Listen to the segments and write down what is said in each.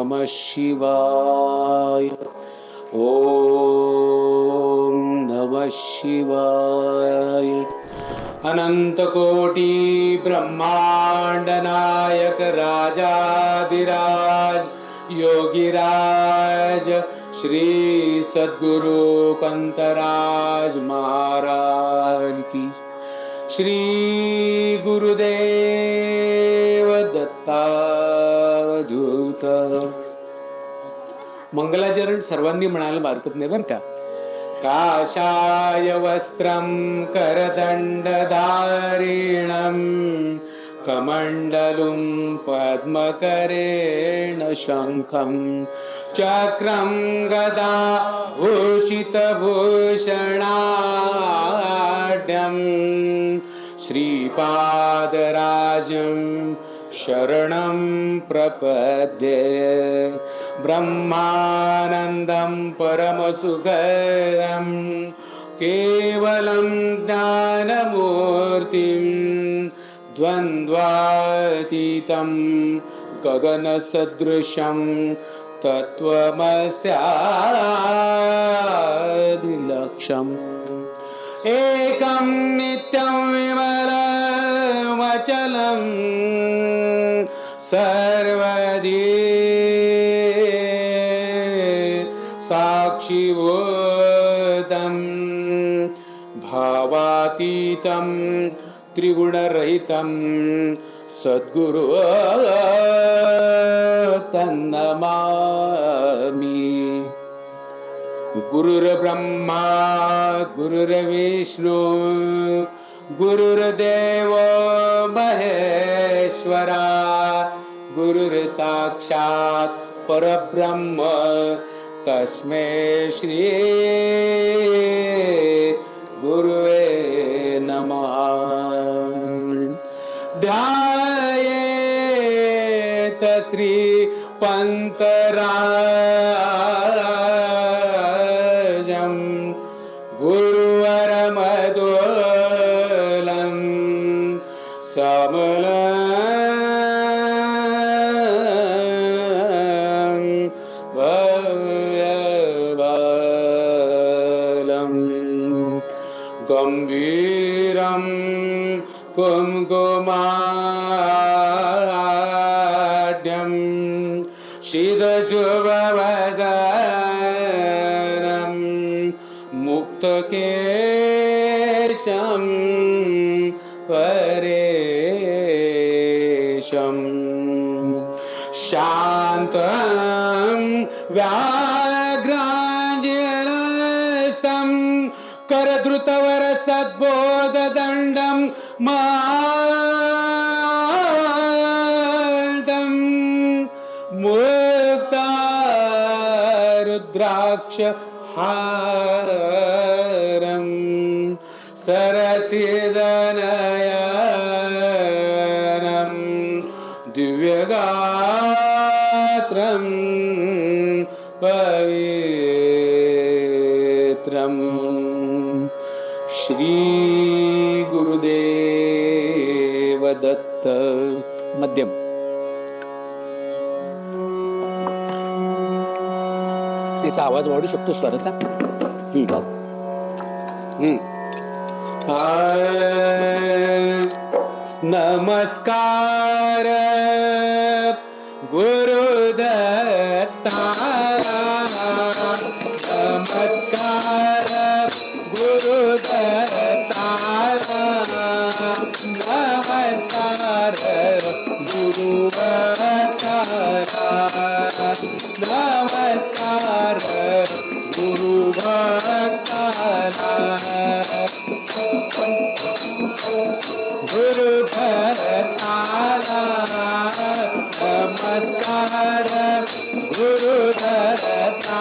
नमः शिवाय. ओम नमः शिवाय. अनंत कोटी ब्रह्मांड नायक राजाधिराज योगीराज श्री सद्गुरु पंतराज महाराज की. श्री गुरुदेव दत्तावधूत. मंगलाचरण सर्वांनी म्हणायला हरकत नाही बरं का. काषाय वस्त्रं करदण्डधारिणं कमण्डलुं पद्मकरेण शङ्खं चक्रं गदा भूषितभूषणाढ्यं श्रीपादराजं शरणं प्रपद्ये. ब्रह्मानन्दं परमसुखदं केवलं ज्ञानमूर्तिं द्वन्द्वातीतं गगनसदृशं तत्त्वमस्यादिलक्ष्यम्. एकं नित्यं विमलमचलं सर्वदी साक्षिभूतं भावातीतं त्रिगुणरहितं सद्गुरु तन्नमामि. गुरुर्ब्रह्मा गुरुर्विष्णु गुरुर्देवो महेश्वरा गुरुर्साक्षात् परब्रह्म तस्मै श्री गुरुवे नमः. ध्यायेत श्री पंतराजं गुरुवरमदोलं समलं गंभीरं कुङ्कुमाढ्यं शीतशुभवसनं मुक्तकेशं परेशं शान्तं व्याघ्राञ्जलस्थं करद्रुतवर सद्बोधदण्डं माल्दं मुक्तारुद्राक्ष हारं सरसिदनयनं दिव्यगात्रं पवित्रम्. श्री गुरुदेव दत्त. मध्यम. त्याचा आवाज वाढू शकतो स्वराचा. नमस्कार गुरुदत्ता. नमस्कार गुरुदत्ता. नमस्कार गुरुदत्ता. नमस्कार गुरुभक्ता. गुरुभक्ता नमस्कार गुरुदत्ता.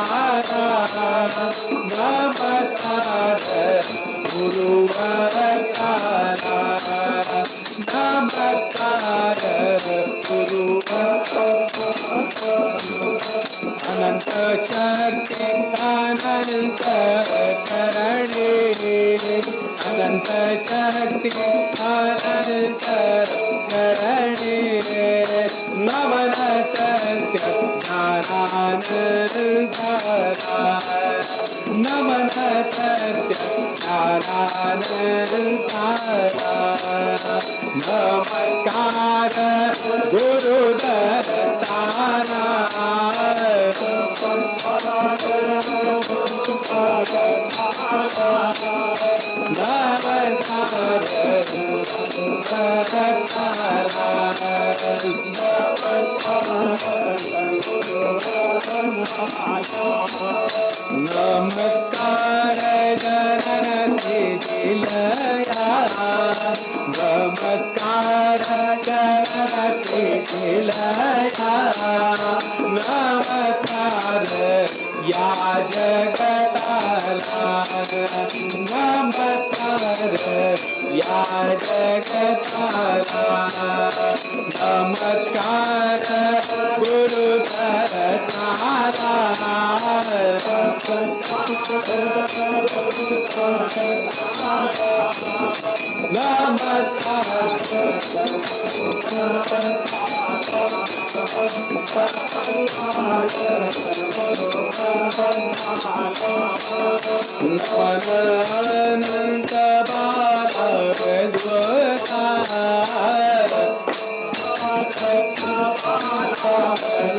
नमस्कार गुरुभक्ता. नमस्कार गुरुभक्ता. अनंत शक्ति अनंत करणे. अनंत शक्ति अनंत करणे. नमन सत्य ज्ञान नमस्कार गुरुदत्ताला नमस्कार जननी दिलया नमस्कार जननी दिलया नमस्कार या जगताला नमस्कार या जगताला नमस्कार गुरुदत्ताला अनंत बालवद्वता अनंत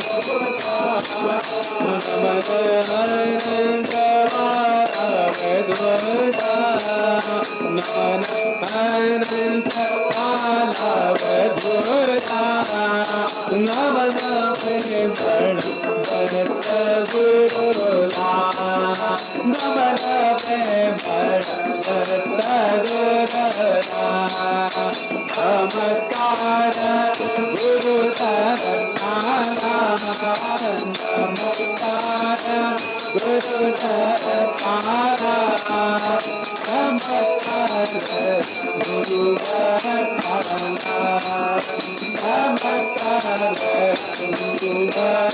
बालवद्वता अनंत बालवद्वता नमन प्रेमण भरत गुरुला नमन प्रेमण भरत गुरुला नमस्कार गुरुदत्ताला नमस्कार गुरुदत्ताला नमस्कार गुरुदत्ताला नमस्कार गुरुदत्ताला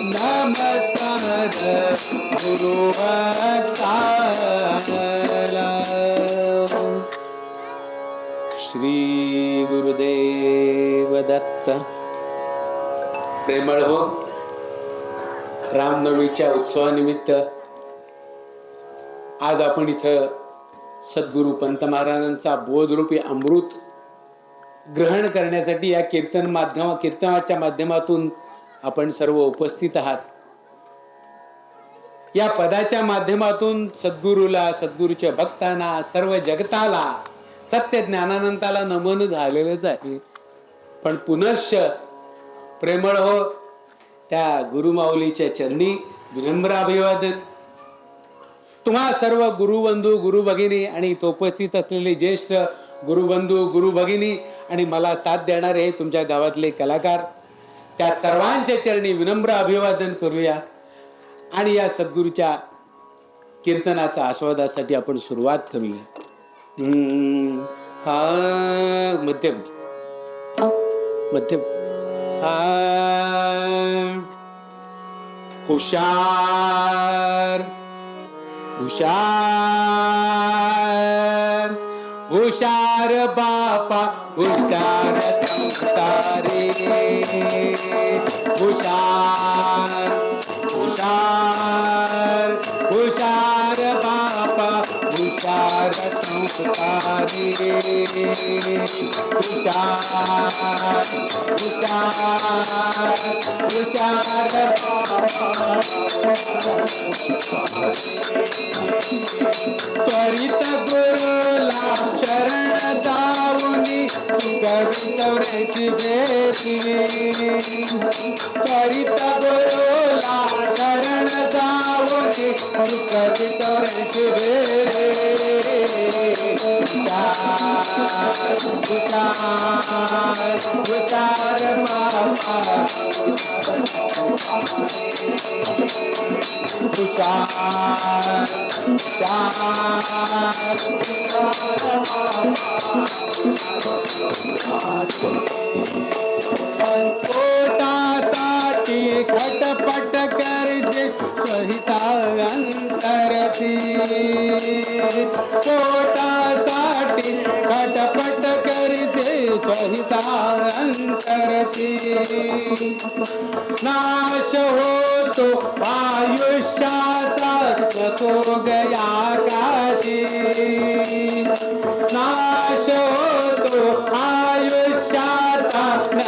नमस्कार गुरुदत्ताला. श्री गुरुदेव दत्त. प्रेमळ हो, रामनवमीच्या उत्सवानिमित्त आज आपण इथं सद्गुरु पंत महाराजांचा बोधरूपी अमृत ग्रहण करण्यासाठी या कीर्तनाच्या माध्यमातून आपण सर्व उपस्थित आहात. या पदाच्या माध्यमातून सद्गुरूला, सद्गुरूच्या भक्तांना, सर्व जगताला, सत्य ज्ञानानंताला नमन झालेलंच आहे. पण पुनश्च प्रेमळ हो, त्या गुरुमाऊलीच्या चरणी विनम्र अभिवादन. तुम्हा सर्व गुरुबंधू, गुरु भगिनी आणि इथं उपस्थित असलेले ज्येष्ठ गुरुबंधू, गुरु भगिनी आणि मला साथ देणारे हे तुमच्या गावातले कलाकार, त्या सर्वांच्या चरणी विनम्र अभिवादन करूया आणि या सद्गुरूच्या कीर्तनाचा आस्वादासाठी आपण सुरुवात करूया. हा मध्यम मध्यम हुशार हुशार हुशार बापा हुशार संस्कारी हुशार हुशार हुशार बापा हुशार संस्कारी हुशार हुशार त्वरित गुरुला शरण जाऊनी कवितवऱ्याची भेटी त्वरित गुरुला शरण जाऊनी कवितवऱ्याची भेटी विचार पोटासाठी खटपट करते सहिता अंतरती पोटासाठी खटपट करते सहिता अंतरती नाश होतो आयुष्याचा तो गया काशी नाश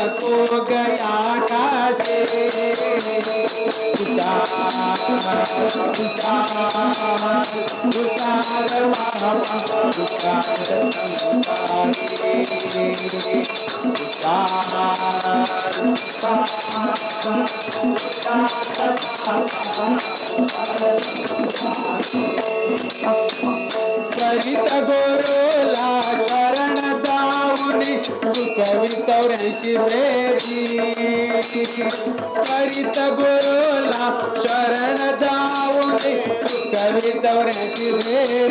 नको गया काशे तुषार कवित गोरोला शरण जाऊनी कवित 84 बेरी कवित गोरोला शरण जाऊनी कवित 84 बेरी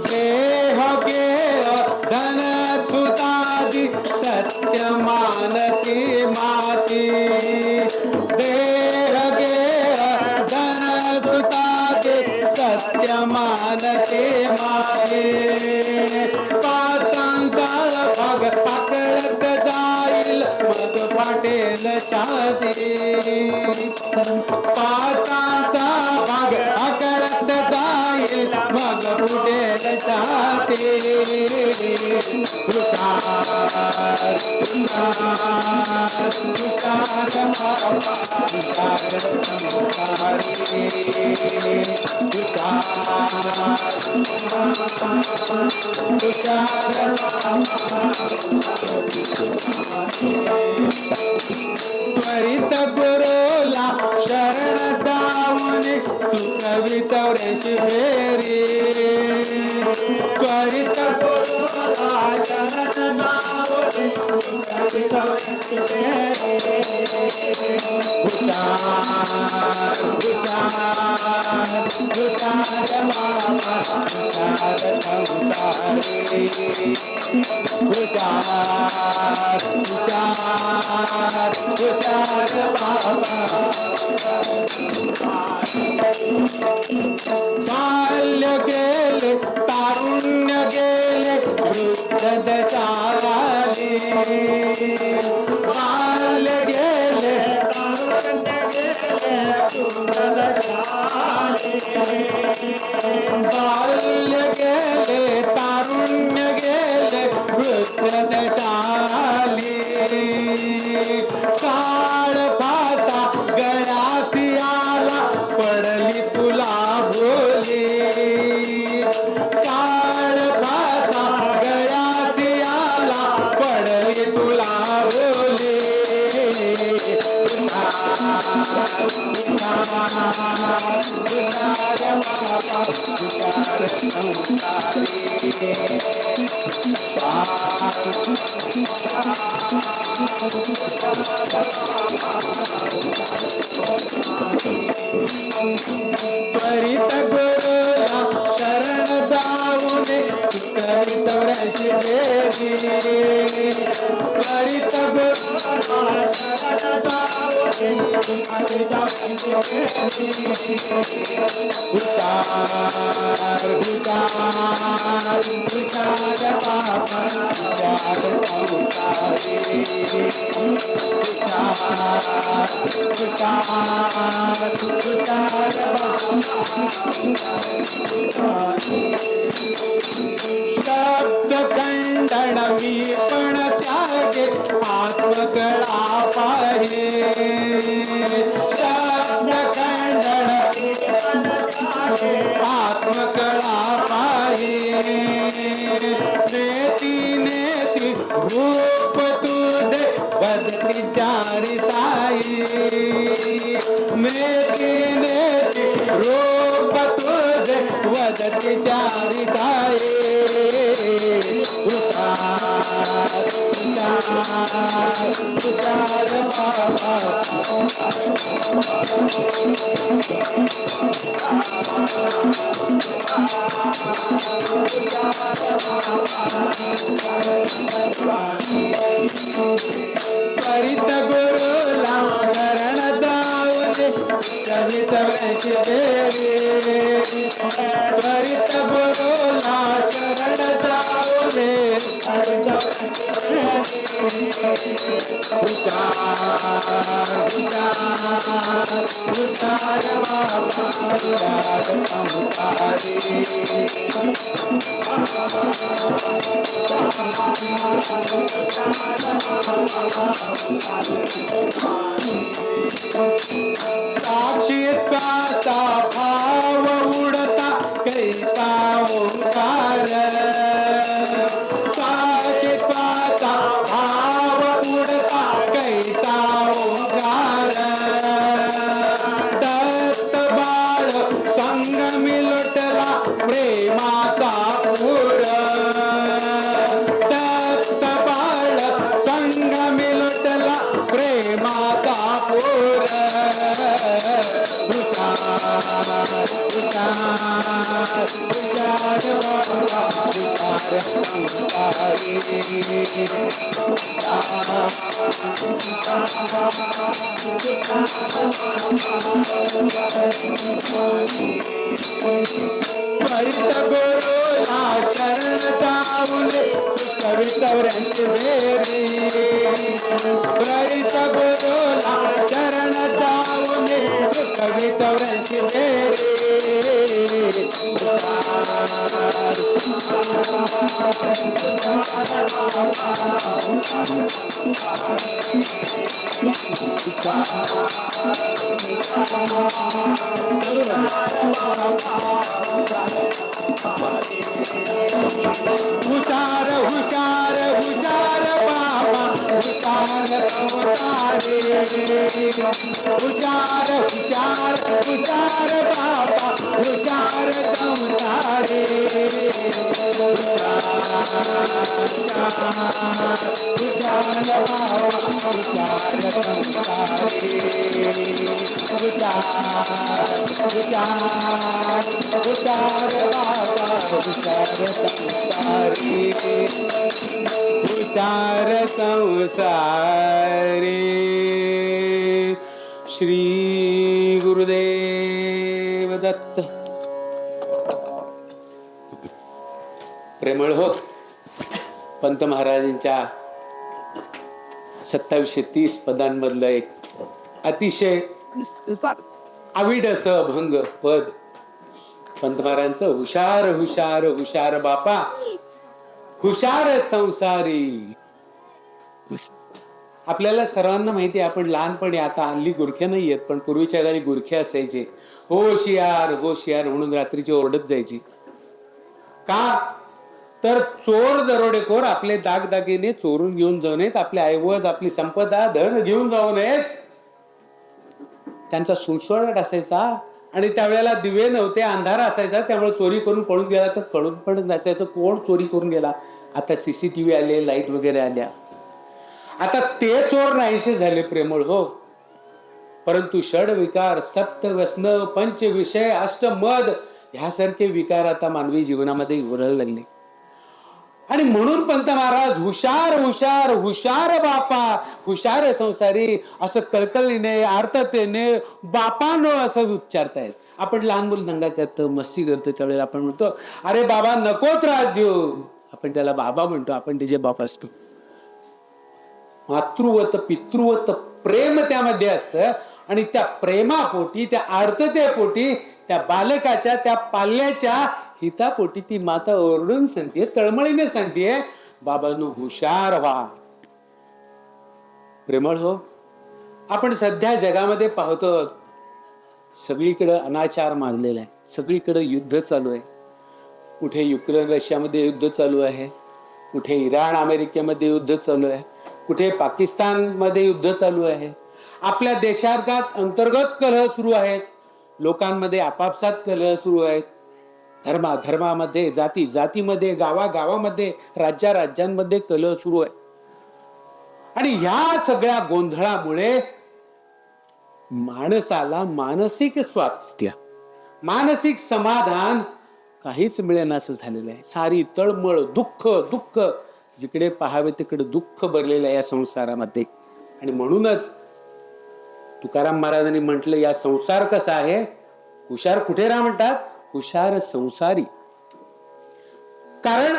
देह गेह धन सुतादी सत्य मानसी माती देह गेह धन सुतादी सत्य मानसी माती पातांकाल भाग पाकळत जाईल मग फाटेल छाती पातांचा भाग आकळत जाईल मग फुटेल छाती त्वरित गुरुला शरण जाऊन तू कवित 84 फेरी त्वरित गुरुला शरण जाऊन तू कवित 84 बाल्य गेले तारुण्य गेले वृद्ध दशाली बाल्य गेले तारुण्य गेले वृद्ध दशाली बाल्य गेले तारुण्य गेले वृद्ध दशाली काळ पाता गळ्यासी आला पडली तुला भोली काळ पाता गळ्यासी आला पडली तुला भोली त्वरित गुरुला शरण जाऊन कवित 84 बेरी त्वरित गुरुला शरण जाऊन कवित 84 खंडन मी पण त्यागे आत्मकळा पाहे शब्द खंडन आत्मकळा पाहे नेती नेती रूप तुझे बदली चारी साई नेती नेती रूप तुझे वदती चारी साई त्वरित गुरुला शरण जाऊन कवितवऱ्यांची बेरी त्वरित गुरुला शरण जाऊ दे साक्षीत्वाचा भाव उडता कैसा ओंकार साक्षीत्वाचा भाव उडता कैसा ओंकार दत्त बाळ संग मिलटला प्रेमाचा पूर दत्त बाळ संग मिलटला प्रेमाचा पूर गुरुला शरण जाऊले कवितवऱ्यांची बेरी त्वरित गुरुला शरण जाऊले कवितवऱ्यांची बेरी हुशार हुशार हुशार बाबा हुशार अवतारे हुशार हुशार हुशार बाबा हुशार अवतारे हुशार बाबा हुशार अवतारे हुशार बाबा हुशार संसारी श्री गुरुदेव दत्त. प्रेमळ हो पंत महाराजांच्या 2730 पदांमधलं एक अतिशय आविड असं अभंग पद पंत महाराजांचं. हुशार हुशार हुशार बापा हुशार संसारी. आपल्याला सर्वांना माहिती आहे, आपण लहानपणी, आता हल्ली गुरखे नाही आहेत पण पूर्वीच्या काळी गुरखे असायचे. होशियार होशियार म्हणून रात्रीची ओरडत जायची. का तर चोर दरोडेखोर आपले दागदागिने चोरून घेऊन जाऊ नयेत, आपले ऐवज आपली संपदा धन घेऊन जाऊ नयेत. त्यांचा सुळसुळाट असायचा आणि त्यावेळेला दिवे नव्हते, अंधार असायचा, त्यामुळे चोरी करून पळून गेला तर कळून पण नसायचं कोण चोरी करून गेला. आता CCTV आले, लाईट वगैरे आल्या, आता ते चोर नाहीसे झाले प्रेमळ हो. परंतु षड विकार, सप्त व्यसन, पंच विषय, अष्टमद ह्यासारखे विकार आता मानवी जीवनामध्ये उरळू लागले. आणि म्हणून पंत महाराज हुशार हुशार हुशार बापा हुशार संसारी असं कळकळीने आर्ततेने बापानो असं उच्चारतायत. आपण लहान मुलं दंगा करतो, मस्ती करतो, त्यावेळेला आपण म्हणतो अरे बाबा नको त्रास देऊ, आपण त्याला बाबा म्हणतो, आपण त्याचे बाप असतो. मातृवत पितृवत प्रेम त्यामध्ये असतं आणि त्या प्रेमापोटी, त्या आर्ततेपोटी, त्या बालकाच्या, त्या पाल्याच्या हितापोटी ती माता ओरडून सांगते, तळमळीने सांगते, बाबांनो हुशार व्हा. प्रेमळ हो, आपण सध्या जगामध्ये पाहतो सगळीकडे अनाचार माजलेला आहे, सगळीकडे युद्ध चालू आहे. कुठे युक्रेन रशियामध्ये युद्ध चालू आहे, कुठे इराण अमेरिकेमध्ये युद्ध चालू आहे, कुठे पाकिस्तान मध्ये युद्ध चालू आहे. आपल्या देशात अंतर्गत कलह सुरू आहेत, लोकांमध्ये आपापसात कलह सुरू आहेत. धर्मामध्ये, जाती जातीमध्ये, गावागावामध्ये, राज्यांमध्ये कलह सुरू आहे. आणि ह्या सगळ्या गोंधळामुळे माणसाला मानसिक स्वास्थ्य, मानसिक समाधान काहीच मिळेनासं झालेलं आहे. सारी तळमळ, दुःख दुःख, जिकडे पाहावे तिकडे दुःख भरलेलं आहे या संसारामध्ये. आणि म्हणूनच तुकाराम महाराजांनी म्हटलं, या संसार कसा आहे, हुशार कुठे राहा म्हणतात, हुशार संसारी. कारण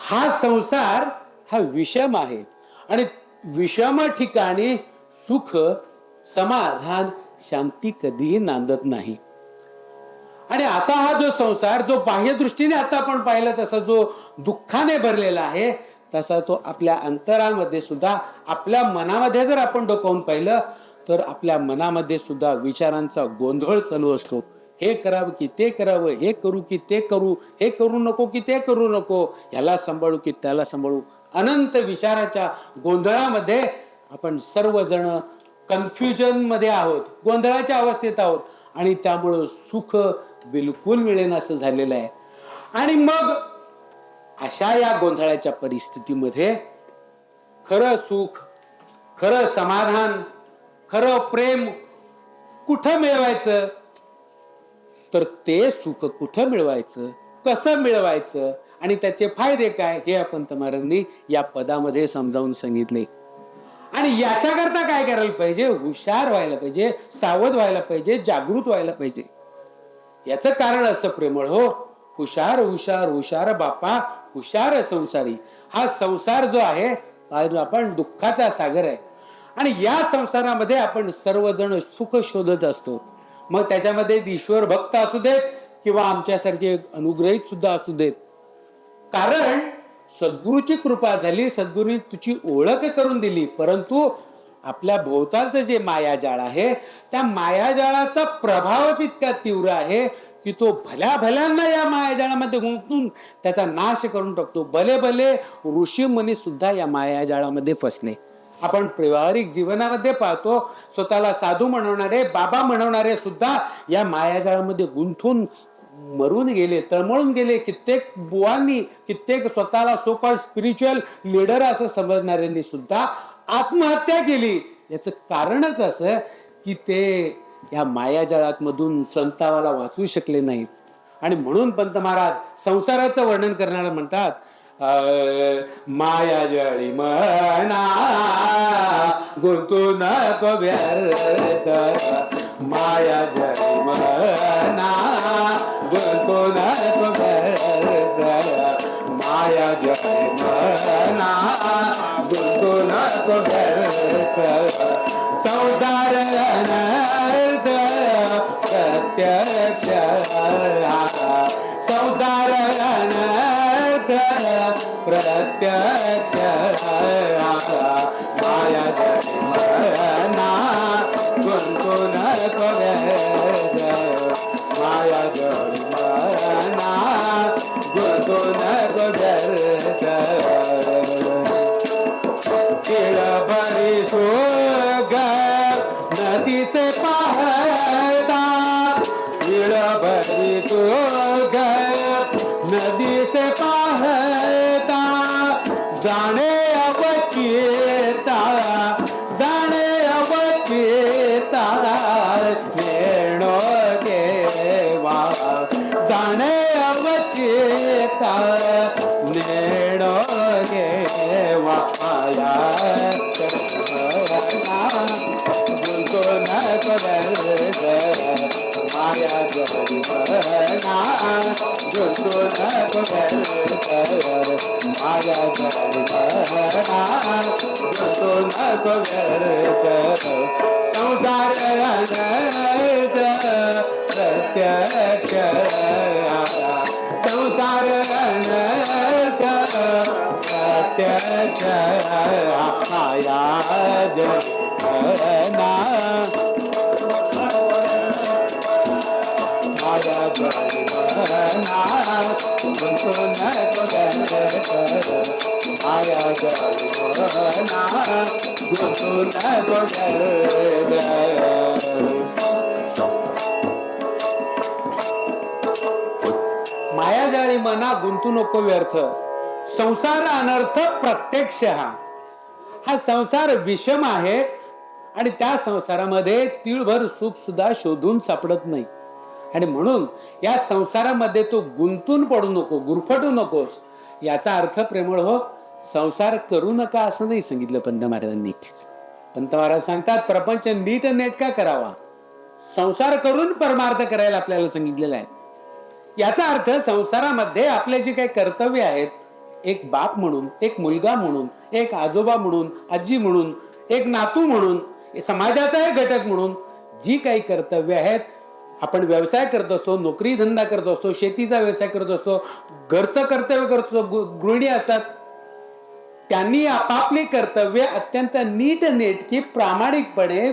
हा संसार हा विषम आहे आणि विषम ठिकाणी सुख, समाधान, शांती कधीही नांदत नाही. आणि असा हा जो संसार, जो बाह्य दृष्टीने आता आपण पाहिलं तसा जो दुःखाने भरलेला आहे, तसा तो आपल्या अंतरामध्ये सुद्धा, आपल्या मनामध्ये जर आपण डोकावून पाहिलं तर आपल्या मनामध्ये सुद्धा विचारांचा गोंधळ चालू असतो. हे करावं की ते करावं, हे करू की ते करू, हे करू नको की ते करू नको, ह्याला सांभाळू की त्याला सांभाळू. अनंत विचाराच्या गोंधळामध्ये आपण सर्वजण कन्फ्युजन मध्ये आहोत, गोंधळाच्या अवस्थेत आहोत आणि त्यामुळं सुख बिलकुल मिळेन असं झालेलं आहे. आणि मग अशा या गोंधळाच्या परिस्थितीमध्ये खरं सुख, खरं समाधान, खरं प्रेम कुठं मिळवायचं, तर ते सुख कुठं मिळवायचं, कसं मिळवायचं आणि त्याचे फायदे काय, हे आपण तुम्हाला या पदामध्ये समजावून सांगितले. आणि याच्याकरता काय करायला पाहिजे, हुशार व्हायला पाहिजे, सावध व्हायला पाहिजे, जागृत व्हायला पाहिजे. याचं कारण असं प्रेमळ हो, हुशार हुशार हुशार बापा, हुशार संसारी. हा संसार जो आहे आपण दुःखाचा सागर आहे आणि या संसारामध्ये आपण सर्वजण सुख शोधत असतो. मग त्याच्यामध्ये ईश्वर भक्त असू देत किंवा आमच्यासारखे अनुग्रहित सुद्धा असू देत. कारण सद्गुरूची कृपा झाली, सद्गुरूंनी तुझी ओळख करून दिली, परंतु आपल्या भोवतालचं जे मायाजाळ आहे त्या मायाजाळाचा प्रभावच इतका तीव्र आहे की तो भल्या भल्यांना या मायाजाळामध्ये गुंतून त्याचा नाश करून टाकतो. भले भले ऋषी मुनी सुद्धा या मायाजाळामध्ये फसले. आपण व्यावहारिक जीवनामध्ये पाहतो, स्वतःला साधू म्हणवणारे, बाबा म्हणवणारे सुद्धा या मायाजाळामध्ये गुंतून मरून गेले, तळमळून गेले. कित्येक बुवांनी, कित्येक स्वतःला सो कॉल्ड स्पिरिच्युअल लीडर असं समजणाऱ्यांनी सुद्धा आत्महत्या केली. याचं कारणच असं की ते या मायाजाळात मधून संतावाला वाचू शकले नाहीत. आणि म्हणून पंत महाराज संसाराचं वर्णन करणारा म्हणतात, मायाजाळी मना गुंतू नको व्यर्थ, मायाजाळी मना गुंतू नको व्यर्थ, मायाजाळी मना गुंतू नको व्यर्थ, संसार अनर्थ प्रत्यक्ष, संसार अनर्थ प्रत्यक्ष, मायाजाळी मना गुंतू नको व्यर्थ, मायाजाळी मना गुंतू नको व्यर्थ, तिळभरी सोग नदी से पाहता, तिळभरी सोग नदी से पाहता, जाणे अवचिता, जाणे अवचिता, नेणो देवा, जाणे अवचिता, नेणो देवा, माया गुंतो नको व्यर्थ, मायाजाळी मना गुंतो नको व्यर्थ, मायाजाळी मना गुंतो नको व्यर्थ, संसार अनर्थ प्रत्यक्ष, संसार अनर्थ प्रत्यक्ष, मायाजाळी मना मायाजाळी मना गुंतू नको व्यर्थ, मायाजाळी मना गुंतू नको व्यर्थ. मायाजाळी मना गुंतू नको व्यर्थ, संसार अनर्थ प्रत्यक्ष. हा संसार विषम आहे आणि त्या संसारामध्ये तीळभर सुख सुद्धा शोधून सापडत नाही. आणि म्हणून या संसारामध्ये तो गुंतून पडू नको, गुरफटू नकोस. याचा अर्थ प्रेमळ हो, संसार करू नका असं नाही सांगितलं पंत महाराजांनी, पंत महाराज सांगतात प्रपंच नीट नेटका करावा, संसार करून परमार्थ करायला आपल्याला सांगितलेलं आहे. याचा अर्थ संसारामध्ये आपले जे काही कर्तव्य आहेत, एक बाप म्हणून, एक मुलगा म्हणून, एक आजोबा म्हणून, आजी म्हणून, एक नातू म्हणून, समाजाचा एक घटक म्हणून जी काही कर्तव्य आहेत, आपण व्यवसाय करत असतो, नोकरी धंदा करत असतो, शेतीचा व्यवसाय करत असतो, घरचं कर्तव्य करत असतो, गृहिणी असतात, त्यांनी आपापली कर्तव्य अत्यंत नीट नेटकी प्रामाणिकपणे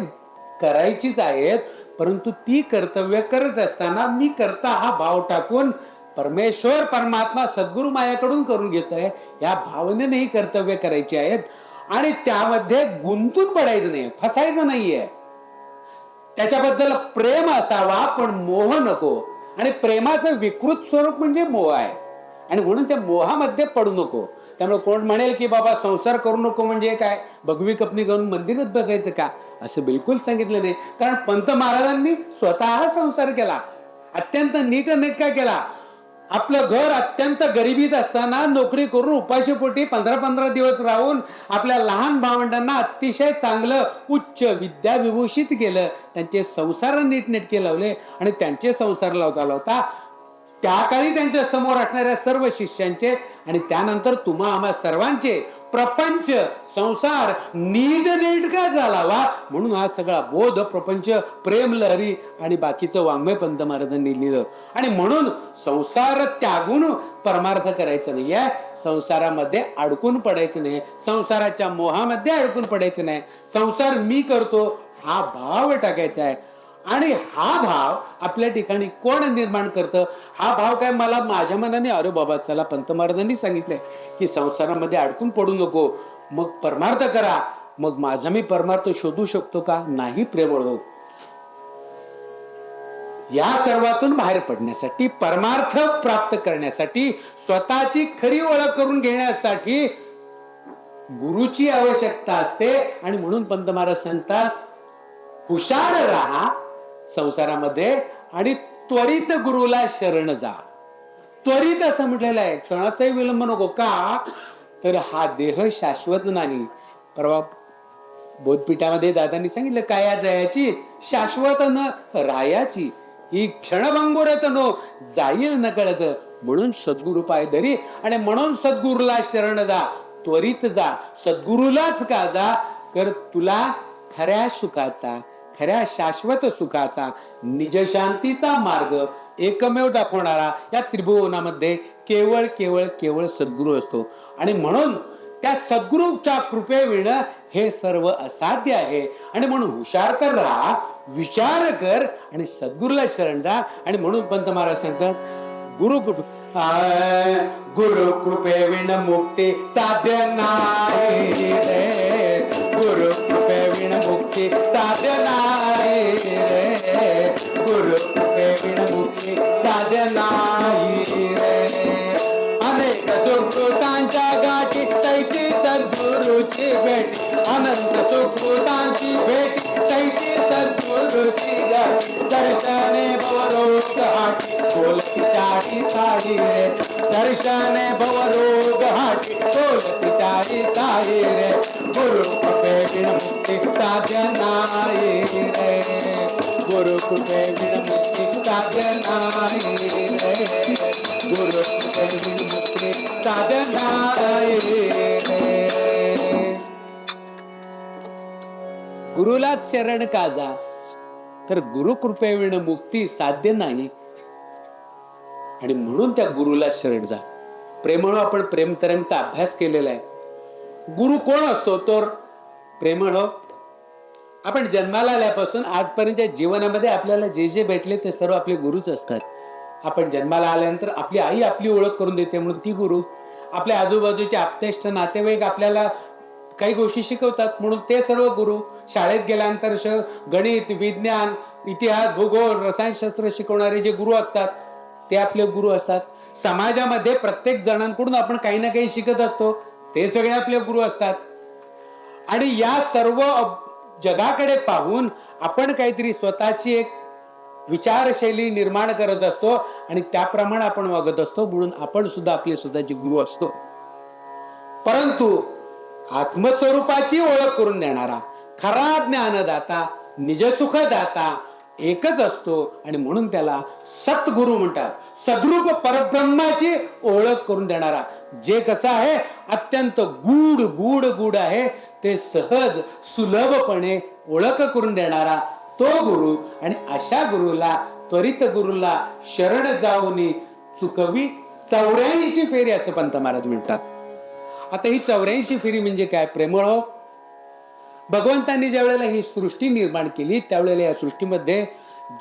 करायचीच आहेत. परंतु ती कर्तव्य करत असताना मी करता हा भाव टाकून परमेश्वर परमात्मा सद्गुरु माझ्याकडून करून घेतोय या भावनेने ही कर्तव्य करायची आहेत. आणि त्यामध्ये गुंतून पडायचं नाही, फसायचं नाहीये. त्याच्याबद्दल प्रेम असावा पण मोह नको. आणि प्रेमाचं विकृत स्वरूप म्हणजे मोह आहे, आणि म्हणून त्या मोहामध्ये पडू नको. त्यामुळे कोण म्हणेल की बाबा संसार करू नको म्हणजे काय, भगवी कपनी घालून मंदिरात बसायचं का, असं बिलकुल सांगितलं नाही. कारण पंत महाराजांनी स्वतः संसार केला, अत्यंत नीट नेटका केला. आपलं घर अत्यंत गरिबीत असताना नोकरी करून उपाशीपोटी 15-15 दिवस राहून आपल्या लहान भावंडांना अतिशय चांगलं उच्च विद्या विभूषित केलं. त्यांचे संसार नीटनेटके लावले आणि त्यांचे संसार लावता लावता त्या काळी त्यांच्या समोर असणाऱ्या सर्व शिष्यांचे आणि त्यानंतर तुम्हा आम्हा सर्वांचे प्रपंच संसार नीट नेटका झालावा म्हणून हा सगळा बोध प्रपंच प्रेम लहरी आणि बाकीचं वाङ्मय पंत महाराजांनी लिहिलं. आणि म्हणून संसार त्यागून परमार्थ करायचं नाहीये, संसारामध्ये अडकून पडायचं नाही, संसाराच्या मोहामध्ये अडकून पडायचं नाही. संसार मी करतो हा भाव टाकायचा आहे. आणि हा भाव आपल्या ठिकाणी कोण निर्माण करतं, हा भाव काय मला माझ्या मनाने, अरे बाबा चला पंत महाराजांनी सांगितलंय की संसारामध्ये अडकून पडू नको, मग परमार्थ करा. मग माझा मी परमार्थ शोधू शकतो का, नाही प्रेमळ हो. या सर्वातून बाहेर पडण्यासाठी, परमार्थ प्राप्त करण्यासाठी, स्वतःची खरी ओळख करून घेण्यासाठी गुरुची आवश्यकता असते. आणि म्हणून पंत महाराज सांगतात हुशार राहा संसारामध्ये आणि त्वरित गुरुला शरण जा. त्वरित असं म्हटलेलं आहे, क्षणाचाही विलंब नको. का तर हा देह शाश्वत नाही. परवा बोधपीठामध्ये दादांनी सांगितलं काया जयाची शाश्वत न रायाची, ही क्षणभंगुरत नो जाईल न कळत. म्हणून सद्गुरु पाय धरी आणि म्हणून सद्गुरुला शरण जा, त्वरित जा, सद्गुरुलाच का जा. तर तुला खऱ्या सुखाचा, खऱ्या शाश्वत सुखाचा, निजशांतीचा मार्ग एकमेव दाखवणारा या त्रिभुवनामध्ये केवळ केवळ केवळ सद्गुरु असतो. आणि म्हणून त्या सद्गुरूच्या कृपेविण हे सर्व असाध्य आहे. आणि म्हणून हुशार कर राहा, विचार कर आणि सद्गुरूला शरण जा. आणि म्हणून पंत महाराज सांगतात गुरु कृपे विण मुक्ती साध्य नाही रे, गुरु कृपे विण मुक्ती साध्य नाही रे, गुरु कृपे विण मुक्ती साध्य नाही रे. अनेक सुकृतांच्या गाठी तैची सद्गुरूची भेट, अनंत सुकृतांची भेट तैची सद्गुरूची गाठी. दर्शने भवरोग हाटी बोलती चारी तारी रे, दर्शने भवरोग हाटी बोलती चारी तारी रे, गुरु कृपे विण मुक्ती साध्य नाही रे, गुरु कृपे विण मुक्ती साध्य नाही रे, गुरु कृपे विण मुक्ती साध्य नाही रे. गुरुलाच शरण का जा, तर गुरु कृपेविण मुक्ती साध्य नाही. आणि म्हणून त्या गुरुला शरण जा. प्रेमळ आपण प्रेमतरंगचा अभ्यास केलेला आहे. गुरु कोण असतो तर प्रेमळ. आपण जन्माला आल्यापासून आजपर्यंतच्या जीवनामध्ये आपल्याला जे जे भेटले ते सर्व आपले गुरुच असतात. आपण जन्माला आल्यानंतर आपली आई आपली ओळख करून देते म्हणून ती गुरु. आपल्या आजूबाजूचे आप्तेष्ट नातेवाईक आपल्याला काही गोष्टी शिकवतात म्हणून ते सर्व गुरु. शाळेत गेल्यानंतर गणित, विज्ञान, इतिहास, भूगोल, रसायनशास्त्र शिकवणारे जे गुरु असतात ते आपले गुरु असतात. समाजामध्ये प्रत्येक जणांकडून आपण काही ना काही शिकत असतो, ते सगळे आपले गुरु असतात. आणि या सर्व जगाकडे पाहून आपण काहीतरी स्वतःची एक विचारशैली निर्माण करत असतो आणि त्याप्रमाणे आपण वागत असतो. म्हणून आपण सुद्धा आपले स्वतःचे गुरु असतो. परंतु आत्मस्वरूपाची ओळख करून देणारा, खरा ज्ञानदाता निजसुखदाता एकच असतो आणि म्हणून त्याला सद्गुरु म्हणतात. सद्रूप परब्रह्माची ओळख करून देणारा, जे कसं आहे अत्यंत गूढ गूढ गूढ आहे ते सहज सुलभपणे ओळख करून देणारा तो गुरु. आणि अशा गुरुला, त्वरित गुरुला शरण जाऊनी चुकवी 84 फेरी असं पंत महाराज म्हणतात. आता ही 84 फेरी म्हणजे काय? प्रेमळ हो, भगवंतांनी ज्या वेळेला ही सृष्टी निर्माण केली त्यावेळेला या सृष्टीमध्ये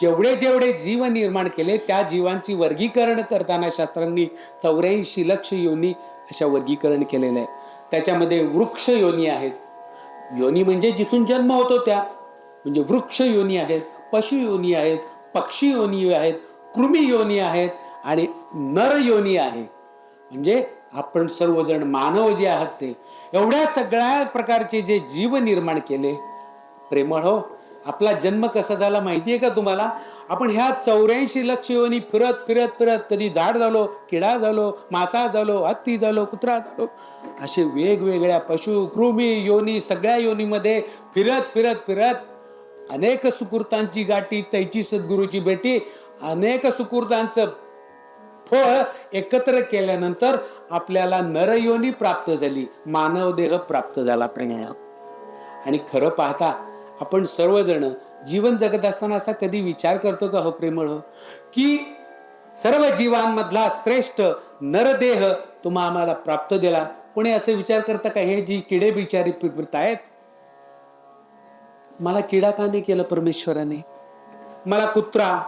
जेवढे जेवढे जीव निर्माण केले त्या जीवांची वर्गीकरण करताना शास्त्रांनी 84 लक्ष योनी अशा वर्गीकरण केलेलं आहे. त्याच्यामध्ये वृक्ष योनी आहेत, योनी म्हणजे जिथून जन्म होतो त्या, म्हणजे वृक्ष योनी आहेत, पशु योनी आहेत, पक्षी योनी आहेत, कृमी योनी आहेत आणि नर योनी आहे. म्हणजे आपण सर्वजण मानव जे आहात ते एवढ्या सगळ्या प्रकारचे जे जीव निर्माण केले. प्रेमळ हो, आपला जन्म कसा झाला माहितीये का तुम्हाला? आपण ह्या 84 लक्ष योनी फिरत फिरत फिरत कधी झाड झालो, किडा झालो, मासा झालो, हत्ती झालो, कुत्रा झालो, असे वेगवेगळ्या पशु कृमी योनी सगळ्या योनीमध्ये फिरत फिरत फिरत अनेक सुकृतांची गाठी, तैची सद्गुरूची भेटी, अनेक सुकृतांचं फळ एकत्र केल्यानंतर आपल्याला नरयोनी प्राप्त झाली, मानव देह प्राप्त झाला. प्रेम आणि खरं पाहता आपण सर्वजण जीवन जगत असताना असा कधी विचार करतो का हो प्रेमळ हो, की सर्व जीवांमधला श्रेष्ठ नरदेह तुम्हा आम्हाला प्राप्त दिला? कोणी असे विचार करता का हे जी किडे बिचारी फिरत आहेत, मला किडा का नाही केलं परमेश्वराने? मला कुत्रा,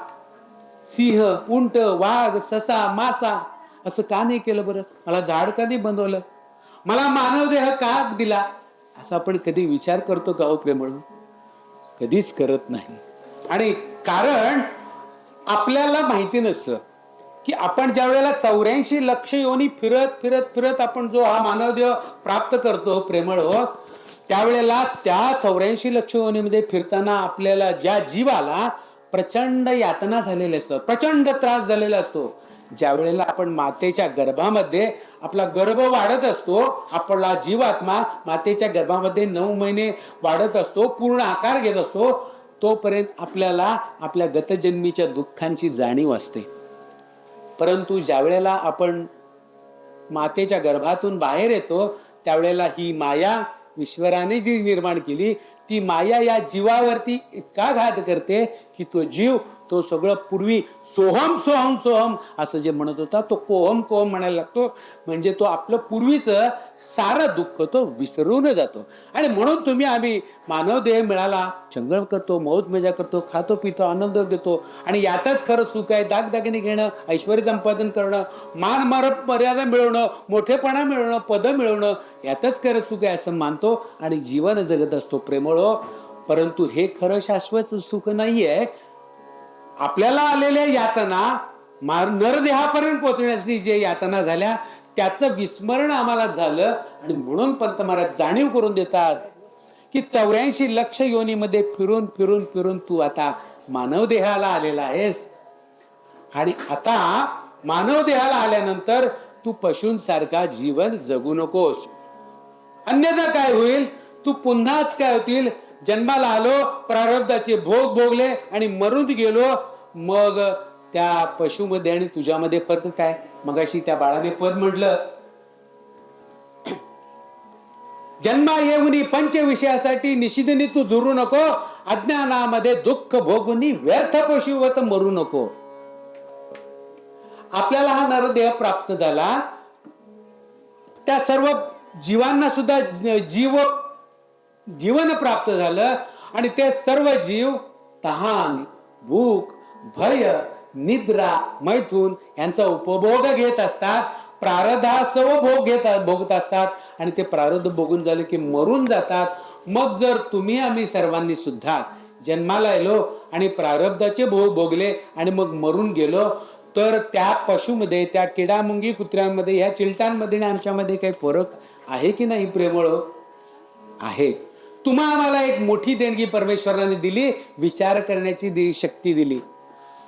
सिंह, उंट, वाघ, ससा, मासा असं का नाही केलं बरं? मला झाड का नाही बनवलं? मला मानव देह का दिला? असं आपण कधी विचार करतो का हो प्रेमळ? कधीच करत नाही. आणि कारण आपल्याला माहिती नसतं की आपण ज्या वेळेला 84 लक्ष योनी फिरत फिरत फिरत आपण जो हा मानव देह प्राप्त करतो प्रेमळ हो, त्यावेळेला त्या 84 लक्ष योनीमध्ये फिरताना आपल्याला ज्या जीवाला प्रचंड यातना झालेल्या असतात, प्रचंड त्रास झालेला असतो. ज्या वेळेला आपण मातेच्या गर्भामध्ये आपला गर्भ वाढत असतो, आपला जीवात्मा मातेच्या गर्भामध्ये 9 महिने वाढत असतो, पूर्ण आकार घेत असतो, तोपर्यंत आपल्याला आपल्या गतजन्मीच्या दुःखांची जाणीव असते. परंतु ज्या वेळेला आपण मातेच्या गर्भातून बाहेर येतो त्यावेळेला ही माया ईश्वराने जी निर्माण केली ती माया या जीवावरती इतका घात करते की तो जीव तो सगळं पूर्वी सोहम सोहम सोहम असं जे म्हणत होता तो कोहम कोहम म्हणायला लागतो. म्हणजे तो आपलं पूर्वीचं सारं दुःख तो विसरून जातो. आणि म्हणून तुम्ही आम्ही मानव देह मिळाला चंगळ करतो, मौज मजा करतो, खातो पितो, आनंद घेतो आणि यातच खरं सुख आहे. दागदागिने घेणं, ऐश्वर्य संपादन करणं, मान मर्यादा मिळवणं, मोठेपणा मिळवणं, पद मिळवणं, यातच खरं सुख आहे असं मानतो आणि जीवन जगत असतो प्रेमळो. परंतु हे खरं शाश्वत सुख नाहीये. आपल्याला आलेल्या यातना नरदेहापर्यंत पोहोचण्यासाठी जे यातना झाल्या त्याचं विस्मरण आम्हाला झालं आणि म्हणून पंत महाराज जाणीव करून देतात की 84 लक्ष योनीमध्ये फिरून फिरून फिरून तू आता मानव देहाला आलेला आहेस आणि आता मानव देहाला आल्यानंतर तू पशूंसारखा जीवन जगू नकोस. अन्यथा काय होईल? तू पुन्हाच काय होतील? जन्माला आलो, प्रारब्धाचे भोग भोगले आणि मरून गेलो. मग त्या पशुमध्ये आणि तुझ्यामध्ये फरक काय? मगाशी त्या बाळाने पद म्हटलं, जन्मा येऊनी पंच विषयासाठी निशिदिनी तू झुरू नको, अज्ञानामध्ये दुःख भोगुनी व्यर्थ पशुवत मरू नको. आपल्याला हा नरदेह प्राप्त झाला, त्या सर्व जीवांना सुद्धा जीवन प्राप्त झालं आणि ते सर्व जीव तहान, भूक, भय, निद्रा, मैथून यांचा उपभोग घेत असतात. प्रारब्धासह भोगत असतात आणि ते प्रारब्ध भोगून झाले की मरून जातात. मग जर तुम्ही आम्ही सर्वांनी सुद्धा जन्माला आलो आणि प्रारब्धाचे भोग भोगले आणि मग मरून गेलो तर त्या पशुमध्ये, त्या किडा मुंगी कुत्र्यांमध्ये, ह्या चिलटांमध्ये आणि आमच्यामध्ये काही फरक आहे की नाही प्रेमळ? आहे. तुम्हा आम्हाला एक मोठी देणगी परमेश्वराने दिली, विचार करण्याची शक्ती दिली.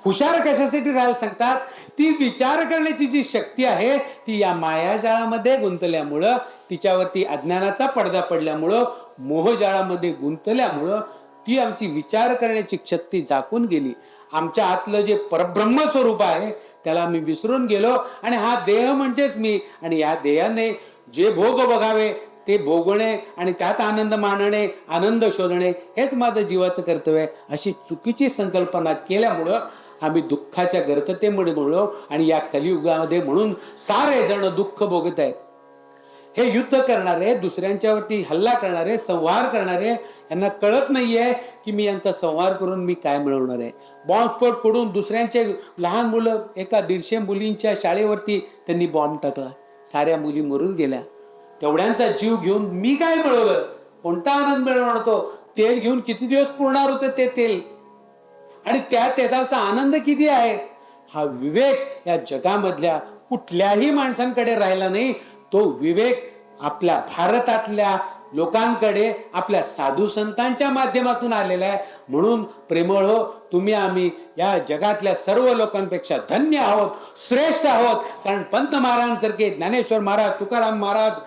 हुशार कशासाठी राहायला सांगतात? ती विचार करण्याची जी शक्ती आहे ती या मायाजाळामध्ये गुंतल्यामुळं, तिच्यावरती अज्ञानाचा पडदा पडल्यामुळं, मोहजाळामध्ये गुंतल्यामुळं ती आमची विचार करण्याची शक्ती झाकून गेली. आमच्या आतलं जे परब्रह्म स्वरूप आहे त्याला आम्ही विसरून गेलो आणि हा देह म्हणजेच मी, आणि या देहाने जे भोग बघावे ते भोगणे आणि त्यात आनंद मानणे, आनंद शोधणे हेच माझं जीवाचं कर्तव्य आहे, अशी चुकीची संकल्पना केल्यामुळं आम्ही दुःखाच्या गर्ततेमध्ये बोललो. आणि या कलियुगामध्ये म्हणून सारे जण दुःख भोगत आहेत. हे युद्ध करणारे, दुसऱ्यांच्यावरती हल्ला करणारे, संहार करणारे, यांना कळत नाहीये की मी यांचा संहार करून मी काय मिळवणार आहे. बॉम्बस्फोट पडून दुसऱ्यांचे लहान मुलं, एका 150 मुलींच्या शाळेवरती त्यांनी बॉम्ब टाकला, साऱ्या मुली मरून गेल्या. तेवढ्यांचा जीव घेऊन मी काय मिळवलं? कोणता आनंद मिळवणार होतो? तेल घेऊन किती दिवस पुरणार होते ते तेल, आणि त्या तेलाचा आनंद किती आहे? हा विवेक या जगामधल्या कुठल्याही माणसांकडे राहिला नाही. तो विवेक आपल्या भारतातल्या लोकांकडे, आपल्या साधू संतांच्या माध्यमातून आलेला आहे. म्हणून प्रेमळ हो, तुम्ही आम्ही या जगातल्या सर्व लोकांपेक्षा धन्य आहोत, श्रेष्ठ आहोत. कारण पंत महाराजांसारखे, ज्ञानेश्वर महाराज, तुकाराम महाराज,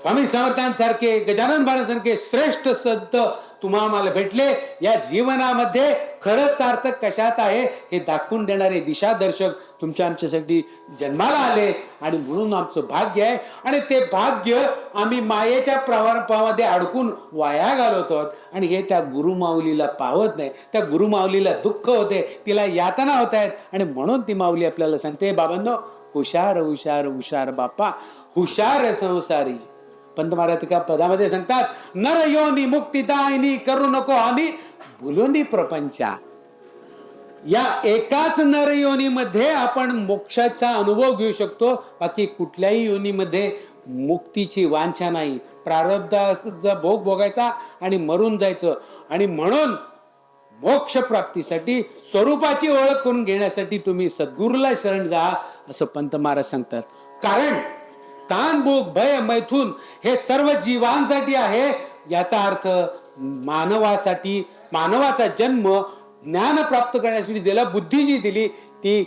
स्वामी समर्थांसारखे, गजानन महाराजांसारखे श्रेष्ठ संत तुम्हा आम्हाला भेटले. या जीवनामध्ये खरंच सार्थक कशात आहे हे दाखवून देणारे दिशादर्शक तुमच्या आमच्यासाठी जन्माला आले, आणि म्हणून आमचं भाग्य आहे. आणि ते भाग्य आम्ही मायेच्या प्रवाहामध्ये अडकून वाया घालवतो, आणि हे त्या गुरुमाऊलीला पावत नाही. त्या गुरुमाऊलीला दुःख होते, तिला यातना होत आहेत, आणि म्हणून ती माऊली आपल्याला सांगते, बाबांनो, हुशार हुशार हुशार बापा, हुशार संसारी. पंत महाराज एका पदामध्ये सांगतात, नर योनी मुक्तिदायिनी करू नको हानी भुलुनी प्रपंचा. या एकाच नर योनीमध्ये आपण मोक्षाचा अनुभव घेऊ शकतो. बाकी कुठल्याही योनीमध्ये मुक्तीची वांछा नाही. प्रारब्धाचा भोग भोगायचा आणि मरून जायचं. आणि म्हणून मोक्ष प्राप्तीसाठी, स्वरूपाची ओळख करून घेण्यासाठी तुम्ही सद्गुरूला शरण जा, असं पंत महाराज सांगतात. कारण तान, भूक, भय, मैथून हे सर्व जीवांसाठी आहे. याचा अर्थ मानवासाठी, मानवाचा जन्म ज्ञान प्राप्त करण्यासाठी दिला, बुद्धी जी दिली ती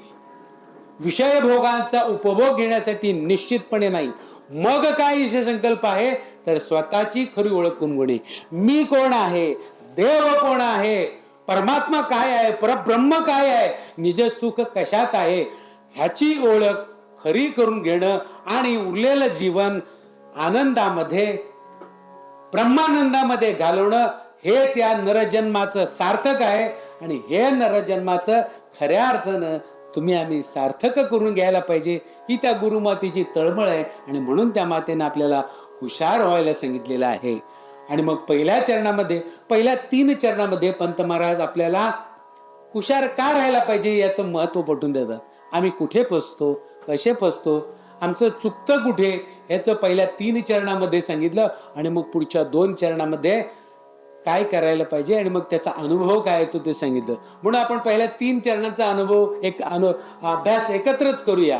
विषय भोगांचा उपभोग घेण्यासाठी निश्चितपणे नाही. मग काय ईश्वर संकल्प आहे तर स्वतःची खरी ओळख करून घेणे. मी कोण आहे, देव कोण आहे, परमात्मा काय आहे, परब्रह्म काय आहे, निज सुख कशात आहे, ह्याची ओळख खरी करून घेणं आणि उरलेलं जीवन आनंदामध्ये, ब्रह्मानंदामध्ये घालवणं हेच या नरजन्माचं सार्थक आहे. आणि हे नरजन्माचं खऱ्या अर्थानं तुम्ही आम्ही सार्थक करून घ्यायला पाहिजे, ही त्या गुरुमातेची तळमळ आहे. आणि म्हणून त्या मातेनं आपल्याला हुशार व्हायला सांगितलेलं आहे. आणि मग पहिल्या चरणामध्ये, पहिल्या 3 चरणामध्ये पंत महाराज आपल्याला हुशार का राहायला पाहिजे याचं महत्व पटवून देतात. आम्ही कुठे फसतो, कसे फसतो, आमचं चुकतं कुठे, याचं पहिल्या 3 चरणामध्ये सांगितलं. आणि मग पुढच्या 2 चरणामध्ये काय करायला पाहिजे आणि मग त्याचा अनुभव काय येतो ते सांगितलं. म्हणून आपण पहिल्या 3 चरणाचा अनुभव अभ्यास एकत्रच करूया.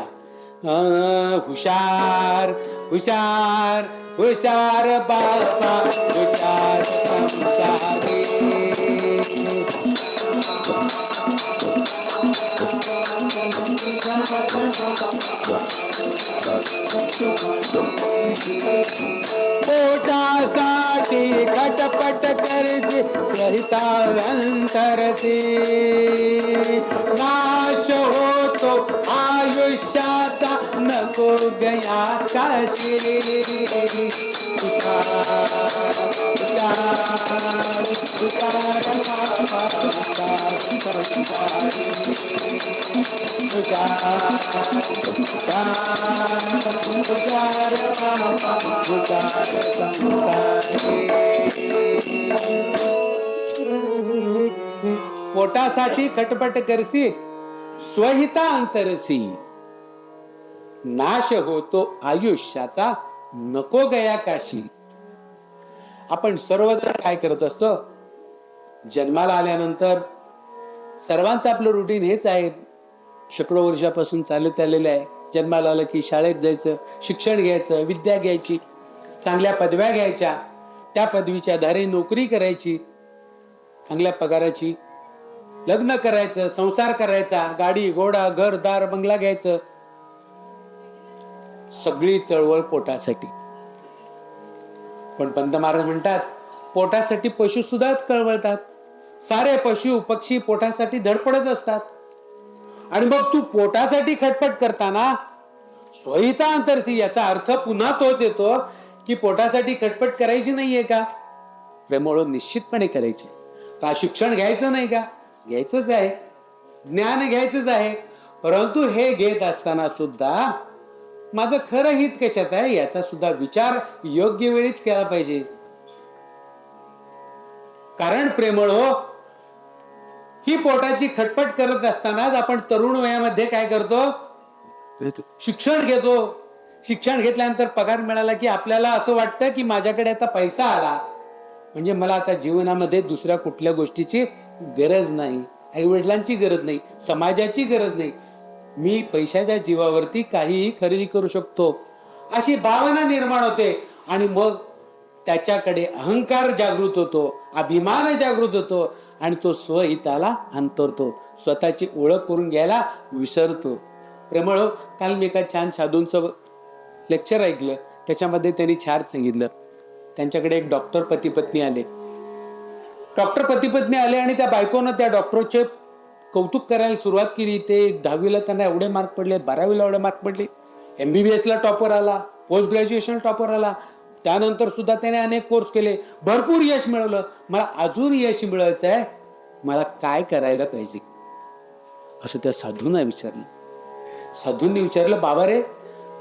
हुशार हुशार हुशार बापा, हुशार संसारी. पोटासाठी खटपट करते सहितांतरते, नाश होतो आयुष्याचा नको गया काशी. पोटासाठी खटपट करसी स्वहिता अंतरसी, नाश होतो आयुष्याचा नको गया काशी. आपण सर्वजण काय करत असतो, जन्माला आल्यानंतर सर्वांचं आपलं रुटीन हेच आहे, शेकडो वर्षापासून चालत आलेलं आहे. जन्माला आलं की शाळेत जायचं, शिक्षण घ्यायचं, विद्या घ्यायची, चांगल्या पदव्या घ्यायच्या, त्या पदवीच्या आधारे नोकरी करायची, चांगल्या पगाराची, लग्न करायचं, संसार करायचा, गाडी घोडा घरदार बंगला घ्यायचं, सगळी चळवळ पोटासाठी. पण पंत महाराज म्हणतात पोटासाठी पशु सुद्धा कळवळतात. सारे पशु पक्षी पोटासाठी धडपडत असतात. आणि मग तू पोटासाठी खटपट करताना स्वहिता अंतरसी, याचा अर्थ पुन्हा तोच येतो की पोटासाठी खटपट करायची नाहीये का? प्रेमळ निश्चितपणे करायची. का शिक्षण घ्यायचं नाही का? घ्यायचंच आहे, ज्ञान घ्यायचंच आहे. परंतु हे घेत असताना सुद्धा माझं खरं हित कशात आहे याचा सुद्धा विचार योग्य वेळीच केला पाहिजे. कारण प्रेमळ हो, ही पोटाची खटपट करत असतानाच आपण तरुण वयामध्ये काय करतो? शिक्षण घेतो. शिक्षण घेतल्यानंतर पगार मिळाला की आपल्याला असं वाटतं की माझ्याकडे आता पैसा आला म्हणजे मला आता जीवनामध्ये दुसऱ्या कुठल्या गोष्टीची गरज नाही, आई वडिलांची गरज नाही, समाजाची गरज नाही, मी पैशाच्या जीवावरती काहीही खरेदी करू शकतो, अशी भावना निर्माण होते. आणि मग त्याच्याकडे अहंकार जागृत होतो, अभिमान जागृत होतो आणि तो स्वहिताला अंतरतो, स्वतःची ओळख करून घ्यायला विसरतो. प्रेमळ, काल मी एका छान साधूंचं लेक्चर ऐकलं. त्याच्यामध्ये त्यांनी छान सांगितलं. त्यांच्याकडे एक डॉक्टर पती पत्नी आले. डॉक्टर पती पत्नी आले आणि त्या बायकोनं त्या डॉक्टरचे कौतुक करायला सुरुवात केली. ते 10वीला त्यांना एवढे मार्क पडले, 12वीला एवढे मार्क पडले, MBBS ला टॉपर आला, पोस्ट ग्रॅज्युएशन टॉपर आला. त्यानंतर सुद्धा त्याने अनेक कोर्स केले, भरपूर यश मिळवलं. मला अजून यश मिळवायचं आहे, मला काय करायला पाहिजे असं त्या साधूंना विचारलं. साधूंनी विचारलं, बाबा रे,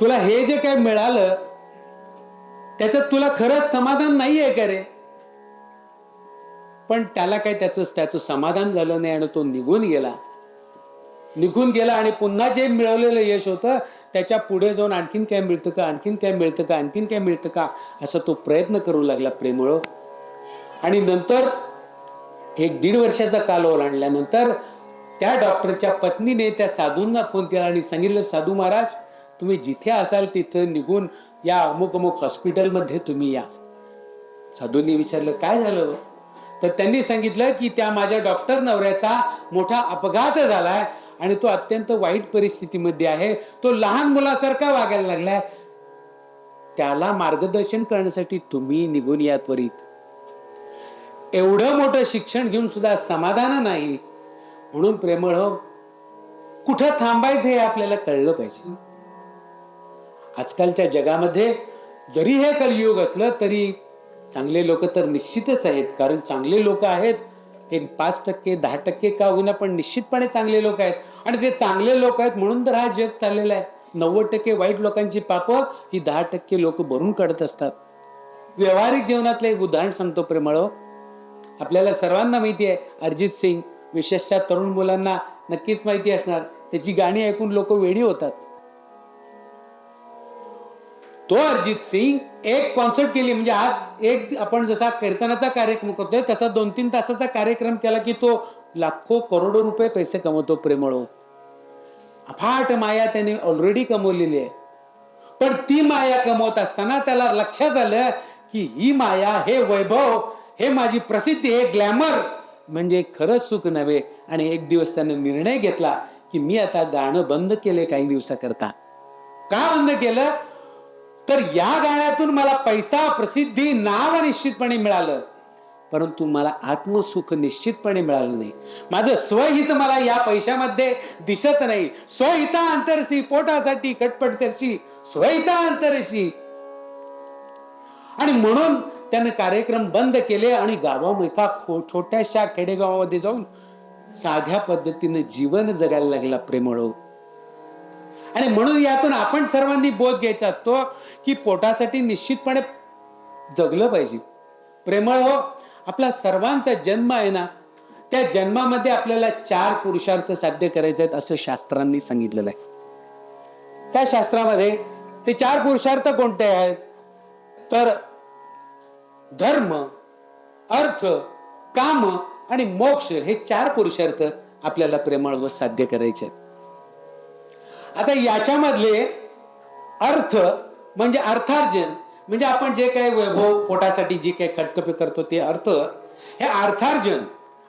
तुला हे जे काय मिळालं त्याच्यात तुला खरंच समाधान नाहीये का रे? पण त्याला काय त्याचं समाधान झालं नाही आणि तो निघून गेला आणि पुन्हा जे मिळवलेलं यश होतं त्याच्या पुढे जाऊन आणखीन काय मिळतं का, आणखीन काय मिळतं का, आणखीन काय मिळतं का, असं तो प्रयत्न करू लागला प्रेमळ. आणि नंतर 1-1.5 वर्षाचा काल ओलांडल्यानंतर त्या डॉक्टरच्या पत्नीने त्या साधूंना फोन केला आणि सांगितलं, साधू महाराज, तुम्ही जिथे असाल तिथे निघून या अमुक अमुक हॉस्पिटलमध्ये तुम्ही या. साधूंनी विचारलं, काय झालं? तर त्यांनी सांगितलं की त्या माझ्या डॉक्टर नवऱ्याचा मोठा अपघात झालाय आणि तो अत्यंत वाईट परिस्थितीमध्ये आहे, तो लहान मुलासारखा वागायला लागलाय, त्याला मार्गदर्शन करण्यासाठी तुम्ही निघून या त्वरित. एवढं मोठं शिक्षण घेऊन सुद्धा समाधान नाही. म्हणून प्रेमळ हो, कुठं थांबायचं हे आपल्याला कळलं पाहिजे. आजकालच्या जगामध्ये जरी हे कलियुग असलं तरी चांगले लोक तर निश्चितच आहेत. कारण चांगले लोक आहेत, एक 5%, 10% का होईना पण निश्चितपणे चांगले लोक आहेत. आणि ते चांगले लोक आहेत म्हणून तर हा जग चाललेला आहे. 90% वाईट लोकांची पापं ही 10% लोक भरून काढत असतात. व्यावहारिक जीवनातलं एक उदाहरण सांगतो प्रेमळ. आपल्याला सर्वांना माहिती आहे अरिजित सिंग, विशेषतः तरुण मुलांना नक्कीच माहिती असणार. त्याची गाणी ऐकून लोक वेडी होतात. तो अरिजित सिंग एक कॉन्सर्ट केली, म्हणजे आज एक आपण जसा कीर्तनाचा कार्यक्रम करतोय तसा 2-3 तासाचा कार्यक्रम केला की तो लाखो करोडो रुपये पैसे कमवतो प्रेमळ. अफाट माया त्याने ऑलरेडी कमवलेली आहे. पण ती माया कमवत असताना त्याला लक्षात आलं की ही माया, हे वैभव, हे माझी प्रसिद्धी, हे ग्लॅमर म्हणजे खरंच सुख नव्हे. आणि एक दिवस त्याने निर्णय घेतला की मी आता गाणं बंद केले काही दिवसाकरता. का बंद केलं? तर या गाण्यातून मला पैसा, प्रसिद्धी, नाव निश्चितपणे मिळालं, परंतु मला आत्मसुख निश्चितपणे मिळालं नाही. माझं स्वहित मला या पैशामध्ये दिसत नाही. स्वहिता अंतरसी, पोटासाठी खटपट करशी, स्वहिता अंतरसी. आणि म्हणून त्याने कार्यक्रम बंद केले आणि गावामध्ये छोट्याशा खेडेगावामध्ये जाऊन साध्या पद्धतीने जीवन जगायला लागला प्रेमळ. आणि म्हणून यातून आपण सर्वांनी बोध घ्यायचा असतो की पोटासाठी निश्चितपणे जगलं पाहिजे. प्रेमळ हो, आपला सर्वांचा जन्म आहे ना, त्या जन्मामध्ये आपल्याला 4 पुरुषार्थ साध्य करायचे आहेत असं शास्त्रांनी सांगितलेलं आहे. त्या शास्त्रामध्ये ते 4 पुरुषार्थ कोणते आहेत? तर धर्म, अर्थ, काम आणि मोक्ष हे 4 पुरुषार्थ आपल्याला प्रेमळ व साध्य करायचे आहेत. आता याच्यामधले अर्थ म्हणजे अर्थार्जन, म्हणजे आपण जे काही वैभव, पोटासाठी जे काही खटखट करतो ते अर्थ, हे अर्थार्जन.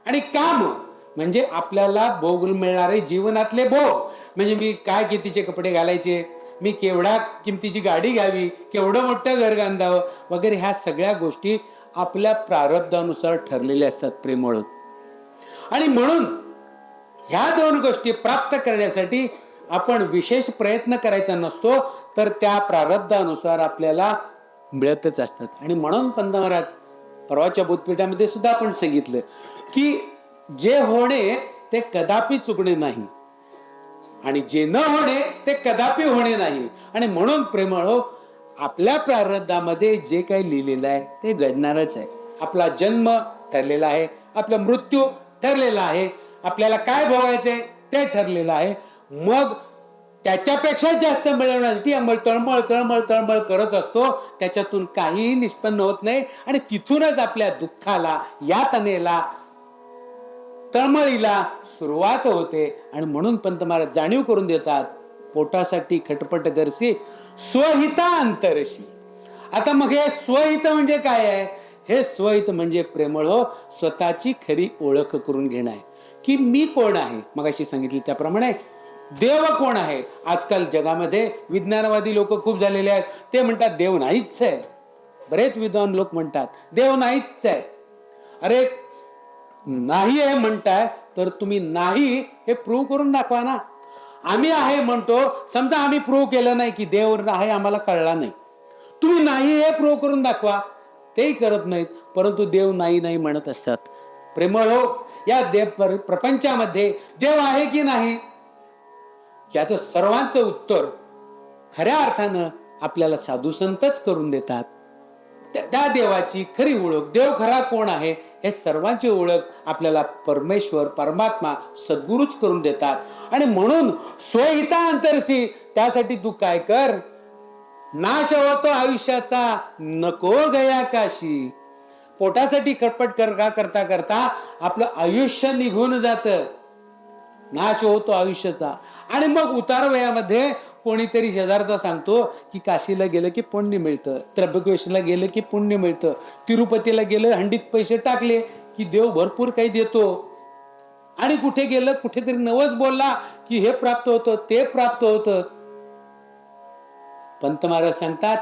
आणि काम म्हणजे आपल्याला भोग मिळणारे जीवनातले भोग, म्हणजे मी काय कितीचे कपडे घालायचे, मी केवढा किमतीची गाडी घ्यावी, केवढं मोठं घर बांधावं वगैरे, ह्या सगळ्या गोष्टी आपल्या प्रारब्धानुसार ठरलेल्या असतात प्रेमळ. आणि म्हणून ह्या दोन गोष्टी प्राप्त करण्यासाठी आपण विशेष प्रयत्न करायचा नसतो, तर त्या प्रारब्धानुसार आपल्याला मिळतच असतात. आणि म्हणून पंत महाराज परवाच्या बोधपीठामध्ये सुद्धा आपण सांगितलं की जे होणे ते कदापि चुकणे नाही आणि जे न होणे ते कदापि होणे नाही. आणि म्हणून प्रेमळ हो, आपल्या प्रारब्धामध्ये जे काही लिहिलेलं आहे ते घडणारच आहे. आपला जन्म ठरलेला आहे, आपला मृत्यू ठरलेला आहे, आपल्याला काय भोगायचंय ते ठरलेलं आहे. मग त्याच्यापेक्षा जास्त मिळवण्यासाठी अंमळ तळमळ तळमळ तळमळ करत असतो, त्याच्यातून काहीही निष्पन्न होत नाही आणि तिथूनच आपल्या दुःखाला, यातनेला, तळमळीला सुरुवात होते. आणि म्हणून पंत महाराज जाणीव करून देतात, पोटासाठी खटपट करसी स्वहिता अंतरशी. आता मग हे स्वहित म्हणजे काय आहे? हे स्वहित म्हणजे प्रेमळ हो, स्वतःची खरी ओळख करून घेणं आहे की मी कोण आहे. मगाशी सांगितले त्याप्रमाणे देव कोण आहे. आजकाल जगामध्ये विज्ञानवादी लोक खूप झालेले आहेत, ते म्हणतात देव नाहीच आहे. बरेच विद्वान लोक म्हणतात देव नाहीच आहे. अरे नाही आहे म्हणताय तर तुम्ही नाही हे प्रूव्ह करून दाखवा ना. आम्ही आहे म्हणतो, समजा आम्ही प्रूव्ह केलं नाही की देव आहे, आम्हाला कळला नाही, तुम्ही नाही हे प्रूव्ह करून दाखवा. तेही करत नाहीत, परंतु देव नाही नाही म्हणत असतात. प्रेमळ हो, या देव प्रपंचामध्ये देव आहे की नाही याचं सर्वांचं उत्तर खऱ्या अर्थानं आपल्याला साधू संतच करून देतात. त्या देवाची खरी ओळख, देव खरा कोण आहे हे सर्वांची ओळख आपल्याला परमेश्वर, परमात्मा, सद्गुरूच करून देतात. आणि म्हणून स्वहिता अंतरसी, त्यासाठी तू काय कर, नाश होतो आयुष्याचा नको गया काशी. पोटासाठी खटपट करता करता आपलं आयुष्य निघून जातं, नाश होतो आयुष्याचा. आणि मग उतार वयामध्ये कोणीतरी शेजारचा सांगतो की काशीला गेलं की पुण्य मिळतं, त्र्यंबकेश्वरला गेलं की पुण्य मिळतं, तिरुपतीला गेलं हंडीत पैसे टाकले की देव भरपूर काही देतो. आणि कुठे गेलं कुठेतरी नवस बोलला की हे प्राप्त होतं, ते प्राप्त होतं. पंत महाराज सांगतात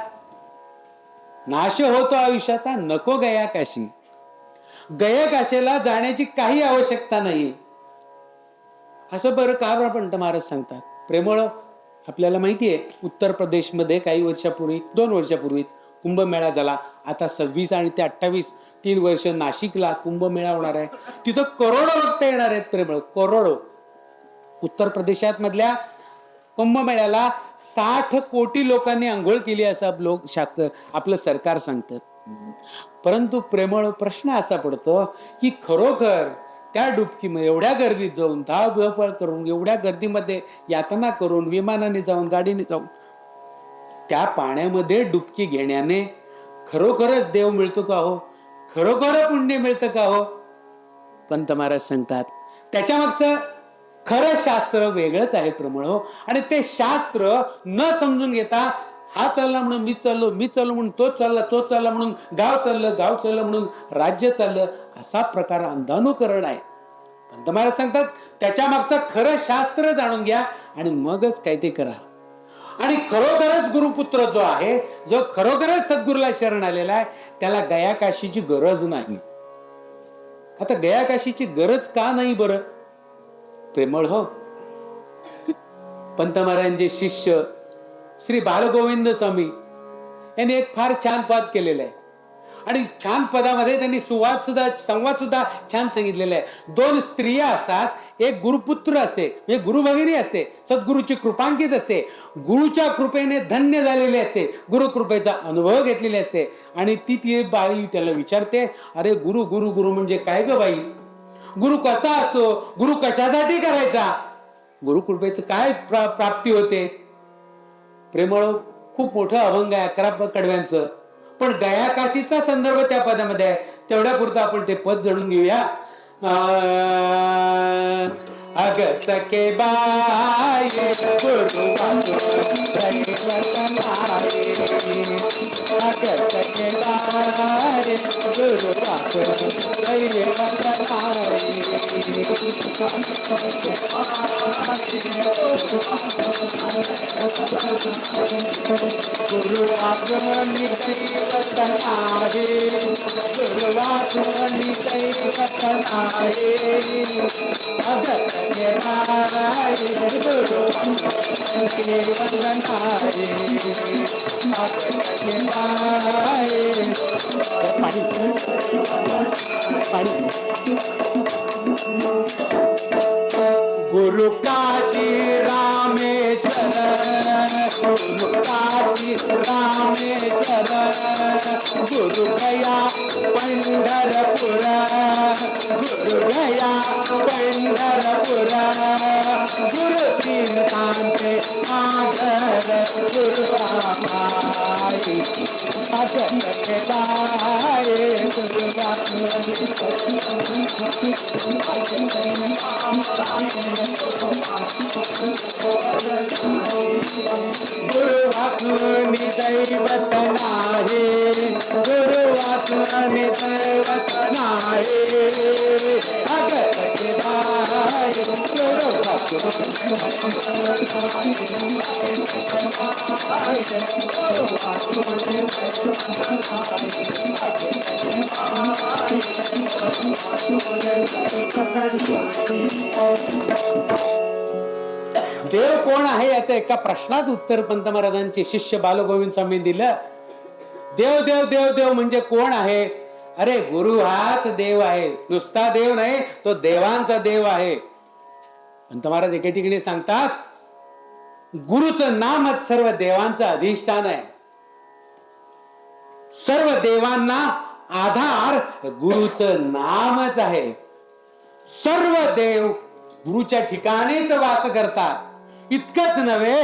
नाश होतो आयुष्याचा नको गया काशी. गया काशीला जाण्याची काही आवश्यकता नाही. असं बरं का पंत महाराज सांगतात? प्रेमळ, आपल्याला माहिती आहे उत्तर प्रदेशमध्ये काही वर्षापूर्वी, 2 वर्षापूर्वीच कुंभमेळा झाला. आता 26 आणि ते 28 3 वर्ष नाशिकला कुंभमेळा होणार आहे. तिथं करोडो भक्त येणार आहेत. प्रेमळ, करोडो. उत्तर प्रदेशात मधल्या कुंभमेळ्याला 60 कोटी लोकांनी आंघोळ केली असं शास्त्र आपलं सरकार सांगतं. परंतु प्रेमळ, प्रश्न असा पडतो की खरोखर त्या डुबकीमध्ये एवढ्या गर्दीत जाऊन, धावपळ करून, एवढ्या गर्दीमध्ये यातना करून, विमानाने जाऊन, गाडीने जाऊन त्या पाण्यामध्ये डुबकी घेण्याने खरोखरच देव मिळतो का हो? खरोखर पुण्य मिळतं का हो? पंत महाराज सांगतात त्याच्या मागचं खरं शास्त्र वेगळंच आहे प्रेमळ हो. आणि ते शास्त्र न समजून घेता हा चालला म्हणून मी चाललो, मी चाललो म्हणून तो चालला, तो चालला म्हणून गाव चाललं, गाव चाललं म्हणून राज्य चाललं, असा प्रकार अंधानुकरण आहे. पंत महाराज सांगतात त्याच्या मागचं खरं शास्त्र जाणून घ्या आणि मगच काय ते करा. आणि खरोखरच गुरुपुत्र जो आहे, जो खरोखरच सद्गुरूला शरण आलेला आहे, त्याला गया काशीची गरज नाही. आता गया काशीची गरज का नाही बरं? प्रेमळ हो, पंत महाराजांचे शिष्य श्री बालगोविंद स्वामी यांनी एक फार छान पद केलेलं आहे. आणि छान पदामध्ये त्यांनी संवाद सुद्धा छान सांगितलेला आहे. 2 स्त्रिया असतात, एक गुरुपुत्र असते म्हणजे गुरुभगिनी असते, सद्गुरूची कृपांकित असते, गुरुच्या कृपेने धन्य झालेले असते, गुरु कृपेचा अनुभव घेतलेले असते. आणि ती बाई त्याला विचारते, अरे गुरु गुरु गुरु म्हणजे काय ग बाई? गुरु कसा असतो? गुरु कशासाठी करायचा? गुरु कृपेचं काय प्राप्ती होते? प्रेमळ, खूप मोठं अभंग आहे 11 कडव्यांचं, पण गया काशीचा संदर्भ त्या पदामध्ये आहे. तेवढ्या पुरतं आपण ते पद जणून घेऊया. अग सखे बाय गुरु अग सखे बाय रे गुरु वाचून गुरु वाचून दैवत आहे, गुरु वाचून दैवत आहे, भगत घेणारे गुरु वंदन आहे, भगत घेणारे गुरु काशी रामेश्वर, गुरु काशी रामेश्वर, गुरु गया पंढरपुर, गुरु गया पंढरपुर, गुरु तीर्थांचे आदर, गुरु रामाई भगत घेणारे गुरु गुरु वाचून दैवत नाही, गुरु वाचून दैवत नाही, भगत घेणारे गुरु देव कोण आहे याचं एका प्रश्नात उत्तर पंत महाराजांचे शिष्य बालगोविंद स्वामी दिलं. देव देव देव देव म्हणजे कोण आहे? अरे गुरु हाच देव आहे, नुसता देव नाही, तो देवांचा देव आहे. पंत महाराज एके ठिकाणी सांगतात, गुरुचं नामच सर्व देवांचं अधिष्ठान आहे. सर्व देवांना आधार गुरुचं नामच आहे. सर्व देव गुरुच्या ठिकाणीच वास करतात. इतकंच नव्हे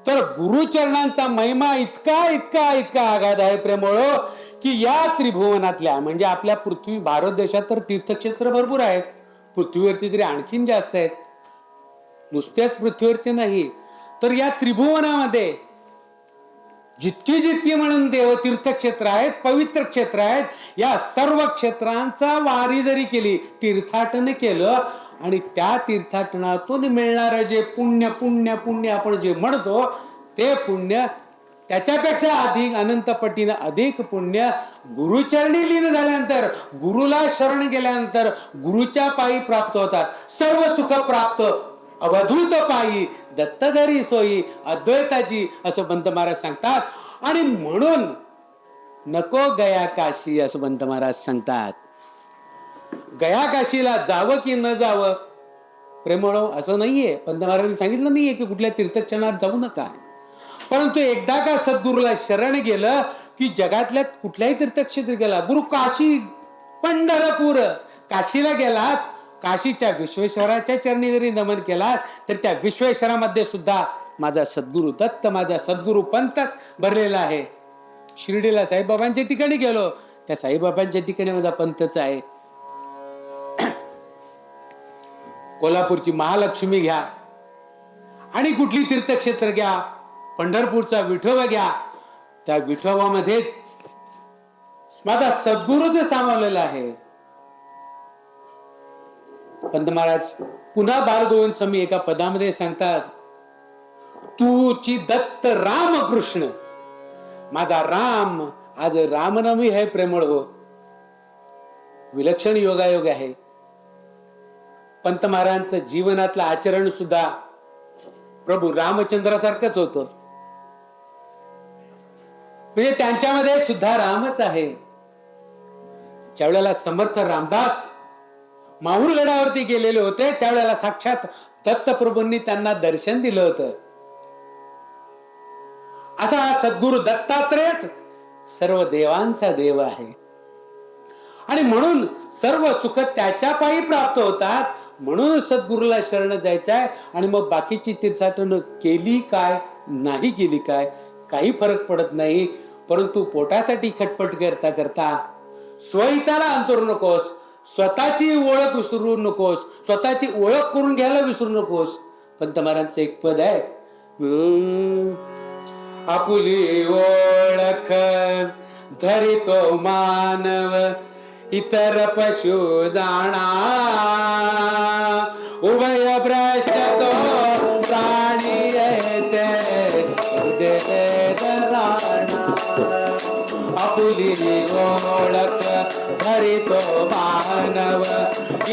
तर गुरुचरणांचा महिमा इतका इतका इतका आगाध आहे प्रेमळो, की या त्रिभुवनातल्या म्हणजे आपल्या पृथ्वी भारत देशात तर तीर्थक्षेत्र भरपूर आहेत, पृथ्वीवरती तरी आणखीन जास्त आहेत. नुसत्याच पृथ्वीवरचे नाही तर या त्रिभुवनामध्ये जितकी जितकी म्हणून देव तीर्थक्षेत्र आहेत, पवित्र क्षेत्र आहेत, या सर्व क्षेत्रांचा वारी जरी केली, तीर्थाटन केलं आणि त्या तीर्थाटनातून मिळणारं जे पुण्य पुण्य पुण्य आपण जे म्हणतो ते पुण्य त्याच्यापेक्षा अधिक अनंत पटीनं अधिक पुण्य गुरुचरणी लीन झाल्यानंतर, गुरुला शरण गेल्यानंतर गुरुच्या पायी प्राप्त होतात. सर्व सुख प्राप्त अवधूत पायी दत्तधरी सोयी अद्वैताची, असं पंत महाराज सांगतात. आणि म्हणून नको गया काशी असं पंत महाराज सांगतात. गया काशीला जावं की न जावं प्रेमळो असं नाहीये. पंत महाराजांनी सांगितलं नाहीये की कुठल्या तीर्थक्षणात जाऊ नका, परंतु एकदा का सद्गुरूला शरण गेलं की जगातल्या कुठल्याही तीर्थक्षेत्री गेला, गुरु काशी पंढरपूर, काशीला गेलात, काशीच्या विश्वेश्वराच्या चरणी जरी नमन केला तर त्या विश्वेश्वरामध्ये सुद्धा माझा सद्गुरु दत्त, माझा सद्गुरु पंथच भरलेला आहे. शिर्डीला साईबाबांच्या ठिकाणी गेलो, त्या साईबाबांच्या ठिकाणी माझा पंथच आहे. कोल्हापूरची महालक्ष्मी घ्या आणि कुठली तीर्थक्षेत्र घ्या, पंढरपूरचा विठोबा घ्या, त्या विठोबामध्येच माझा सद्गुरूच सामावलेला आहे. पंत महाराज पुन्हा बालगोविंद स्वामी एका पदामध्ये सांगतात, तूची दत्त रामकृष्ण, माझा राम आज रामनवमी है प्रेमळ हो. विलक्षण योगायोग आहे. पंत महाराजांचं जीवनातलं आचरण सुद्धा प्रभू रामचंद्रासारखंच होतं. म्हणजे त्यांच्यामध्ये सुद्धा रामच आहे. ज्यावेळेला समर्थ रामदास माहुरगडावरती गेलेले होते त्यावेळेला साक्षात दत्तप्रभूंनी त्यांना दर्शन दिलं होतं. असा सद्गुरु दत्तात्रेयच सर्व देवांचा देव आहे आणि म्हणून सर्व सुख त्याच्या पायी प्राप्त होतात. म्हणून सद्गुरूला शरण जायचं आहे. आणि मग बाकीची तीर्थाटन केली काय नाही केली काय काही फरक पडत नाही. परंतु पोटासाठी खटपट करता करता स्वहिताला अंतरू नकोस, स्वतःची ओळख विसरू नकोस, स्वतःची ओळख करून घ्यायला विसरू नकोस. पंत महाराजांचं एक पद आहे, आपुली ओळख धरितो मानव इतर पशु जाणा उभय भ्रष्ट तो प्राणी ऐसे आपुली ओळख धरितो मानव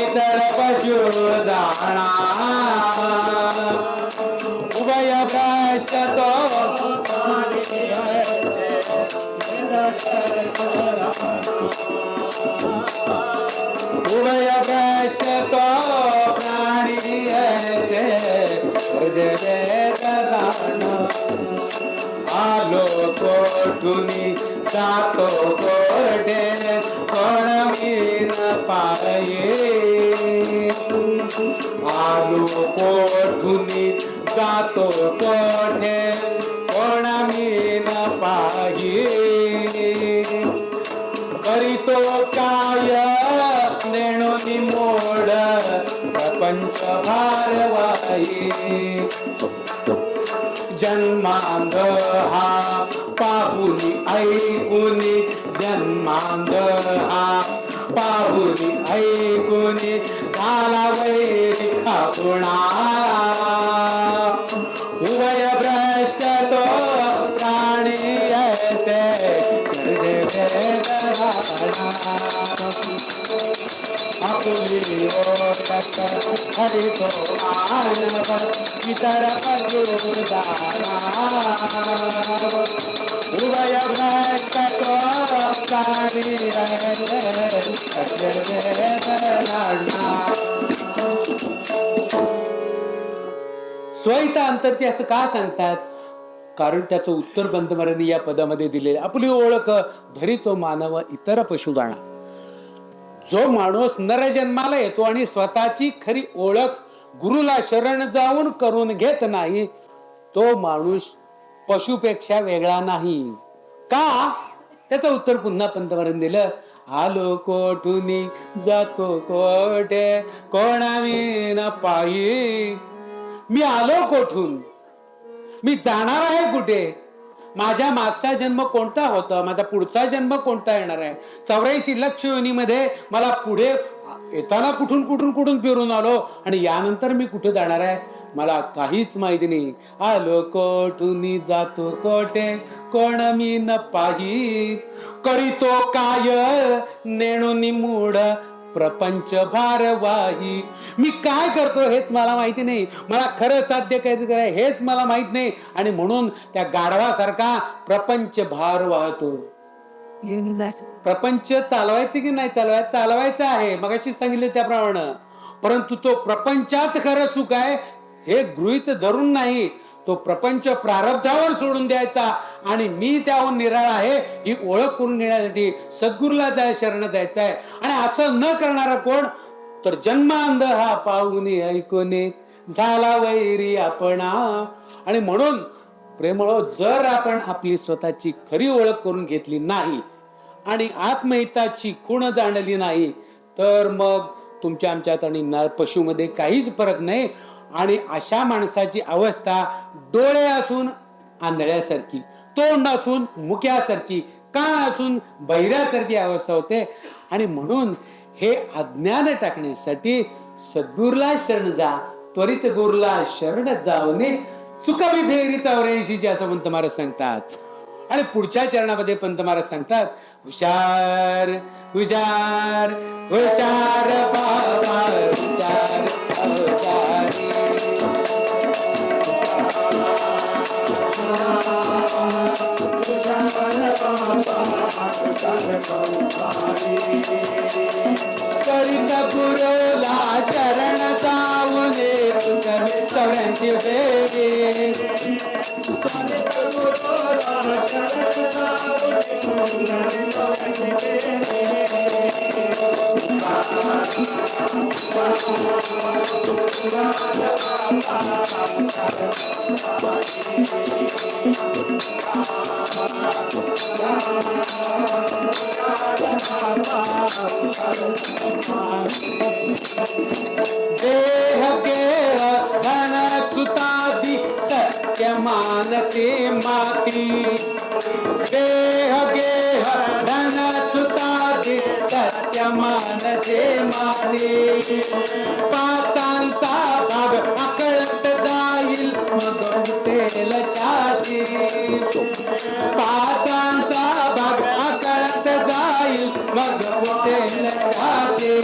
इतर पशु जाणा उभय भ्रष्ट तो उभय भ्रष्ट तो प्राणी ऐसे आलो कोठुनी जातो कोठे कोण मी न पाये आलो कोठुनी जातो कोठे कोण मी न पाये करीतो काय नेणोनी मोड प्रपंच भारवाई जन्मांध हा पाहुनी ऐकुनी जन्मांध हा पाहुनी ऐकुनी झाला वैरी खापुणा उभय भ्रष्ट तो प्राणी ऐसे आपुली ओळख हरितो मानव इतर पशु जाणा उभय भ्रष्ट तो प्राणी स्वहिता अंतरती असं का सांगतात? कारण त्याचं उत्तर पंतप्रधानांनी या पदामध्ये दिले. आपली ओळख धरितो मानव इतर पशु जाणा. जो माणूस नरजन्माला येतो आणि स्वतःची खरी ओळख गुरुला शरण जाऊन करून घेत नाही तो माणूस पशुपेक्षा वेगळा नाही. का? त्याचं उत्तर पुन्हा पंतप्रधान दिलं. आलो कोठुनी जातो कोठे कोणा मी न पायी. मी आलो कोठून, मी जाणार आहे कुठे, माझ्या मागचा जन्म कोणता होता, माझा पुढचा जन्म कोणता येणार आहे, 84 लक्ष योनीमध्ये मला पुढे येताना कुठून कुठून कुठून फिरून आलो आणि यानंतर मी कुठे जाणार आहे मला काहीच माहिती नाही. आलो कोठुनी जातो कोठे कोण मी न पाही करीतो काय नेणुनी मूढ प्रपंच भारवाही. मी काय करतो हेच मला माहिती नाही, मला खरं साध्य काय हेच मला माहित नाही आणि म्हणून त्या गाढवासारखा प्रपंच भार वाहतो. प्रपंच चालवायचे की नाही चालवायचं आहे मगाशी सांगितले त्याप्रमाणे, परंतु तो प्रपंचात खरं सुख आहे हे गृहीत धरून नाही, तो प्रपंच प्रारब्धावर सोडून द्यायचा आणि मी त्याहून निराळा आहे ही ओळख करून घेण्यासाठी सद्गुरूला शरण जायचं आहे. आणि असं न करणारा कोण तर जन्मांध हा पाहुनी ऐकोने झाला वैरी आपणा. आणि म्हणून प्रेमळो जर आपण आपली स्वतःची खरी ओळख करून घेतली नाही आणि आत्महिताची खूण जाणली नाही तर मग तुमच्या आमच्यात आणि पशुमध्ये काहीच फरक नाही. आणि अशा माणसाची अवस्था डोळे असून आंधळ्यासारखी, तोंड असून मुक्यासारखी, कान असून बहिऱ्यासारखी अवस्था होते. आणि म्हणून हे अज्ञान टाकण्यासाठी सद्गुरूला शरण जा, त्वरित गुरुला शरण जावने चुकावी फेरी 84 असं पंत महाराज सांगतात. आणि पुढच्या चरणामध्ये पंत महाराज सांगतात हुशार हुशार हुशार बाबा हुशार करीत गुरुला शरण जाऊने चौऱ्यांची फेरी देह केह धन सुतादी सत्य मानते माती. देह गेह मानसे माते पातांचा भाग आकळत जाईल मग उठेल छाती पातांचा भाग आकळत जाईल मग उठेल छाती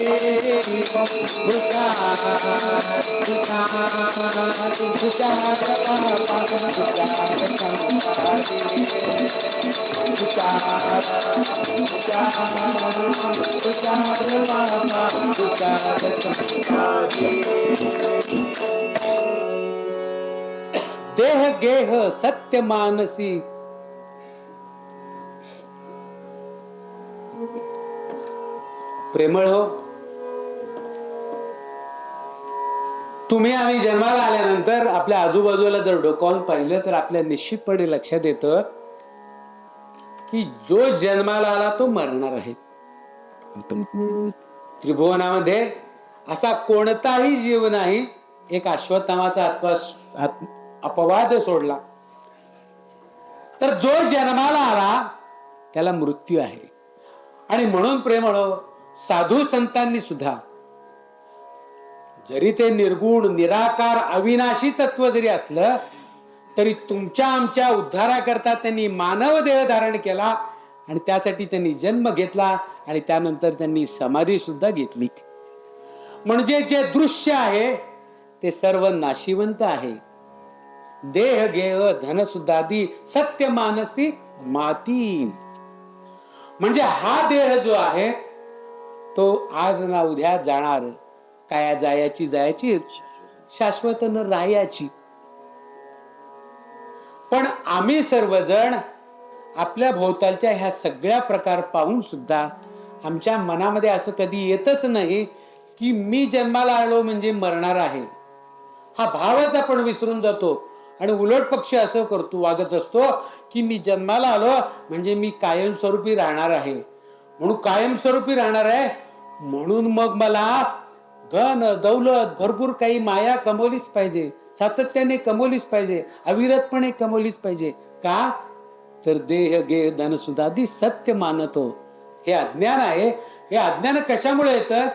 देह गेह सत्य मानसी प्रेमळ हो. तुम्ही आम्ही जन्माला आल्यानंतर आपल्या आजूबाजूला जर डोकावून पाहिलं तर आपल्या निश्चितपणे लक्षात येतं की जो जन्माला आला तो मरणार आहे. त्रिभुवनामध्ये असा कोणताही जीव नाही एक अश्वत्थामाचा अपवाद सोडला तर जो जन्माला आला त्याला मृत्यू आहे. आणि म्हणून प्रेमळ साधू संतांनी सुद्धा जरी ते निर्गुण निराकार अविनाशी तत्व जरी असलं तरी तुमच्या आमच्या उद्धाराकरता त्यांनी मानव देह धारण केला आणि त्यासाठी त्यांनी जन्म घेतला आणि त्यानंतर त्यांनी समाधी सुद्धा घेतली. म्हणजे जे दृश्य आहे ते सर्व नाशिवंत आहे. देह गेह धन सुद्धादी सत्य मानसी माती. म्हणजे हा देह जो आहे तो आज ना उद्या जाणार. काया जायाची जायाची शाश्वत न राहायची. पण आम्ही सर्वजण आपल्या भोवतालच्या ह्या सगळ्या प्रकार पाहून सुद्धा आमच्या मनामध्ये असं कधी येतच नाही की मी जन्माला आलो म्हणजे मरणार आहे. हा भावच आपण विसरून जातो आणि उलट पक्ष असं करतो वागत असतो की मी जन्माला आलो म्हणजे मी कायमस्वरूपी राहणार आहे. म्हणून कायमस्वरूपी राहणार आहे म्हणून मग मला धन दौलत भरपूर काही माया कमवलीच पाहिजे, सातत्याने कमवलीच पाहिजे, अविरतपणे कमवलीच पाहिजे. का तर देह गे धन सुधादी सत्य मानतो. हे अज्ञान आहे. हे अज्ञान कशामुळे येतं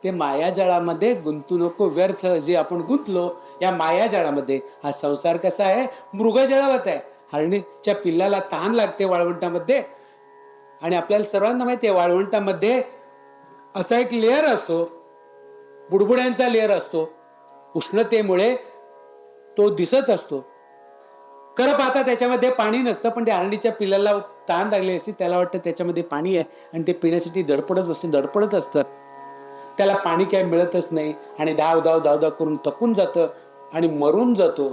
ते मायाजाळामध्ये गुंतू नको. व्यर्थ जे आपण गुंतलो या मायाजाळामध्ये. हा संसार कसा आहे मृगजळवत आहे. हरणीच्या पिल्लाला तहान लागते वाळवंटामध्ये आणि आपल्याला सर्वांना माहिती आहे वाळवंटामध्ये असा एक लेअर असतो, बुडबुड्यांचा लेअर असतो. उष्णतेमुळे तो दिसत असतो. खरं पाहता त्याच्यामध्ये पाणी नसतं पण त्या हरणीच्या पिल्लाला तहान लागली असते. त्याला वाटतं त्याच्यामध्ये पाणी आहे आणि ते पिण्यासाठी धडपडत असतं. त्याला पाणी काय मिळतच नाही आणि धाव धाव धाव धाव करून थकून जातं आणि मरून जातो.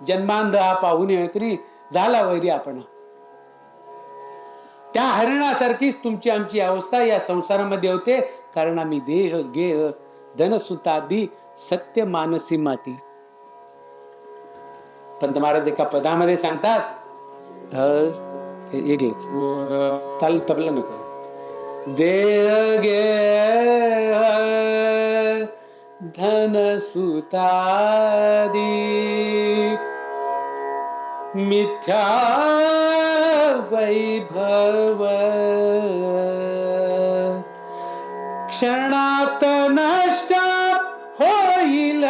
जन्मांध हा पाहून तरी झाला वैरी आपण. त्या हरणासारखीच तुमची आमची अवस्था या संसारामध्ये होते. कारण आम्ही देह गेह धनसुतादी सत्य मानसी माती. पंत महाराज एका पदामध्ये सांगतात ताल तबला नको. देह गेह धनसुतादी मिथ्या वैभव क्षणात नष्ट होईल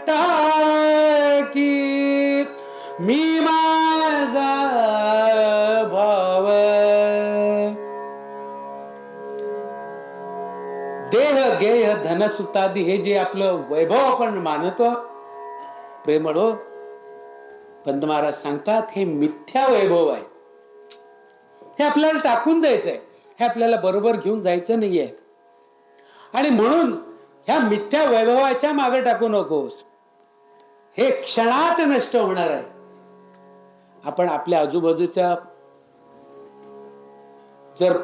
टाकी मी माझा भाव. देह गेह धनसुतादी हे जे आपलं वैभव आपण मानतो प्रेमळो पंत महाराज सांगतात हे मिथ्या वैभव आहे. हे आपल्याला टाकून जायचंय. हे आपल्याला बरोबर घेऊन जायचं नाहीये. आणि म्हणून ह्या मिथ्या वैभवाच्या मागे टाकू नकोस. हे क्षणात नष्ट होणार आहे. आपण आपल्या आजूबाजूच्या जर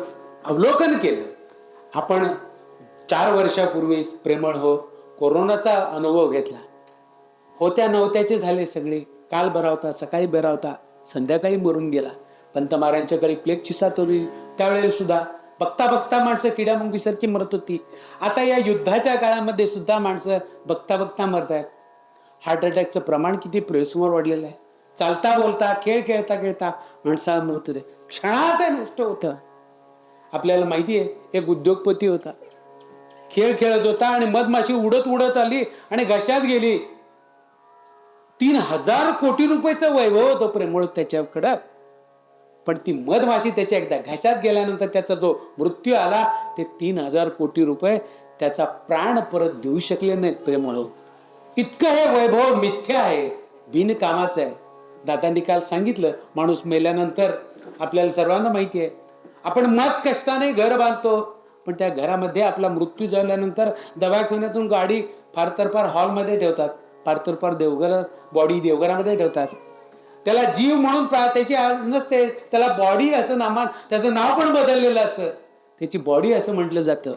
अवलोकन केलं. आपण 4 वर्षापूर्वी प्रेमळ हो कोरोनाचा अनुभव घेतला. होत्या नव्हत्याचे झाले सगळे. काल बरा होता, सकाळी बरा होता, संध्याकाळी मरून गेला. पंत महाराजांच्याकडे प्लेगची साथ होती. त्यावेळेला सुद्धा बघता बघता माणसं किड्या मुंगीसारखी मरत होती. आता या युद्धाच्या काळामध्ये सुद्धा माणसं बघता बघता मरत आहेत. हार्ट अटॅकचं प्रमाण किती प्रयोसमोर वाढलेलं आहे. चालता बोलता खेळ खेळता खेळता माणसाला मरत होते. क्षणात नष्ट होतं. आपल्याला माहिती आहे एक उद्योगपती होता. खेळ खेळत होता आणि मधमाशी उडत उडत आली आणि घशात गेली. 3,000 कोटी रुपयाचं वैभव होतं प्रेमळ त्याच्याकडं, पण ती मधमाशी त्याच्या एकदा घशात गेल्यानंतर त्याचा जो मृत्यू आला, ते 3,000 कोटी रुपये त्याचा प्राण परत देऊ शकले नाहीत प्रेमळ. इतकं हे वैभव मिथ्या आहे, बिनकामाचं आहे. दादांनी काल सांगितलं, माणूस मेल्यानंतर आपल्याला सर्वांना माहिती आहे, आपण मत कष्टाने घर बांधतो, पण त्या घरामध्ये आपला मृत्यू झाल्यानंतर दवाखान्यातून गाडी फार तर फार हॉलमध्ये ठेवतात, फार तर फार बॉडी देवघरामध्ये ठेवतात. त्याला जीव म्हणून त्याची नसते, त्याला बॉडी असं नामान, त्याचं नाव पण बदललेलं असतं, त्याची बॉडी असं म्हटलं जातं.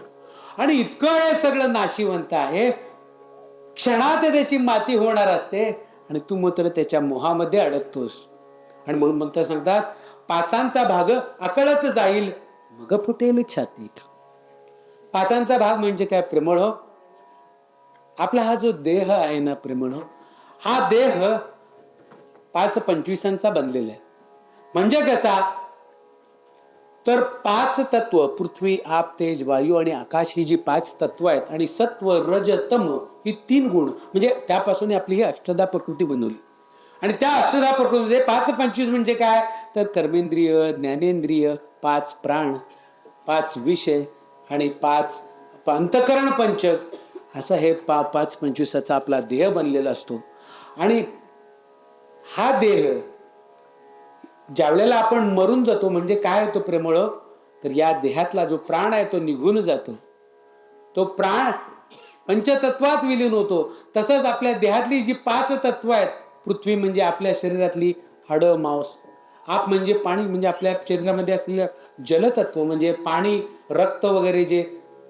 आणि इतकं हे सगळं नाशिवंत आहे, क्षणात त्याची माती होणार असते आणि तू मात्र त्याच्या मोहामध्ये अडकतोस. आणि म्हणून म्हणता सांगतात, पाचांचा भाग आकळत जाईल मग फुटेल छाती. पाचांचा भाग म्हणजे काय प्रेमळ हो? आपला हा जो देह आहे ना प्रेमळ हो, हा देह 5-25 बनलेला आहे. म्हणजे कसा तर 5 तत्व, पृथ्वी आप तेज वायू आणि आकाश, ही जी 5 तत्व आहेत, आणि सत्व रज तम ही 3 गुण, म्हणजे त्यापासून आपली ही अष्टधा प्रकृती बनवली. आणि त्या अष्टधा प्रकृतीमध्ये 5-25 म्हणजे काय तर कर्मेंद्रिय, ज्ञानेंद्रिय, 5 प्राण, 5 विषय आणि 5 अंतकरण पंचक, असं हे 5-25 आपला देह बनलेला असतो. आणि हा देह ज्या वेळेला आपण मरून जातो, म्हणजे काय होतं प्रेमळ, तर या देहातला जो प्राण आहे तो निघून जातो. तो प्राण पंचतत्वात विलीन होतो. तसंच आपल्या देहातली जी 5 तत्व आहेत, पृथ्वी म्हणजे आपल्या शरीरातली हाडं मांस, आप म्हणजे पाणी, म्हणजे आपल्या शरीरामध्ये असलेलं जलतत्व म्हणजे पाणी, रक्त वगैरे जे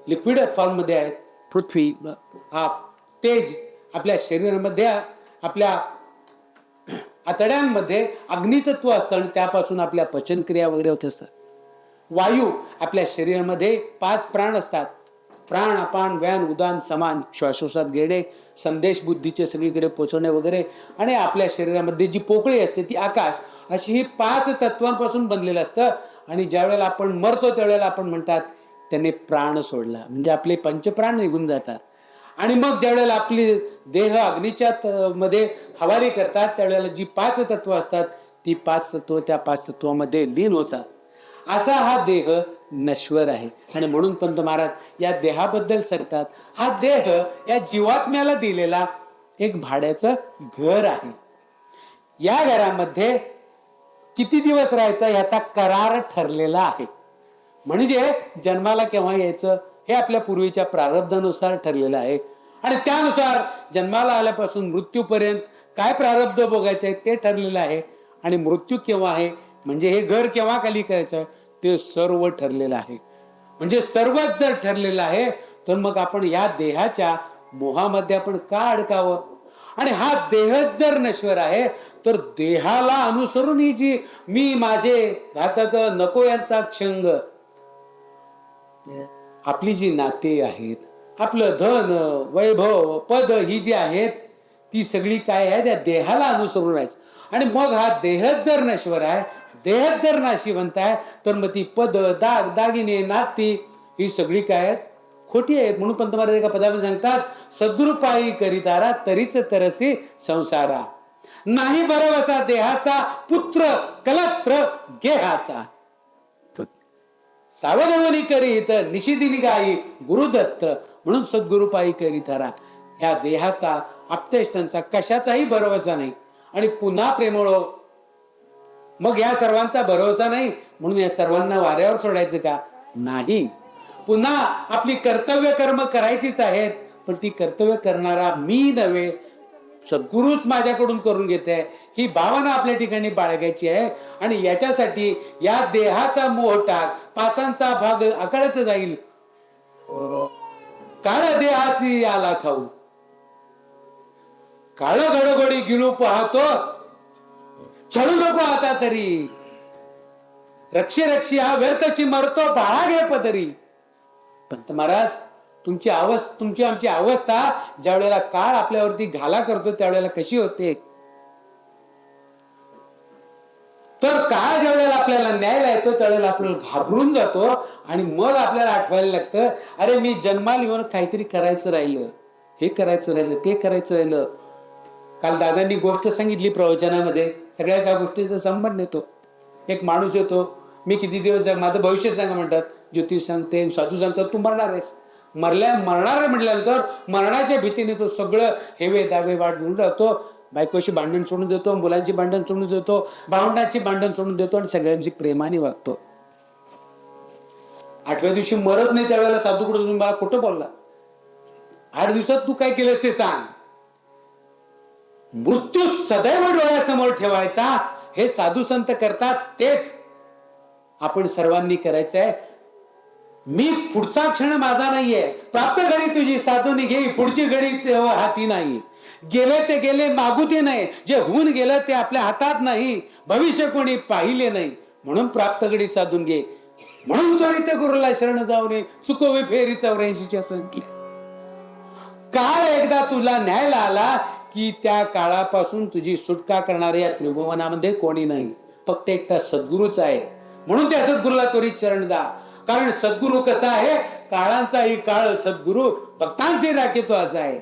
लिक्विड फॉर्म मध्ये आहेत, पृथ्वी आप, तेज आपल्या शरीरामध्ये, आपल्या आतड्यांमध्ये अग्नितत्व असतं आणि त्यापासून आपल्या पचनक्रिया वगैरे होत असतात. वायू, आपल्या शरीरामध्ये 5 प्राण असतात, प्राण, अपान, व्यान, उदान, समान, श्वासोश्वास घेणे, संदेश बुद्धीचे सगळीकडे पोहोचवणे वगैरे, आणि आपल्या शरीरामध्ये जी पोकळी असते ती आकाश, अशी ही 5 तत्वांपासून बनलेलं असतं. आणि ज्या वेळेला आपण मरतो त्यावेळेला आपण म्हणतात त्याने प्राण सोडला, म्हणजे आपले पंचप्राण निघून जातात. आणि मग ज्या वेळेला आपली देह अग्नीच्या मध्ये हवाली करतात, त्यावेळेला जी 5 तत्व असतात ती 5 तत्व त्या 5 तत्वामध्ये लीन होतात. असा हा देह नश्वर आहे. आणि म्हणून पंत महाराज या देहाबद्दल सांगतात, हा देह या जीवात्म्याला दिलेला एक भाड्याचं घर आहे. या घरामध्ये किती दिवस राहायचं याचा करार ठरलेला आहे. म्हणजे जन्माला केव्हा यायचं हे आपल्या पूर्वीच्या प्रारब्धानुसार ठरलेलं आहे. आणि त्यानुसार जन्माला आल्यापासून मृत्यूपर्यंत काय प्रारब्ध भोगायचे ते ठरलेलं आहे. आणि मृत्यू केव्हा आहे, म्हणजे हे घर केव्हा खाली करायचं ते सर्व ठरलेलं आहे. म्हणजे सर्वच जर ठरलेलं आहे तर मग आपण या देहाच्या मोहामध्ये आपण का अडकावं. आणि हा देहच जर नश्वर आहे तर देहाला अनुसरून ही जी मी माझे घातक नको यांचा क्षंग, आपली जी नाते आहेत, आपलं धन वैभव पद ही जी आहेत ती सगळी काय आहे त्या देहाला अनुसरून राहायचं. आणि मग हा देहच जर नश्वर आहे, देहच जर नाशिवंत आहे, तर मग ती पद दाग दागिने नाती ही सगळी काय आहेत खोटी आहेत. म्हणून पंत महाराज एका पदावर सांगतात, सद्गुरुपायी करीतारा तरीच तरसी संसारा, नाही बरवसा देहाचा पुत्र कलत्र गेहाचा, सावधवनी करीत निशिदिनी गाई गुरुदत्त. म्हणून सद्गुरुपायी करीतारा, ह्या देहाचा आप्तेष्टांचा कशाचाही भरवसा नाही. आणि पुन्हा प्रेमळो, मग या सर्वांचा भरोसा नाही म्हणून या सर्वांना वाऱ्यावर सोडायचं का नाही. पुन्हा आपली कर्तव्य कर्म करायचीच आहेत, पण ती कर्तव्य करणारा मी नव्हे, सद्गुरूच माझ्याकडून करून घेते, ही भावना आपल्या ठिकाणी बाळगायची आहे. आणि याच्यासाठी या देहाचा मोह टाक, 5 भाग आकळत जाईल, काळ देहासी आला खाऊ, काळ घडघडी गिळू पाहतो, चढू नको आता तरी, रक्षी रक्षी हा व्यर्थची मरतो बाळा घे पदरी. पंत महाराज तुमची आमची अवस्था ज्या वेळेला काळ आपल्यावरती घाला करतो त्यावेळेला कशी होते. तर काळ ज्या वेळेला आपल्याला न्यायला येतो त्यावेळेला आपल्याला घाबरून जातो आणि मग आपल्याला आठवायला लागतं, अरे मी जन्माला येऊन काहीतरी करायचं राहिलं, हे करायचं राहिलं, ते करायचं राहिलं. काल दादांनी गोष्ट सांगितली प्रवचनामध्ये, सगळ्या त्या गोष्टीचा संबंध येतो. एक माणूस येतो, मी किती दिवस माझं भविष्य सांगा म्हणतात, ज्योतिष सांगते, साधू सांगतात तू मरणार आहेस. मरणार आहे म्हटल्यानंतर मरणाच्या भीतीने तो सगळं हेवे दावे वाढवून राहतो. बायकोशी भांडण सोडून देतो, मुलांची भांडण सोडून देतो, भावंडांची भांडण सोडून देतो आणि सगळ्यांची प्रेमाने वागतो. 8व्या दिवशी मरत नाही त्यावेळेला साधूकडे तुम्ही मला कुठं बोलला, 8 दिवसात तू काय केलंस ते सांग. मृत्यू सदैव डोळ्यासमोर ठेवायचा हे साधू संत करतात, तेच आपण सर्वांनी करायचं आहे. मी पुढचा क्षण माझा नाहीये, प्राप्त घडी तुझी साधूनी घे, पुढची घडी हाती नाही. गेले ते गेले, मागू ते नाही, जे होऊन गेलं ते आपल्या हातात नाही, भविष्य कोणी पाहिले नाही, म्हणून प्राप्त घडी साधून घे. म्हणून त्वरित गुरुला शरण जाऊ नये, चुकोवे फेरी 84च्या संख्या. काळ एकदा तुला न्यायला आला की त्या काळापासून तुझी सुटका करणारे या त्रिभुवनामध्ये कोणी नाही, फक्त एकटा सद्गुरूच आहे. म्हणून त्या सद्गुरूला त्वरित शरण जा. कारण सद्गुरू कसा आहे, काळांचाही काळ सद्गुरू भक्तांचे राखीतो असा आहे.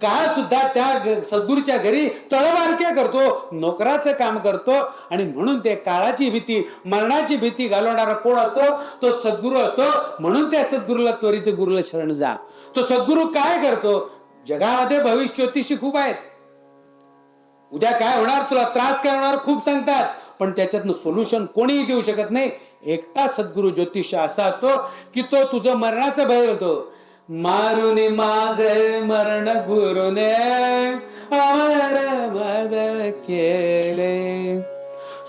काळ सुद्धा त्या सद्गुरूच्या घरी तळबारक्या करतो, नोकराचं काम करतो. आणि म्हणून ते काळाची भीती, मरणाची भीती घालवणारा कोण असतो, तो सद्गुरू असतो. म्हणून त्या सद्गुरूला त्वरित गुरुला शरण जा. तो सद्गुरू काय करतो, जगामध्ये भविष्य ज्योतिषी खूप आहेत, उद्या काय होणार, तुला त्रास काय होणार खूप सांगतात, पण त्याच्यातनं सोल्युशन कोणीही देऊ शकत नाही. एकटा सद्गुरू ज्योतिष असा असतो की तो तुझं मरणाचं भय होतो. मारून माझे मरण गुरुने अमर माझ केले.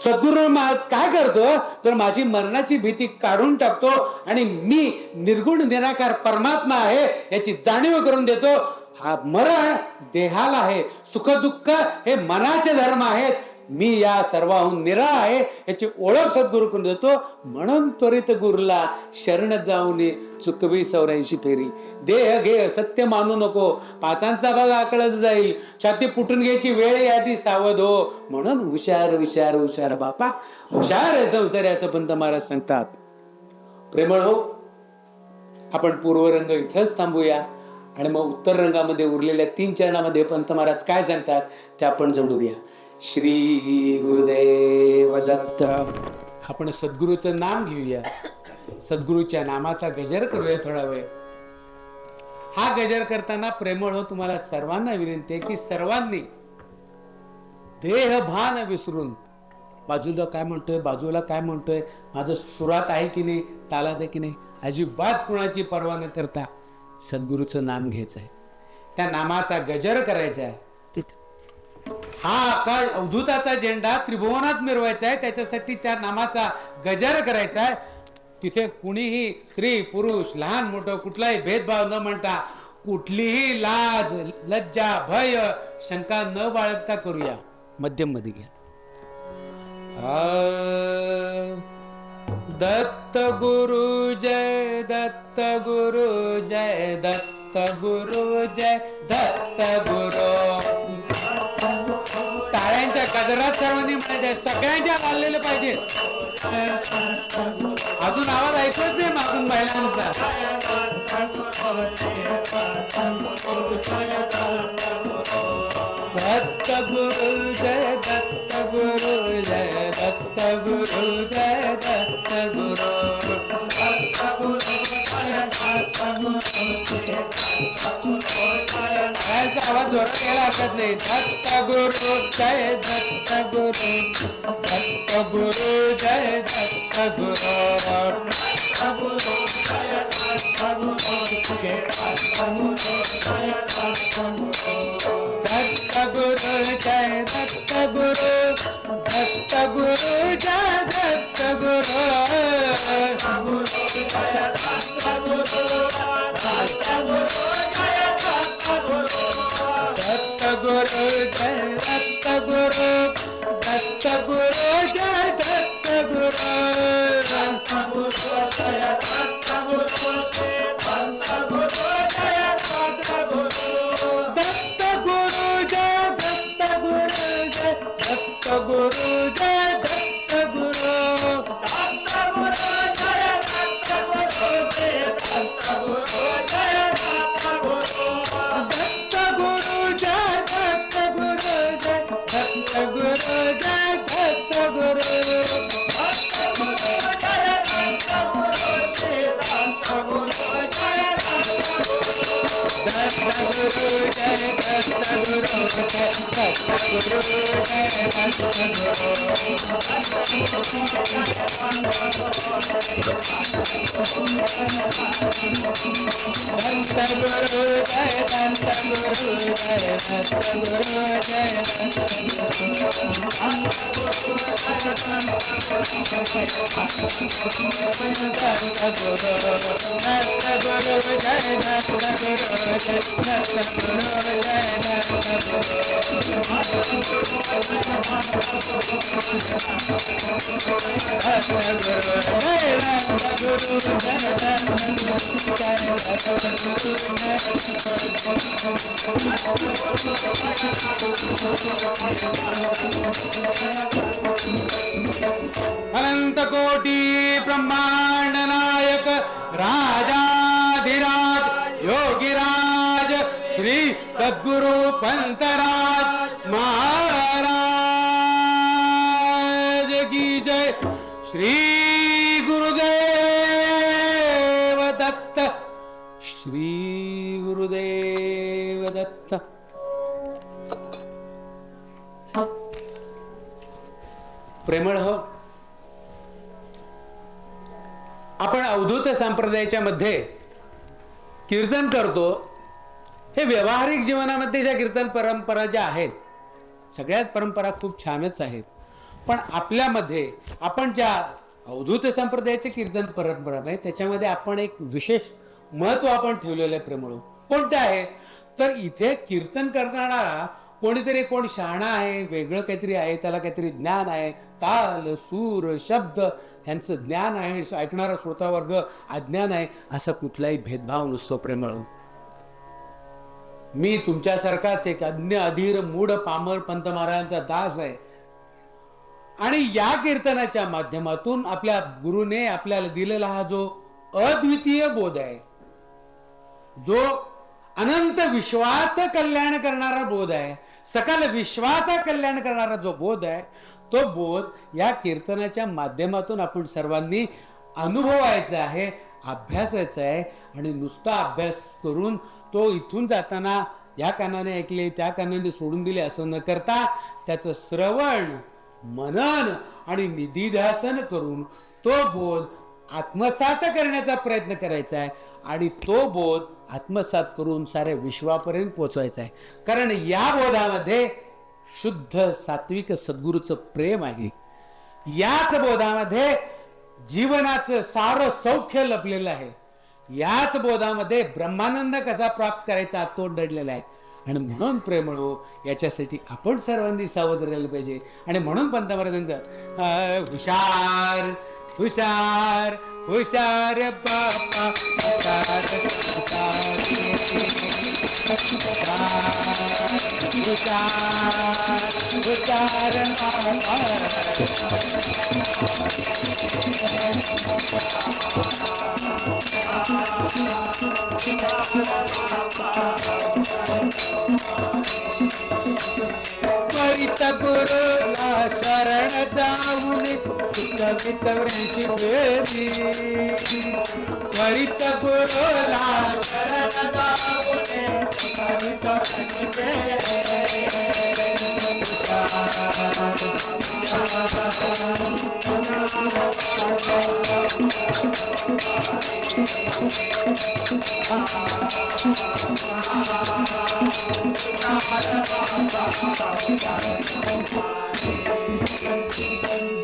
सद्गुरू काय करतो तर माझी मरणाची भीती काढून टाकतो आणि मी निर्गुण निराकार परमात्मा आहे याची जाणीव करून देतो. हा मरण देहाला आहे, सुख दुःख हे मनाचे धर्म आहेत, मी या सर्वाहून निराळ आहे याची ओळख सद्गुरू करून देतो. म्हणून त्वरित गुरुला शरण जाऊन चुकवी 84 फेरी. देह घे सत्य मानू नको, पाचांचा भाग आकळत जाईल, छाती पुटून घ्यायची वेळ यादी सावध हो. म्हणून हुशार हुशार हुशार बापा, हुशार आहे संसार असं पंत महाराज सांगतात. प्रेमळ हो, आपण पूर्वरंग इथंच थांबूया आणि मग उत्तर रंगामध्ये उरलेल्या 3 चरणामध्ये पंत महाराज काय सांगतात ते आपण जोडूया. श्री गुरुदेव दत्त. आपण सद्गुरूचं नाम घेऊया, सद्गुरूच्या नामाचा गजर करूया थोडा वेळ. हा गजर करताना प्रेमळ हो तुम्हाला सर्वांना विनंती आहे की सर्वांनी देह भान विसरून, बाजूला काय म्हणतोय, बाजूला काय म्हणतोय, माझं सुरात आहे की नाही, तालात आहे की नाही, अजिबात कुणाची पर्वा न करता सद्गुरूचं नाम घ्यायचं आहे, त्या नामाचा गजर करायचा आहे. हा अवधूताचा झेंडा त्रिभुवनात मिरवायचा आहे, त्याच्यासाठी त्या नामाचा गजर करायचा आहे. तिथे कुणीही स्त्री पुरुष लहान मोठं कुठलाही भेदभाव न म्हणता, कुठलीही लाज लज्जा भय शंका न बाळगता करूया. मध्यम मध्ये घ्या. दत्त गुरु जय दत्त गुरु जय दत्त गुरु जय दत्त गुरु. टाळ्यांच्या गजरात सर्वांनी म्हणायचे, सगळ्यांच्या वाजलेलं पाहिजे. अजून आवाज ऐकत नाही मागून महिलांचा. दत्त गुरु जय दत्त गुरु जय दत्त गुरु जय दत्त गुरु. आवाज जोरात यायला हरकत नाही. दत्त गुरु जय दत्त गुरु, दत्त गुरु जय दत्त गुरु. दत्त गुरु जय दत्त गुरु, दत्त गुरु जय दत्त गुरु, दत्त गुरु जय दत्त गुरु. दत्त गुरु जय दत्त गुरु, दत्त गुरु जय दत्त गुरु. दत्त गुरु जय दत्त गुरु, दत्त गुरु जय दत्त गुरु. दत्त गुरु जय दत्त गुरु, दत्त गुरु जय दत्त अनंत कोटी ब्रह्मांड नायक राजाधिराज योगीराज श्री सद्गुरु पंतराज महाराज की जय। श्री गुरुदेव दत्त, श्री गुरुदेव दत्त। प्रेमळ हो, आपण अवधूत संप्रदायाच्या मध्ये कीर्तन करतो. हे व्यावहारिक जीवनामध्ये ज्या कीर्तन परंपरा ज्या आहेत, सगळ्याच परंपरा खूप छानच आहेत. पण आपल्यामध्ये आपण ज्या अवधूत संप्रदायाचे कीर्तन परंपरा आहे त्याच्यामध्ये आपण एक विशेष महत्व आपण ठेवलेलं आहे. प्रेमळ कोणतं आहे तर इथे कीर्तन करणारा कोणीतरी कोण शहाणा आहे, वेगळं काहीतरी आहे, त्याला काहीतरी ज्ञान आहे, ताल सूर शब्द ह्यांचं ज्ञान आहे, ऐकणारा श्रोता वर्ग अज्ञान आहे, असा कुठलाही भेदभाव नसतो. प्रेमळ मी तुमच्यासारखाच एक अज्ञ अधीर मूढ पामर पंत महाराजांचा दास आहे आणि या कीर्तनाच्या माध्यमातून आपल्या गुरुने आपल्याला दिलेला हा जो अद्वितीय बोध आहे, जो अनंत विश्वाचं कल्याण करणारा बोध आहे, सकल विश्वाचा कल्याण करणारा जो बोध आहे, तो बोध या कीर्तनाच्या माध्यमातून आपण सर्वांनी अनुभवायचा आहे, अभ्यासायचा आहे. आणि नुसता अभ्यास करून तो इथून जाताना या कानाने ऐकले त्या कानाने सोडून दिले असं न करता त्याचं श्रवण मनन आणि निधिध्यासन करून तो बोध आत्मसात करण्याचा प्रयत्न करायचा आहे आणि तो बोध आत्मसात करून साऱ्या विश्वापर्यंत पोहोचवायचा आहे. कारण या बोधामध्ये शुद्ध सात्विक सद्गुरूचं प्रेम आहे. याच बोधामध्ये जीवनाचं सारं सौख्य लपलेलं आहे. याच बोधामध्ये ब्रह्मानंद कसा प्राप्त करायचा तो दडलेला आहे. आणि म्हणून प्रेमळ याच्यासाठी आपण सर्वांनी सावध राहिलं पाहिजे. आणि म्हणून पंतप्रधान हुशार हुशार हुशार बापा हुशार हुशार परित गुरुला शरण जाऊन सुखवितवऱ्यांची बेरी. परित गुरुला शरण जाऊन सुखवितवऱ्यांची बेरी.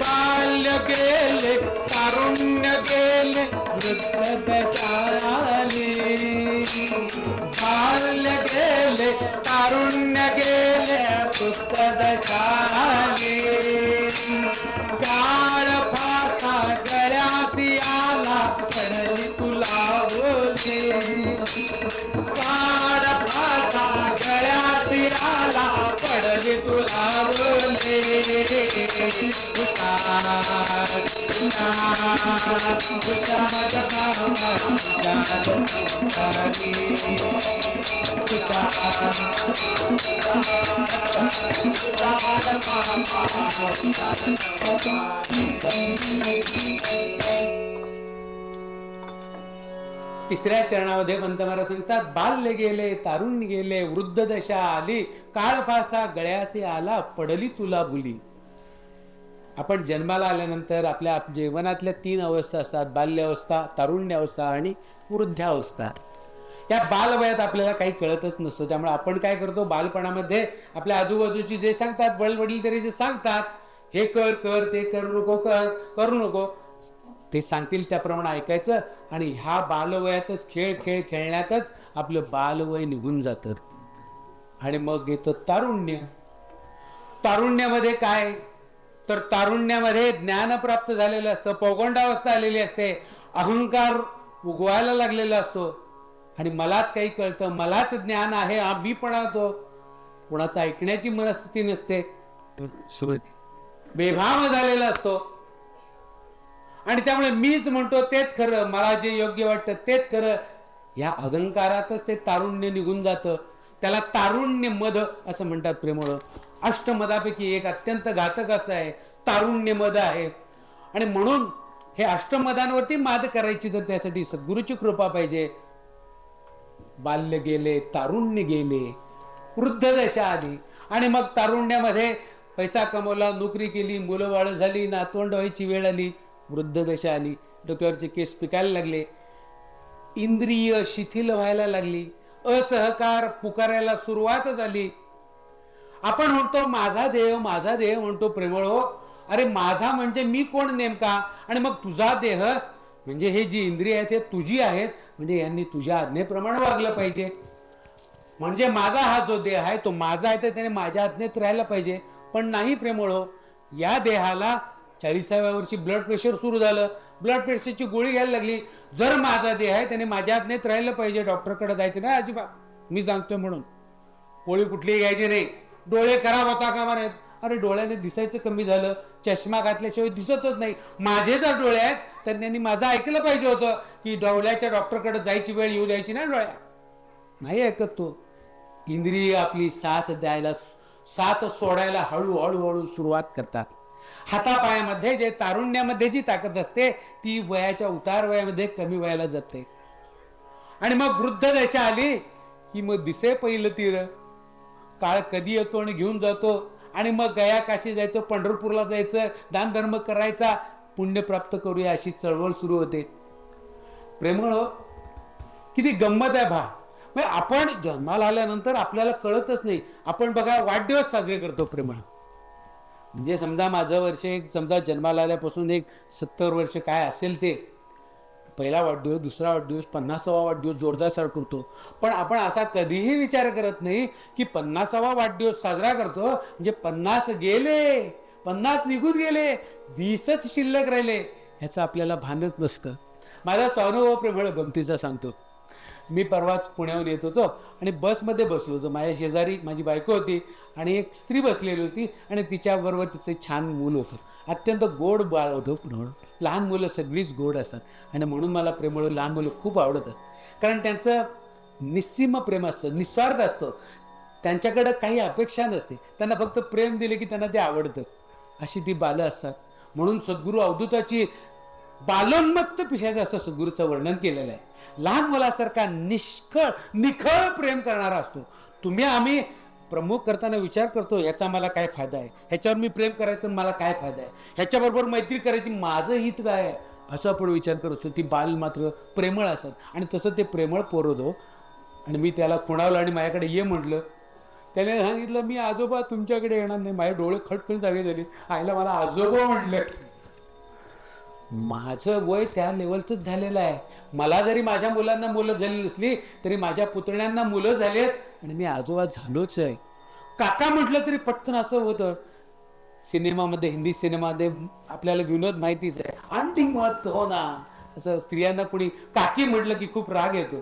बाल्य गेले तारुण्य गेले वृद्ध दशाली. बाल्य गेले तारुण्य गेले वृद्ध दशाली. काळ फाटा गळ्याती आला पडली तुला बोली. काळ फाटा गळ्याती आला पडली तुला बोली. तिसऱ्या चरणामध्ये पंत महाराज सांगतात, बाल्य गेले तारुण्य गेले वृद्ध दशा आली, काळ फासा गळ्यासे आला पडली तुला बुली. आपण जन्माला आल्यानंतर आपल्या जीवनातल्या 3 अवस्था असतात, बाल्य अवस्था, तारुण्य अवस्था आणि वृद्धावस्था. या बालवयात आपल्याला काही कळतच नसतं. त्यामुळे आपण काय करतो, बालपणामध्ये आपल्या आजूबाजूची जे सांगतात, वडील तरी जे सांगतात, हे कर कर ते करू नको, करू नको, ते सांगतील त्याप्रमाणे ऐकायचं. आणि ह्या बालवयातच खेळ खेळण्यातच आपलं बालवय निघून जातं. आणि मग येतं तारुण्य. तारुण्यामध्ये काय, तर तारुण्यामध्ये ज्ञान प्राप्त झालेलं असतं, पौगंडावस्था आलेली असते, अहंकार उगवायला लागलेला असतो आणि मलाच काही कळतं, मलाच ज्ञान आहे, मी पण होतो. कोणाचं ऐकण्याची मनस्थिती नसते, बेभान झालेला असतो. आणि त्यामुळे मीच म्हणतो तेच खरं, मला जे योग्य वाटतं तेच खरं. या अहंकारातच ते तारुण्य निघून जातं. त्याला तारुण्य मद असं म्हणतात. प्रेमळ अष्टमदापैकी एक अत्यंत घातक असं आहे, तारुण्य मद आहे. आणि म्हणून हे अष्टमदांवरती मात करायची तर त्यासाठी सद्गुरूची कृपा पाहिजे. बाल्य गेले तारुण्य गेले वृद्ध दशा आली. आणि मग तारुण्यामध्ये पैसा कमवला, नोकरी केली, मुलं बाळ झाली, नातवंड व्हायची वेळ आली, वृद्ध दशा आली, डोक्यावरचे केस पिकायला लागले, इंद्रिय शिथिल व्हायला लागली, असहकार पुकारायला सुरुवात झाली. आपण म्हणतो माझा देह म्हणतो प्रेमळ हो. अरे माझा म्हणजे मी कोण नेमका, आणि मग तुझा देह म्हणजे हे जी इंद्रिय आहेत हे तुझी आहेत, म्हणजे यांनी तुझ्या आज्ञेप्रमाणे वागलं पाहिजे. म्हणजे माझा हा जो देह आहे तो माझा आहे, तर त्याने माझ्या आज्ञेत राहायला पाहिजे. पण नाही प्रेमळ हो, या देहाला 40व्या वर्षी ब्लड प्रेशर सुरू झालं, ब्लड प्रेशरची गोळी घ्यायला लागली. जर माझा देह आहे त्याने माझ्या आज्ञेत राहिलं पाहिजे, डॉक्टरकडे जायचं नाही अजिबात, मी सांगतोय म्हणून. गोळी कुठलीही घ्यायची नाही, डोळे खराब होता कामा नाहीत. अरे डोळ्याने दिसायचं कमी झालं, चष्मा घातल्याशिवाय दिसतच नाही. माझे जर डोळे आहेत तर त्यांनी माझं ऐकलं पाहिजे होतं की डोळ्याच्या डॉक्टरकडे जायची वेळ येऊ द्यायची नाही. डोळ्या नाही ऐकत तो. इंद्रिय आपली साथ द्यायला, साथ सोडायला हळूहळू सुरुवात करतात. हातापायामध्ये जे तारुण्यामध्ये जी ताकद असते ती वयाच्या उतार वयामध्ये कमी व्हायला जाते. आणि मग वृद्ध दशा आली की मग दिसे पहिलं तीर. काळ कधी येतो आणि घेऊन जातो. आणि मग गया काशी जायचं, पंढरपूरला जायचं, दान धर्म करायचा, पुण्य प्राप्त करूया अशी चळवळ सुरू होते. प्रेमळ किती गंमत आहे भा. म्हणजे आपण जन्माला आल्यानंतर आपल्याला कळतच नाही. आपण बघा वाढदिवस साजरे करतो प्रेमळ. म्हणजे समजा माझं वर्ष एक, समजा जन्माला आल्यापासून एक 70 वर्ष काय असेल ते, पहिला वाढदिवस, दुसरा वाढदिवस, 50वा वाढदिवस जोरदार साजरा करतो. पण आपण असा कधीही विचार करत नाही की 50वा वाढदिवस साजरा करतो म्हणजे 50 गेले, 50 निघून गेले, 20च शिल्लक राहिले, ह्याचं आपल्याला भानच नसतं. माझा अनुभव प्रेमळ गमतीचा सांगतो. मी परवाच पुण्याहून येत होतो आणि बसमध्ये बसलो होतो. माझ्या शेजारी माझी बायको होती आणि एक स्त्री बसलेली होती आणि तिच्याबरोबर तिचं छान मूल होतं. अत्यंत गोड बाळ होतं प्रेमळ. लहान मुलं सगळीच गोड असतात आणि म्हणून मला प्रेमळ लहान मुलं खूप आवडतात. कारण त्यांचं निस्सीम प्रेम असतं, निस्वार्थ असतं. त्यांच्याकडं काही अपेक्षा नसते, त्यांना फक्त प्रेम दिले की त्यांना ते आवडतं. अशी ती बालं असतात. म्हणून सद्गुरू अवधूताची बालोन्मत्त पिशाचं असं सद्गुरूचं वर्णन केलेलं आहे. लहान मुलासारखा निखळ प्रेम करणारा असतो. तुम्ही आम्ही प्रमुख करताना विचार करतो ह्याचा मला काय फायदा आहे, ह्याच्यावर मी प्रेम करायचं मला काय फायदा आहे, ह्याच्याबरोबर मैत्री करायची माझं हित काय आहे, असं आपण विचार करत असतो. ती बाल मात्र प्रेमळ असत. आणि तसं ते प्रेमळ पोरतो. आणि मी त्याला खुणावलं आणि माझ्याकडे ये म्हटलं. त्याने सांगितलं मी आजोबा तुमच्याकडे येणार नाही. माझे डोळे खटकन जागे झाले. आईला मला आजोबा म्हटलं. माझं वय त्या लेवलचंच झालेलं आहे. मला जरी माझ्या मुलांना मुलं झाली नसली तरी माझ्या पुतण्यांना मुलं झालेत आणि मी आजोबा झालोच आहे. काका म्हटलं तरी पटकन असं होतं. सिनेमामध्ये, हिंदी सिनेमामध्ये आपल्याला विनोद माहितीच आहे, आंटी मत हो ना, असं स्त्रियांना कोणी काकी म्हटलं की खूप राग येतो.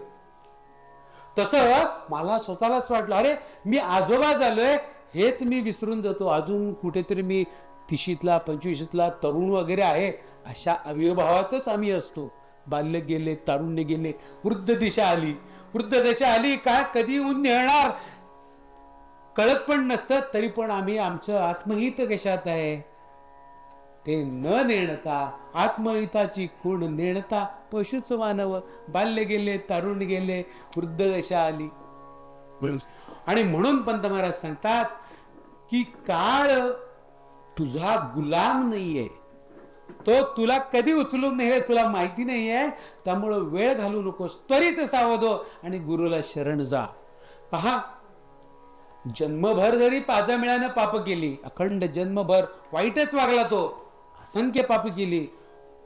तसं मला स्वतःलाच वाटलं अरे मी आजोबा झालोय हेच मी विसरून जातो. अजून कुठेतरी मी 30ला 25ला तरुण वगैरे आहे अशा आविर्भावातच आम्ही असतो. बाल्य गेले, तारुण्य गेले, वृद्ध दिशा आली. वृद्ध दशा आली काय कधी ऊन निळणार कळत पण नसतं. तरी पण आम्ही आमचं आत्महित कशात आहे ते न नेणता आत्महिताची खूण नेणता पशुच मानव. बाल्य गेले, तारुण गेले, वृद्ध दशा आली. आणि म्हणून पंत महाराज सांगतात की काळ तुझा गुलाम नाहीये, तो तुला कधी उचलून नेईल तुला माहिती नाहीये. त्यामुळं वेळ घालू नकोस, त्वरित सावध हो आणि गुरुला शरण जा. पहा, जन्मभर जरी पाजामिळानं पाप केली, अखंड जन्मभर वाईटच वागला तो, असंख्य पाप केली,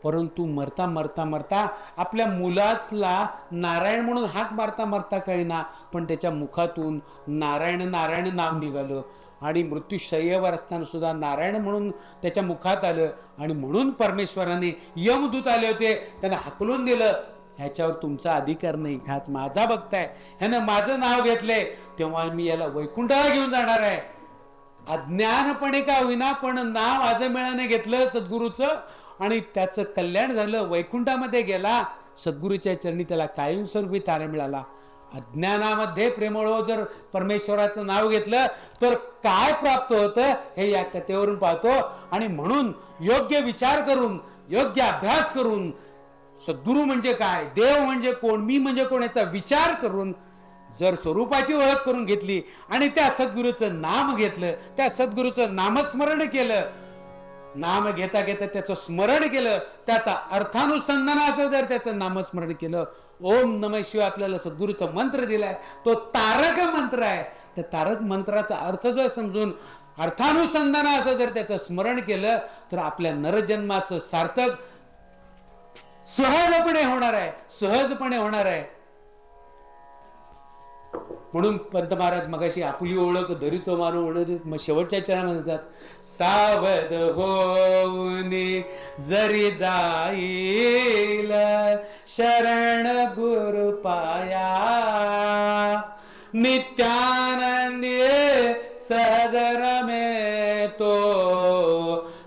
परंतु मरता मरता मरता आपल्या मुलाचला नारायण म्हणून हाक मारता मारता काही ना, पण त्याच्या मुखातून नारायण नारायण नाव निघालं आणि मृत्यूशय्येवर असताना सुद्धा नारायण म्हणून त्याच्या मुखात आलं. आणि म्हणून परमेश्वराने यमदूत आले होते, त्यांना हाकलून दिलं, ह्याच्यावर तुमचा अधिकार नाही, ह्यात माझा बघताय, ह्यानं माझं नाव घेतलंय, तेव्हा मी याला वैकुंठाला घेऊन जाणार आहे. अज्ञानपणे का होईना पण नाव आजमिळाने घेतलं सद्गुरूचं आणि त्याचं कल्याण झालं, वैकुंठामध्ये गेला. सद्गुरूच्या चरणी त्याला कायमस्वरूपी तारा मिळाला. अज्ञानामध्ये प्रेमळ जर परमेश्वराचं नाव घेतलं तर काय प्राप्त होतं हे या कथेवरून पाहतो. आणि म्हणून योग्य विचार करून, योग्य अभ्यास करून, सद्गुरू म्हणजे काय, देव म्हणजे कोण, मी म्हणजे कोण, याचा विचार करून जर स्वरूपाची ओळख करून घेतली आणि त्या सद्गुरूचं नाम घेतलं, त्या सद्गुरूचं नामस्मरण केलं, नाम घेता घेता त्याचं स्मरण केलं, त्याचा अर्थानुसंधान असं जर त्याचं नामस्मरण केलं, ओम नमः शिवाय आपल्याला सद्गुरूचा मंत्र दिलाय, तो तारक मंत्र आहे. त्या तारक मंत्राचा अर्थ जर समजून अर्थानुसंधान असं जर त्याचं स्मरण केलं तर आपल्या नरजन्माचं सार्थक सहजपणे होणार आहे, सहजपणे होणार आहे. म्हणून पंत महाराज मगाशी आपुली ओळख धरितो मानो म्हणत शेवटच्या चरणामध्ये म्हणतात, सावध होऊनी जरी जाईल शरण गुरु पाया, नित्यानंदी सहज रमे तो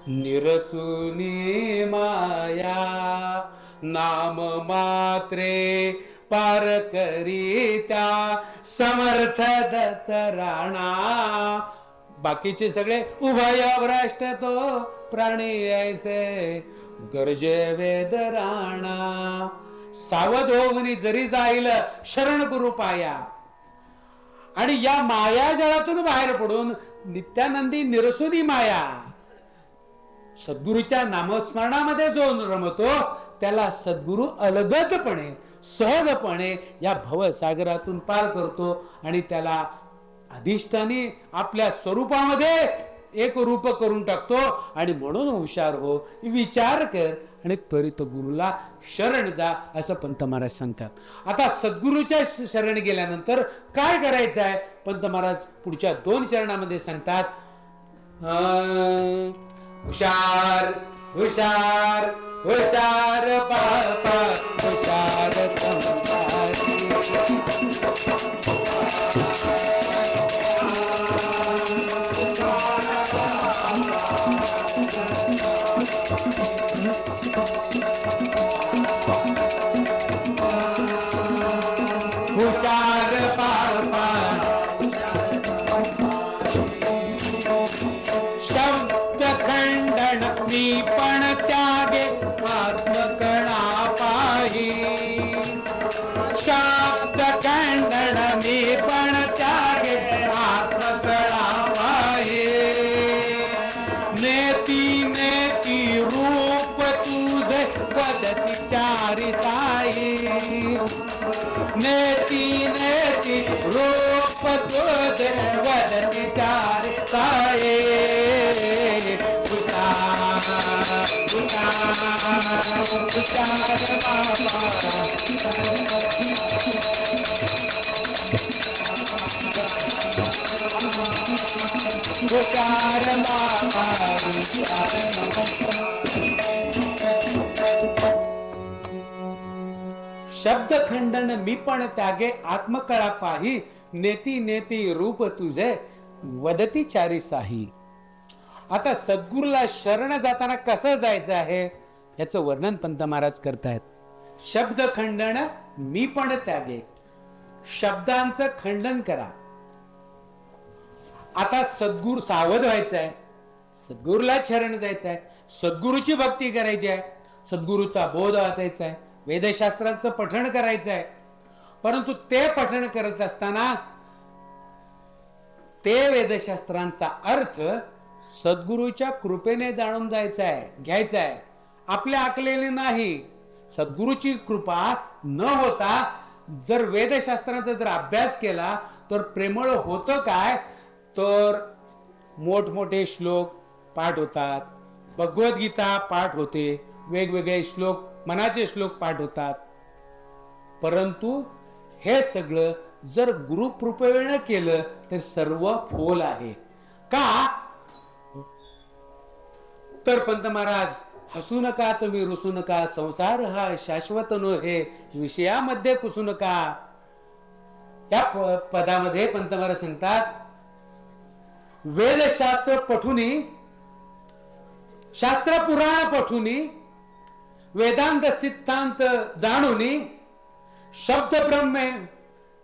निरसुनी माया, नाम मात्रे पार करी त्या समर्थ दत्त राणा, बाकीचे सगळे उभय भ्रष्ट तो प्राणी ऐसे गरजे वेद राणा. सावध होऊन जरी जाईल शरण गुरु पाया आणि या माया जळातून बाहेर पडून नित्यानंदी निरसुनी माया, सद्गुरूच्या नामस्मरणामध्ये जो रमतो त्याला सद्गुरू अलगदपणे सहजपणे या भवसागरातून पार करतो आणि त्याला अधिष्ठानी आपल्या स्वरूपामध्ये एक रूप करून टाकतो. आणि म्हणून हुशार हो, विचार कर आणि त्वरित गुरुला शरण जा असं पंत महाराज सांगतात. आता सद्गुरूच्या शरण गेल्यानंतर काय करायचं आहे पंत महाराज पुढच्या 2 चरणामध्ये सांगतात. हुशार हुशार हुशार बापा हुशार संसारी, हुशार बापा शब्द खंडन मी पण त्यागे आत्मकणा पाही, शब्द खंडन मी पण त्यागे आत्मकणा पाही, नेती नेती रूप तुझे वदती चारी साई, नेती नेती रूप तुझे वदती चारी साई, शब्द खंडन मी पण त्यागे आत्मकळा पाही, नेती नेती रूप तुझे वदती चारी साही. आता सद्गुरूला शरण जाताना कसं जायचं आहे याचं वर्णन पंत महाराज करतायत. शब्द खंडन मी पण त्यागे, शब्दांचं खंडन करा. आता सद्गुरू सावध व्हायचं आहे, सद्गुरूला शरण जायचं आहे. सद्गुरूची भक्ती करायची आहे, सद्गुरूचा बोध वाचायचा आहे, वेदशास्त्रांचं पठण करायचं आहे. परंतु ते पठण करत असताना ते वेदशास्त्रांचा अर्थ सद्गुरूच्या कृपेने जाणून जायचा आहे, घ्यायचा आहे, आपल्या अकलेने नाही. सद्गुरूची कृपा न होता जर वेदशास्त्रांचा जर अभ्यास केला तर प्रेमळ होतं काय, तर मोठमोठे श्लोक पाठ होतात, भगवद्गीता पाठ होते, वेगवेगळे श्लोक, मनाचे श्लोक पाठ होतात. परंतु हे सगळं जर गुरुकृपेने केलं तर सर्व फोल आहे. का तर पंत महाराज, हसू नका तुम्ही रुसू नका, संसार हा शाश्वत नव्हे, विषयामध्ये कुसू नका. या पदामध्ये पंत महाराज सांगतात, वेदशास्त्र पठुनी, शास्त्र पुराण पठुनी, वेदांत सिद्धांत जाणुनी, शब्द ब्रह्म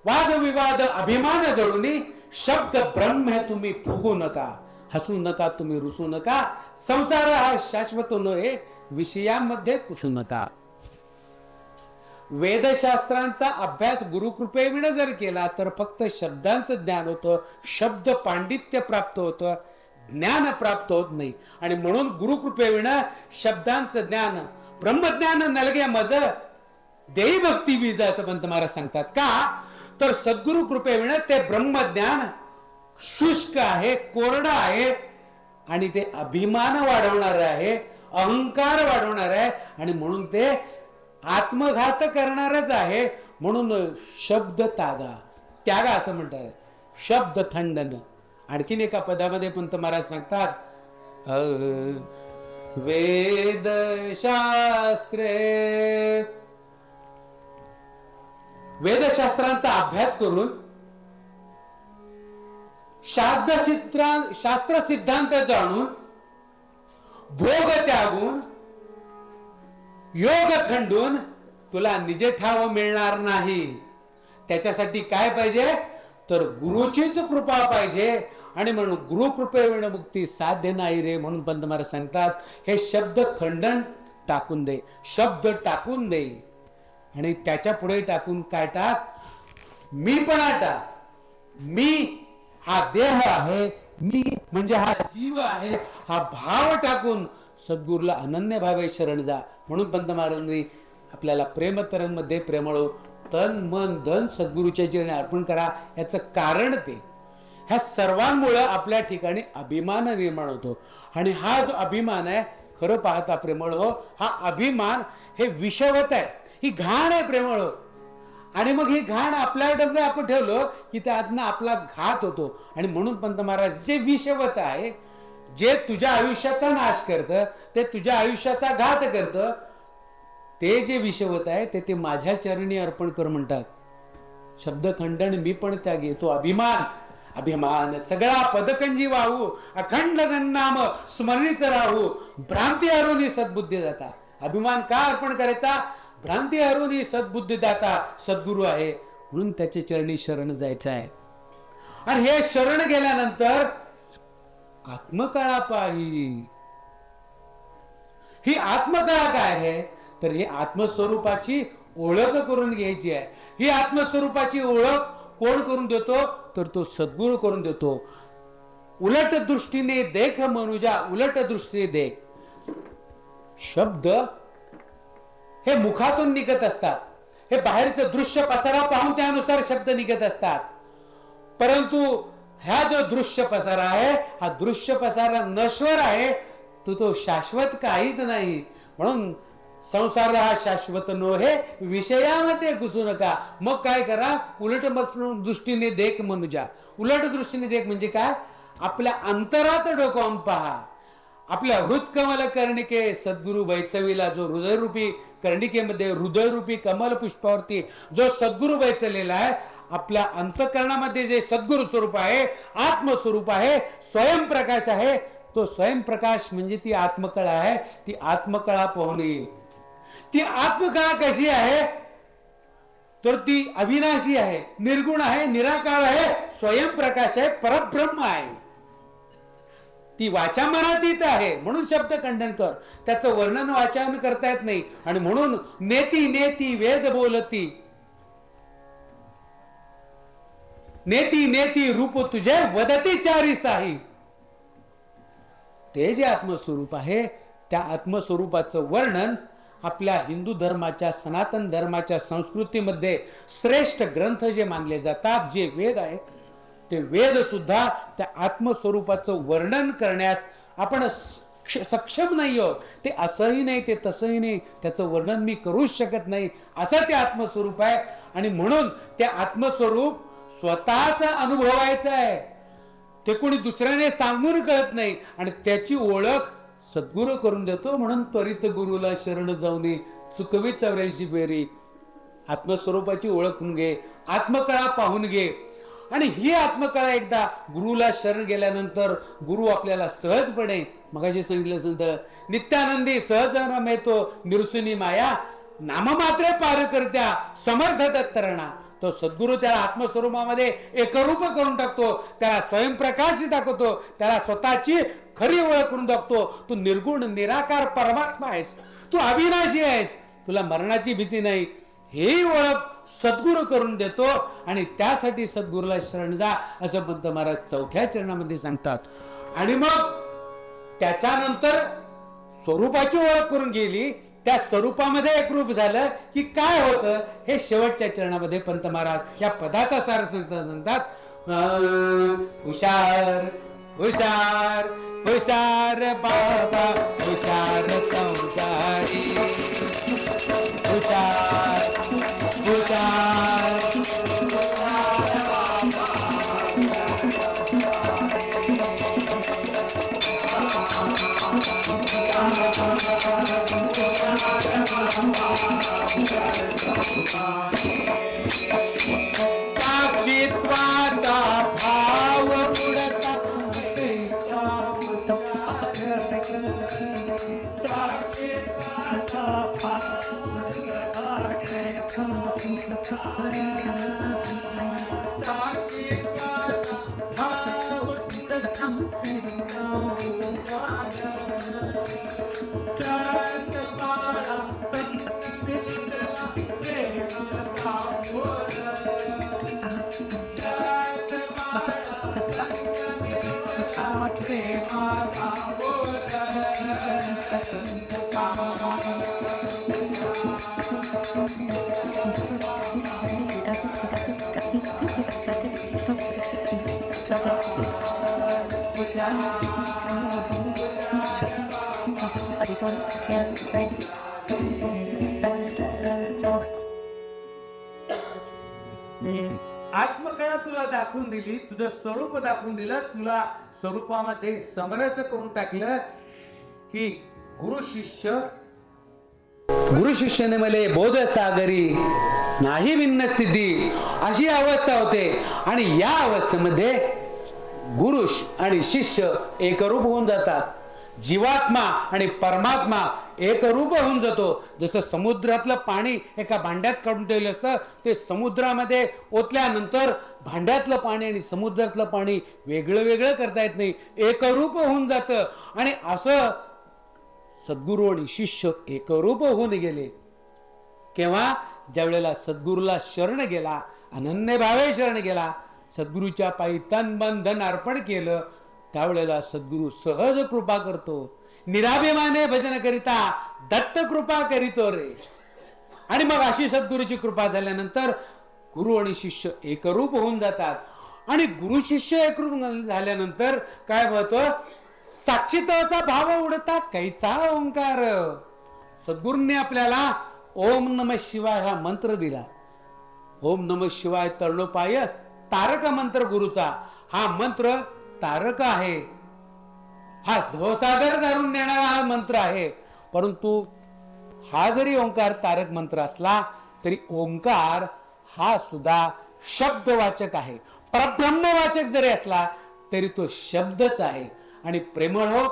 वाद विवाद अभिमान जळुनी, शब्द ब्रह्म तुम्ही फुगू नका, हसू नका तुम्ही रुसू नका, संसार हा शाश्वत नव्हे, विषयांमध्ये कुसू नका. वेदशास्त्रांचा अभ्यास गुरुकृपेविण जर केला तर फक्त शब्दांचं ज्ञान होतं, शब्द पांडित्य प्राप्त होतं, ज्ञान प्राप्त होत नाही. आणि म्हणून गुरुकृपेविण शब्दांचं ज्ञान, ब्रह्मज्ञान नलगे मज देई भक्ती बीज, असं पंत महाराज सांगतात. का तर सद्गुरु कृपेविण ते ब्रह्मज्ञान शुष्क आहे, कोरडं आहे, आणि ते अभिमान वाढवणार आहे, अहंकार वाढवणार आहे, आणि म्हणून ते आत्मघात करणारच आहे. म्हणून शब्द त्यागा असं म्हणतात, शब्द खंडन. आणखीन एका पदामध्ये पंत महाराज सांगतात, वेदशास्त्रांचा अभ्यास करून, शास्त्र सिद्धांत जाणून, भोग त्यागून, योग खंडून तुला निज ठाव मिळणार नाही. त्याच्यासाठी काय पाहिजे तर गुरुचीच कृपा पाहिजे. आणि म्हणून गुरु कृपेविण मुक्ती साध्य नाही रे. म्हणून पंत महाराज सांगतात, हे शब्द खंडन टाकून दे, शब्द टाकून दे, आणि त्याच्या पुढे टाकून काय टाक, मी पण टाक. मी हा देह आहे, मी म्हणजे हा जीव आहे, हा भाव टाकून सद्गुरूला अनन्य भावे शरण जा. म्हणून पंत महाराजांनी आपल्याला प्रेमतरण मध्ये प्रेमळो, तन मन धन सद्गुरूच्या चरणी अर्पण करा. याचं कारण ते, ह्या सर्वांमुळे आपल्या ठिकाणी अभिमान निर्माण होतो. आणि हा जो अभिमान आहे, खरं पाहता प्रेमळ हो, हा अभिमान हे विषवत आहे, ही घाण आहे प्रेमळ हो. आणि मग ही घाण आपल्याकडे आपण ठेवलं की त्यातनं आपला घात होतो. आणि म्हणून पंत महाराज, जे विषवत आहे, जे तुझ्या आयुष्याचा नाश करतं, ते तुझ्या आयुष्याचा घात करतं, ते जे विषवत आहे ते माझ्या चरणी अर्पण कर म्हणतात. शब्दखंडन मी पण त्या घेतो. अभिमान सगळा पदकंजी वाहू, अखंड नाम स्मरणीच राहू, भ्रांती हरून सद्बुद्धी दाता. अभिमान का अर्पण करायचा, भ्रांती हरून सद्बुद्धी दाता सद्गुरू आहे, म्हणून त्याच्या चरणी शरण जायचं आहे. आणि हे शरण गेल्यानंतर आत्मकळा पाही. ही आत्मकळा काय आहे तर ही आत्मस्वरूपाची ओळख करून घ्यायची आहे. ही आत्मस्वरूपाची ओळख कोण करून देतो तर तो सद्गुरू करून देतो. उलट दृष्टीने देख मनुजा, उलट दृष्टीने देख. शब्द हे मुखातून निघत असतात, हे बाहेरचं दृश्य पसारा पाहून त्यानुसार शब्द निघत असतात. परंतु हा जो दृश्य पसारा आहे, हा दृश्य पसारा नश्वर आहे, तो शाश्वत काहीच नाही. म्हणून संसार हा शाश्वत नव्हे, विषयामध्ये घुसू नका. मग काय करा, उलट दृष्टीने देख मनुजा. उलट दृष्टीने देख म्हणजे काय, आपल्या अंतरात डोकावून पहा. आपल्या हृदकमल कर्णिके सद्गुरु बैसवीला, जो हृदयरूपी कर्णिकेमध्ये हृदयरूपी कमल पुष्पावरती जो सद्गुरु बैसलेला आहे, आपल्या अंतकरणामध्ये जे सद्गुरु स्वरूप आहे, आत्मस्वरूप आहे, स्वयंप्रकाश आहे, तो स्वयंप्रकाश म्हणजे ती आत्मकळा आहे. ती आत्मकळा पाहणे. ती आत्मकळा कशी आहे तर ती अविनाशी आहे, निर्गुण आहे, निराकार आहे, स्वयंप्रकाश आहे, परब्रह्म आहे. ती वाचामनातीत आहे म्हणून शब्द खंडन कर, त्याचं वर्णन वाचान करता येत नाही. आणि म्हणून नेती नेती वेद बोलती, नेती नेती रूप तुझे वदती चारी साही. ते जे आत्मस्वरूप आहे त्या आत्मस्वरूपाचं वर्णन आपल्या हिंदू धर्माच्या, सनातन धर्माच्या संस्कृतीमध्ये श्रेष्ठ ग्रंथ जे मानले जातात, जे वेद आहेत, ते वेद सुद्धा त्या आत्मस्वरूपाचं वर्णन करण्यास आपण सक्षम नाही आहोत. ते असंही नाही, ते तसंही नाही, त्याचं वर्णन मी करूच शकत नाही, असं ते आत्मस्वरूप आहे. आणि म्हणून ते आत्मस्वरूप स्वतःच अनुभवायचं आहे, ते कोणी दुसऱ्याने सांगून कळत नाही. आणि त्याची ओळख सद्गुरू करून देतो. म्हणून त्वरित गुरुला शरण जाऊनी चुकवी 84 फेरी. आत्मस्वरूपाची ओळख करून घे, आत्मकळा पाहून घे. आणि ही आत्मकळा एकदा गुरुला शरण गेल्यानंतर गुरु आपल्याला सहजपणे, मगाशी सांगितलं संत नित्यानंदी सहज मिळतो निरसुनी माया, नाममात्रे पार करत्या समर्थ दत्तरणा. तो सद्गुरू त्याला आत्मस्वरूपामध्ये एकरूप करून टाकतो, त्याला स्वयंप्रकाश दाखवतो, त्याला स्वतःची खरी ओळख करून दाखवतो. तू निर्गुण निराकार परमात्मा आहेस, तू अविनाशी आहेस, तुला मरणाची भीती नाही, ही ओळख सद्गुरू करून देतो. आणि त्यासाठी सद्गुरूला शरण जा असं पंत महाराज 4थ्या चरणामध्ये सांगतात. आणि मग त्याच्यानंतर स्वरूपाची ओळख करून गेली, त्या स्वरूपामध्ये एकरूप झालं की काय होतं हे शेवटच्या चरणामध्ये पंत महाराज या पदाचा सार सांगतात. हुशार हुशार हुशार बाबा हुशार संसारी, हुशार हुशार साक्षीत्वाचा भाव उडता, साक्षीत्वाचा आत्मकळा तुला दाखवून दिली, तुझं स्वरूप दाखवून दिलं, तुला स्वरूपामध्ये समरस करून टाकलं की गुरु शिष्याने मले बोध सागरी नाही भिन्न स्थिती अशी अवस्था होते. आणि या अवस्थेमध्ये गुरु आणि शिष्य एकरूप होऊन जातात, जीवात्मा आणि परमात्मा एकरूप होऊन जातो. जसं समुद्रातलं पाणी एका भांड्यात काढून ठेवलं असतं, ते समुद्रामध्ये ओतल्यानंतर भांड्यातलं पाणी आणि समुद्रातलं पाणी वेगळं वेगळं करता येत नाही, एकरूप होऊन जातं. आणि असं सद्गुरू आणि शिष्य एकरूप होऊन गेले. केव्हा? ज्या वेळेला सद्गुरूला शरण गेला, अनन्य भावे शरण गेला, सद्गुरूच्या पायी तन मन धन अर्पण केलं, त्यावेळेला सद्गुरू सहज कृपा करतो. निराभिमाने भजन करिता दत्त कृपा करीतो रे. आणि मग अशी सद्गुरूची कृपा झाल्यानंतर गुरु आणि शिष्य एकरूप होऊन जातात. आणि गुरु शिष्य एकरूप झाल्यानंतर काय होतं? साक्षीत्वाचा भाव उडता कैचा ओंकार. सद्गुरूंनी आपल्याला ओम नमः शिवाय हा मंत्र दिला. ओम नमः शिवाय तरणोपाय तारक मंत्र गुरुचा. हा मंत्र तारक आहे, हा भवसागर धरून नेणारा हा मंत्र आहे. परंतु हा जरी ओंकार तारक मंत्र असला तरी ओंकार हा सुद्धा शब्दवाचक आहे. परब्रह्मवाचक जरी असला तरी तो शब्दच आहे. आणि प्रेमळ हो,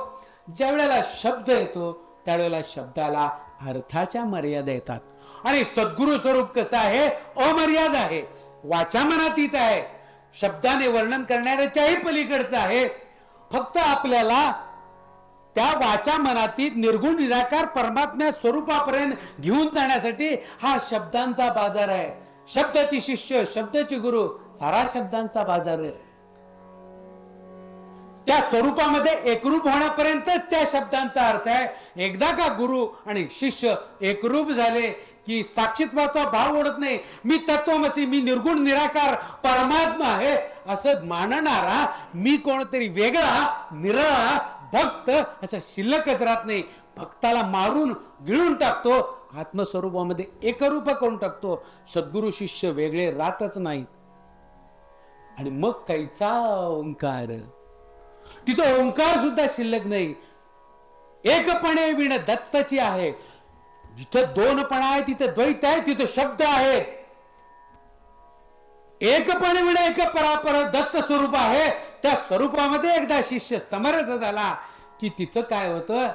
ज्या वेळेला शब्द येतो त्यावेळेला शब्दाला अर्थाच्या मर्यादा येतात. आणि सद्गुरु स्वरूप कसं आहे? अमर्याद आहे, वाचामनातीत आहे, शब्दाने वर्णन करणाऱ्याच्याही पलीकडचं आहे. फक्त आपल्याला त्या वाचा मनातीत निर्गुण निराकार परमात्म्या स्वरूपापर्यंत घेऊन जाण्यासाठी हा शब्दांचा बाजार आहे. शब्दाची शिष्य, शब्दाची गुरु, सारा शब्दांचा बाजार आहे. त्या स्वरूपामध्ये एकरूप होण्यापर्यंत त्या शब्दांचा अर्थ आहे. एकदा का गुरु आणि शिष्य एकरूप झाले की साक्षीत्वाचा भाव ओढत नाही. मी तत्वमसी, मी निर्गुण निराकार परमात्मा आहे असं मानणारा मी कोणतरी वेगळा निराळा भक्त असं शिल्लकच राहत नाही. भक्ताला मारून गिळून टाकतो, आत्मस्वरूपामध्ये एकरूप करून टाकतो. सद्गुरु शिष्य वेगळे राहतच नाहीत. आणि मग काहीचा ओंकार, तिथं ओंकार सुद्धा शिल्लक नाही. एकपणे विण दत्तची आहे. जिथं दोनपणा आहे तिथं द्वैत आहे, तिथं शब्द आहेत. एकपणे विण एक परापर दत्त स्वरूप आहे. त्या स्वरूपामध्ये एकदा शिष्य समरस झाला की तिचं काय होतं,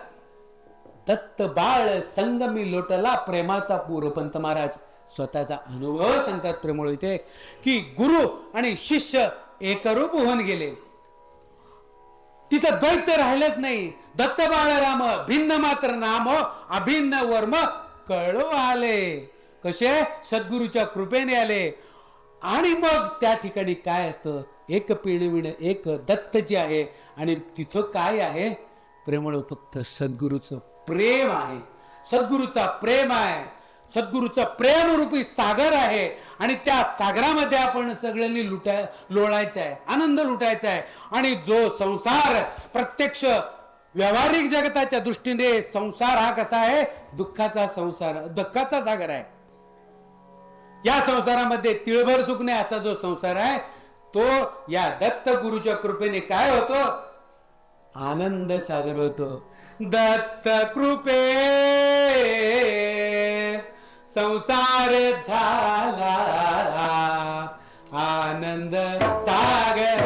दत्त बाळ संगमी लोटला प्रेमाचा पूर. पंत महाराज स्वतःचा अनुभव सांगतात प्रेमळ इथे की गुरु आणि शिष्य एकरूप होऊन गेले. तिथं द्वैत राहिलंच नाही. दत्त बाळ राम भिन्न मात्र नाम अभिन्न वर्म कळो आले. कसे सद्गुरूच्या कृपेने आले. आणि मग त्या ठिकाणी काय असतं, एक पिणविण एक दत्तची आहे. आणि तिथं काय आहे, प्रेमळ फक्त सद्गुरूचं प्रेम आहे. सद्गुरूचा प्रेम आहे. सद्गुरूचं प्रेमरूपी सागर आहे. आणि त्या सागरामध्ये आपण सगळ्यांनी लोळायचं आहे, आनंद लुटायचा आहे. आणि जो संसार प्रत्यक्ष व्यावहारिक जगताच्या दृष्टीने संसार हा कसा आहे, दुःखाचा संसार, दुःखाचा सागर आहे. या संसारामध्ये तिळभर सुख नाही असा जो संसार आहे तो या दत्त गुरुच्या कृपेने काय होतो, आनंद सागर होतो. दत्त कृपे संसार झाला आनंद सागर.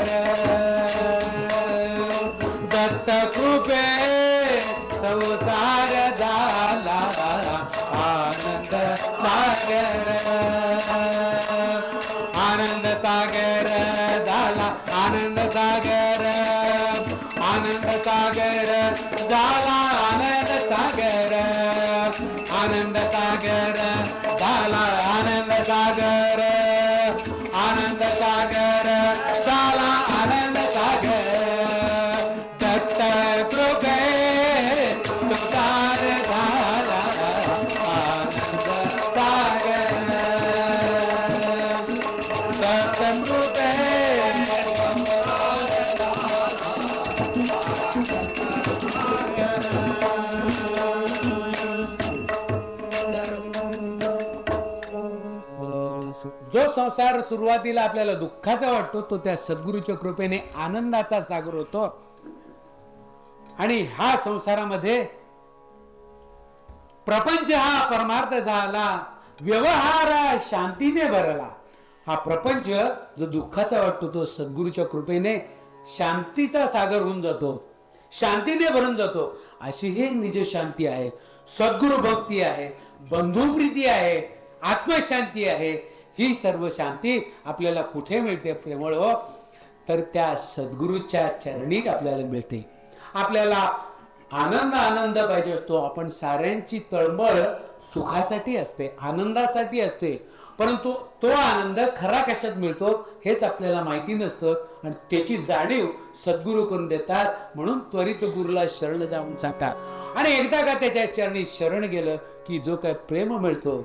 दत्त कृपे संसार झाला आनंद सागर. आनंद सागर झाला आनंद सागर. आनंद सागर झाला आनंद सागर. आनंद सागर झाला आनंद सागर. आनंद सागर झाला आनंद सागर. दत्त कृपे संसार झाला आनंद सागर. दत्त कृपे जो संसार सुरुवातीला आपल्याला दुःखाचा वाटतो तो त्या सद्गुरूच्या कृपेने आनंदाचा सागर होतो. आणि हा संसारामध्ये प्रपंच हा परमार्थ झाला, व्यवहार शांतीने भरला. हा प्रपंच जो दुःखाचा वाटतो तो सद्गुरूच्या कृपेने शांतीचा सागर होऊन जातो, शांतीने भरून जातो. अशी ही निज शांती आहे, सद्गुरु भक्ती आहे, बंधुप्रीती आहे, आत्मशांती आहे. ही सर्व शांती आपल्याला कुठे मिळते प्रेमळ हो, तर त्या सद्गुरूच्या चरणी आपल्याला मिळते. आपल्याला आनंद आनंद पाहिजे असतो. आपण साऱ्यांची तळमळ सुखासाठी असते, आनंदासाठी असते. परंतु तो आनंद खरा कशात मिळतो हेच आपल्याला माहिती नसतं. आणि त्याची जाणीव सद्गुरू करून देतात. म्हणून त्वरित गुरुला शरण जाऊन सांगतात. आणि एकदा का त्याच्या चरणी शरण गेलं की जो काय प्रेम मिळतो,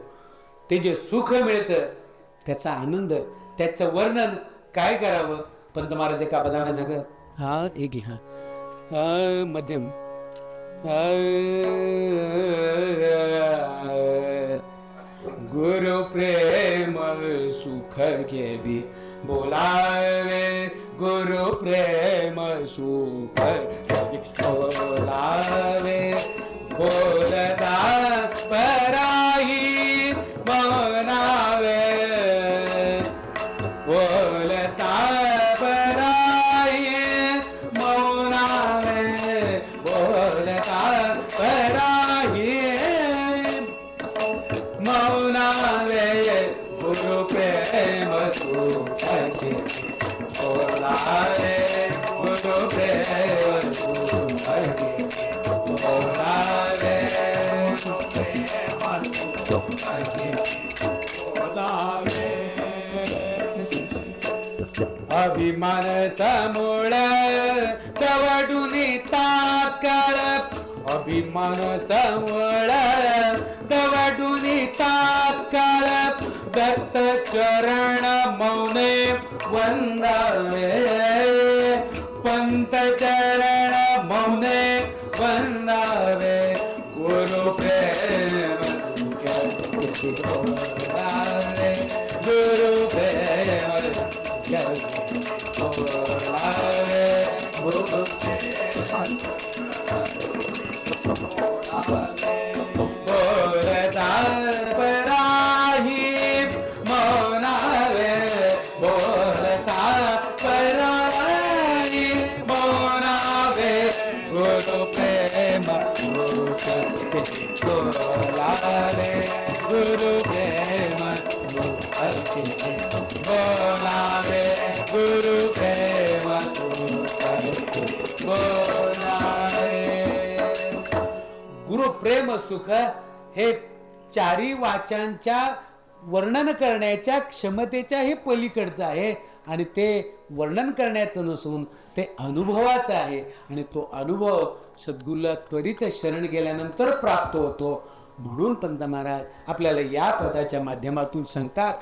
ते जे सुख मिळतं, त्याचा आनंद, त्याचं वर्णन काय करावं. पंत महाराज एका पदाने सांगत, हा एक मध्यम गुरु प्रेम सुख घेवी बोलावे. गुरु प्रेम सुख बोलावे. बोलता पराही मौनावे. बोलता पराही मौनावे. बोलता पराही मौनावे. गुरु प्रेम सुख बोलावे. गुरु प्रेम अभिमान समोळ तवडूनी तात्काळ अभिमान समोळ तवडूनी तात्काळ दत्त चरण मौने वंदावे पंत चरण मौने वंदावे गुरु प्रेम गुरु प्रेम गुरु प्रेम बोलावे गुरु प्रेम बोलावे. गुरु प्रेम सुख हे चारी वाचांच्या वर्णन करण्याच्या क्षमतेच्या हे पलीकडचं आहे आणि ते वर्णन करण्याचं नसून ते अनुभवाचं आहे आणि तो अनुभव सद्गुरूला त्वरित शरण गेल्यानंतर प्राप्त होतो. म्हणून पंत महाराज आपल्याला या पदाच्या माध्यमातून सांगतात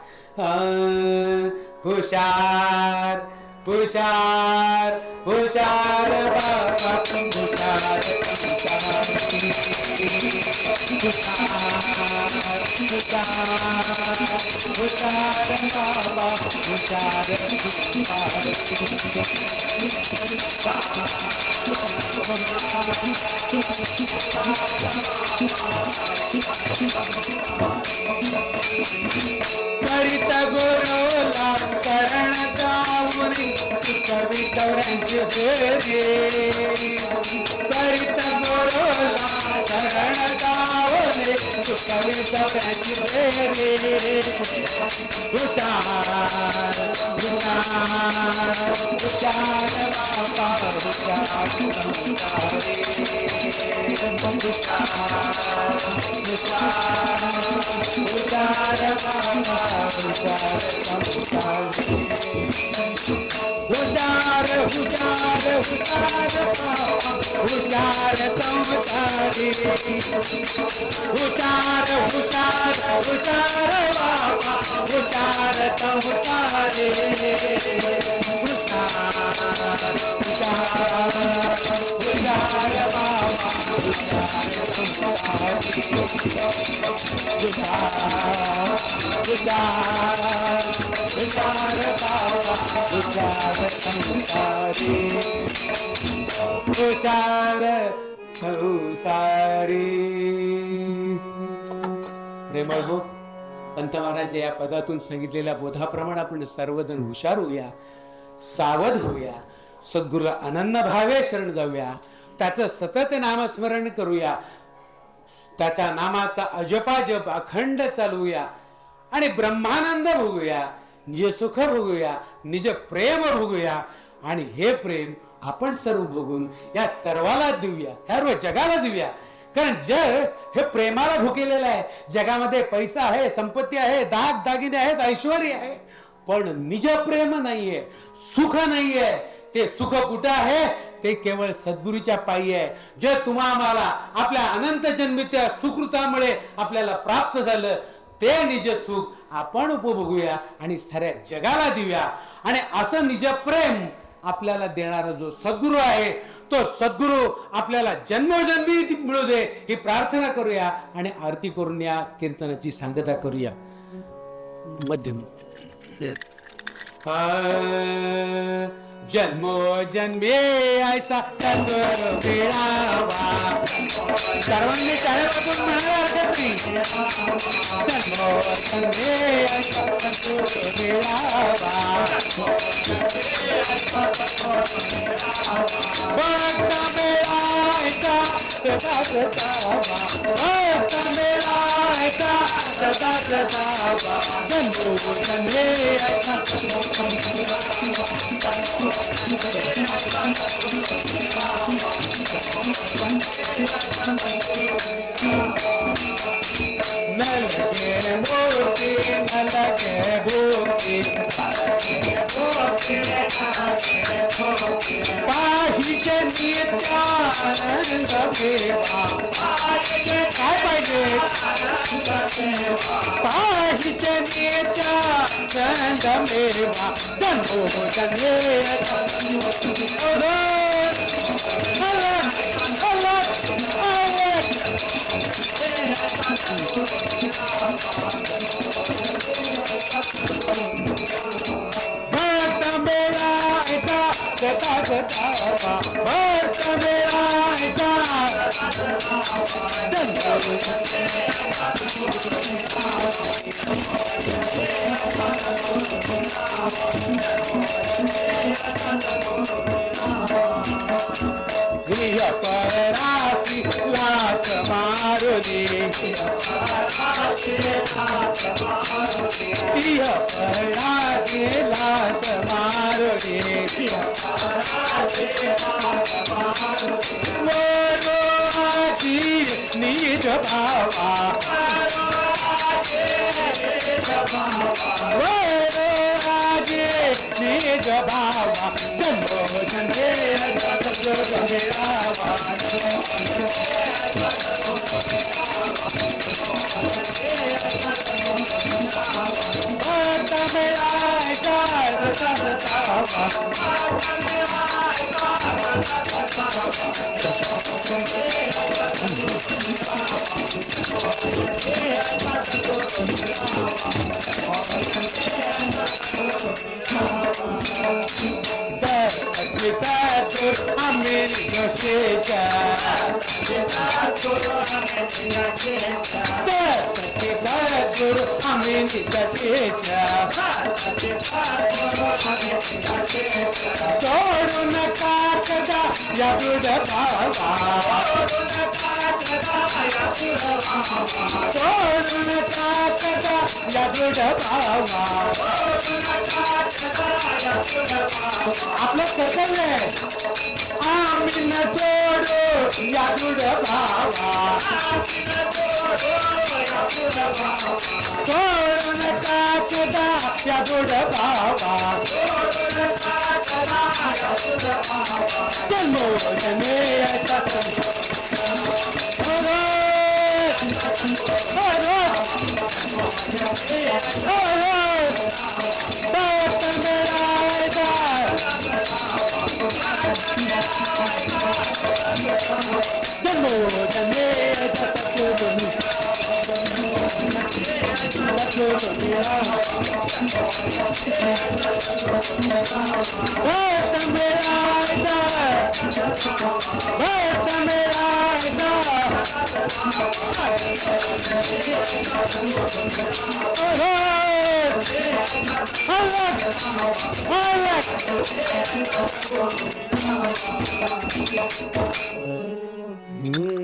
हुशार हुशार हुशार बाबा हुशार करित गुरुला करण गाऊनी कवितवरांची फेरी करित गुरुला करण गाऊनी कवितवरांची फेरी हुशार हुशार हुशार बाबा हुशार हुशार हुशार हुशार संसारी हुशार हुशार हुशार बाबा हुशार संसारी हुशार हुशार हुशार बाबा हुशार संसारी. प्रेमळ हो, पंत महाराज या पदातून सांगितलेल्या बोधाप्रमाणे आपण सर्वजण हुशार होऊया, सावध होऊया, सद्गुरूला अनन्य भावे शरण जाऊया, त्याचं सतत नामस्मरण करूया, त्याच्या नामाचा अजपाजप अखंड चालूया आणि ब्रह्मानंद भोगूया, निज सुख भोगूया, निज प्रेम भोगूया आणि हे प्रेम आपण सर्व भोगून या सर्वाला देऊया, सर्व जगाला देऊया. कारण जग हे प्रेमाला भुकेलेलं आहे. जगामध्ये पैसा आहे, संपत्ती आहे, दाग दागिने आहेत, ऐश्वर आहे, पण निज प्रेम नाहीये, सुख नाहीये. ते सुख कुठं आहे? ते केवळ सद्गुरूच्या पायी आहे. जे तुम्हा आम्हाला आपल्या अनंत जन्मित्या सुकृतामुळे आपल्याला प्राप्त झालं ते निज सुख आपण उपभोगूया आणि साऱ्या जगाला देऊया. आणि असं निज प्रेम आपल्याला देणारा जो सद्गुरू आहे तो सद्गुरू आपल्याला जन्मोजन्मी मिळू दे ही प्रार्थना करूया आणि आरती करून या कीर्तनाची सांगता करूया. मध्यम जन्मो जन्मे ऐसा सद्गुरू मिळावा. सर्वांनी टाळ्या वाजवून म्हणायला हरकत नाही. जन्मो जन्मे ऐसा सद्गुरू मिळावा. भक्त मिळायचा सदा सदावा. भक्त मिळायचा सदा सदावा. जन्मो जन्मे ऐसा न लगे मोर अलगे भूखी पाहिजे नित्यानंद सेवा काय पाहिजे पाहिजे नित्यानंद मेवा जन्मो जन्मे भक्त मेरा ऐका गता गता भक्त मेरा ऐका गृह पराती लाच मारुनी गृह पराती लाच मारुनी मोरो आजी निज भावा मोरो आजी निज भावा जन्मो जन्मे तोडून काकदा या दूध भावा तोडून काकदा या दूध भावा आपलं कर्तव्य आहे आम्ही न जोडो या दूध भावा तोडून काकदा या दूध भावा जन्मो जन्मे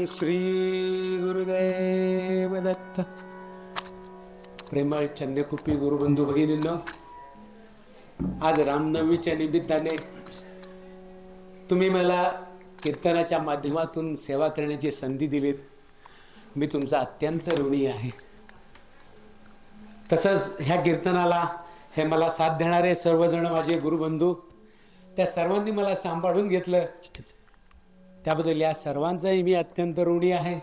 श्री गुरुदेव दत्त. प्रेमळ चंद्रकृपी गुरुबंधू भगिनींनो, आज रामनवमीच्या निमित्ताने तुम्ही मला कीर्तनाच्या माध्यमातून सेवा करण्याची संधी दिलीत. मी तुमचा अत्यंत ऋणी आहे. तसंच ह्या कीर्तनाला हे मला साथ देणारे सर्वजण माझे गुरुबंधू, त्या सर्वांनी मला सांभाळून घेतलं, त्याबद्दल या सर्वांचाही मी अत्यंत ऋणी आहे.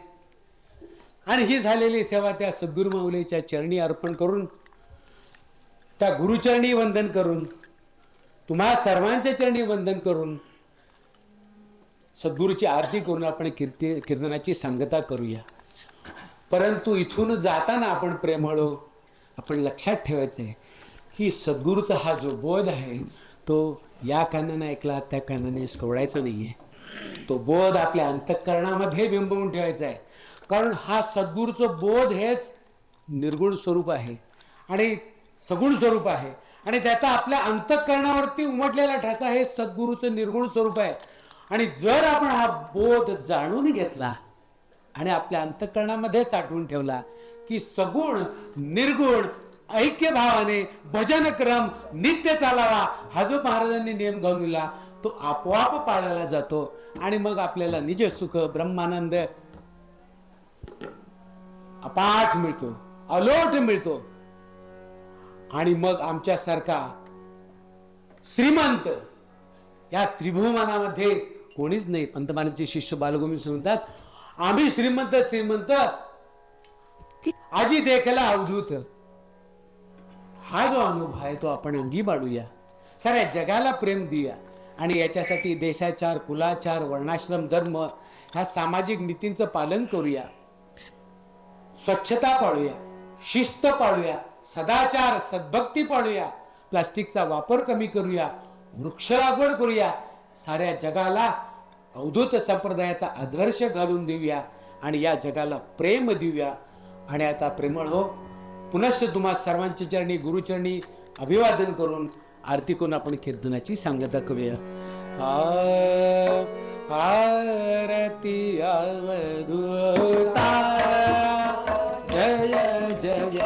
आणि ही झालेली सेवा त्या सद्गुरू माऊलीच्या चरणी अर्पण करून, त्या गुरुचरणी वंदन करून, तुम्हा सर्वांच्या चरणी वंदन करून, सद्गुरूची आरती करून आपण कीर्तनाची सांगता करूया. परंतु इथून जाताना आपण प्रेमळो, आपण लक्षात ठेवायचं आहे की सद्गुरूचा हा जो बोध आहे तो या कानाने ऐकला त्या कानाने सोडायचा नाहीये. तो बोध आपल्या अंतःकरणामध्ये बिंबवून ठेवायचा आहे. कारण हा सद्गुरूचं बोध हेच निर्गुण स्वरूप आहे आणि सगुण स्वरूप आहे, आणि त्याचा आपल्या अंतःकरणावरती उमटलेला ठसा हे सद्गुरूचं निर्गुण स्वरूप आहे. आणि जर आपण हा बोध जाणून घेतला आणि आपल्या अंतःकरणामध्ये साठवून ठेवला की सगुण निर्गुण ऐक्य भावाने भजन क्रम नित्य चालावा, हा जो महाराजांनी नियम घालून दिला तो आपोआप पाळला जातो. आणि मग आपल्याला निज सुख ब्रह्मानंद अपाठ मिळतो, अलोट मिळतो. आणि मग आमच्यासारखा श्रीमंत या त्रिभुवनामध्ये कोणीच नाही. पंतप्रधानांचे शिष्य बालगोविंद म्हणतात, आम्ही श्रीमंत श्रीमंत आजी देखला अवधूत. हा जो अनुभव आहे तो आपण अंगी बाळूया, साऱ्या जगाला प्रेम देऊया. आणि याच्यासाठी देशाचार, कुलाचार, वर्णाश्रम, धर्म ह्या सामाजिक नीतींचं पालन करूया. स्वच्छता पाळूया, शिस्त पाळूया, सदाचार सद्भक्ती पाळूया, प्लास्टिकचा वापर कमी करूया, वृक्ष लागवड करूया, साऱ्या जगाला अवधूत संप्रदायाचा आदर्श घालून देऊया आणि या जगाला प्रेम देऊया. आणि आता प्रेमळ हो, पुनश्च तुम्हा सर्वांच्या चरणी गुरुचरणी अभिवादन करून आरती करून आपण कीर्तनाची सांगता करूया. आरती अवधूता जय जय,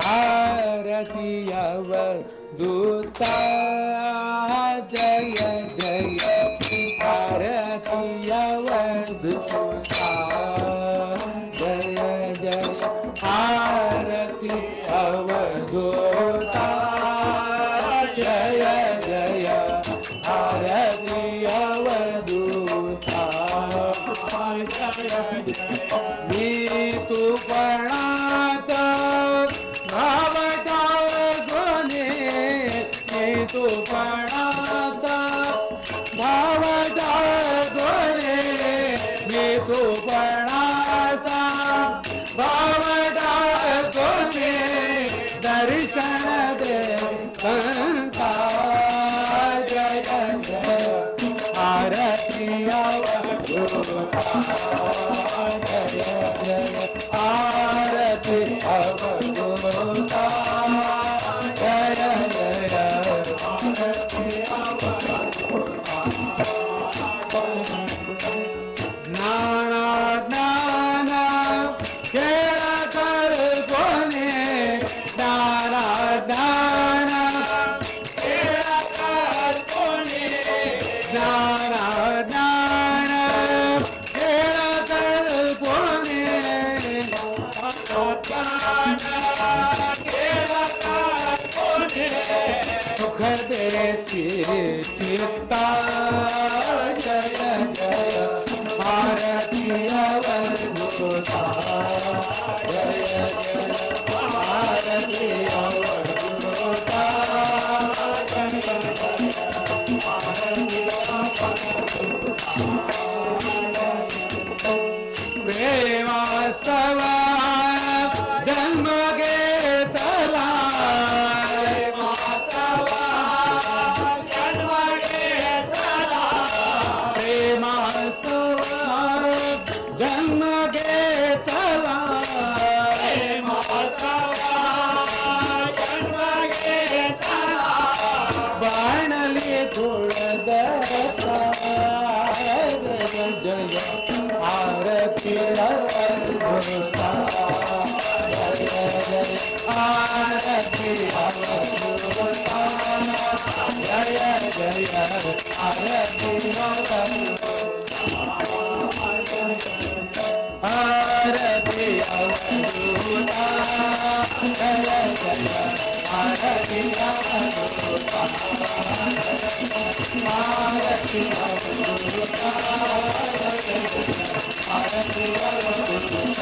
आरती अवधूता जय जय, आरती अवधूता जय जय, आरती अवधूता जय जय, आरती अवधूता जय जय. मी तूपणाचा भाव टाळगोने, मी तूपणाचा भाव टाळगोने, मी तूपणाचा भाव टाळगोने, दर्शन दे संता जय जय, आरती अवधूता जय जय, आरती अवधूता जय जय, नाना नाना खेळा कर कोणे, नाना नाना खेळा कर कोणे, नाना नाना खेळा कर कोणे, खेळा कर कोणे, सुख देती चित्ता जय जय, आरती अवधूता जय जय, आरती अवधूता जय जय, प्रेमास्तवा जन्म घेतला, प्रेमास्तवा जन्म घेतला, प्रेमास्तवा जन्म घेतला, प्रेमास्तवा जन्म घेतला, बाणली तुळदता जय जय, आरती अवधूता जय जय, आरती अवधूता जय जय, आरती अवधूता, आरती अवधूता जय जय, आरती अवधूता, आरती अवधूता आरती अवधूता,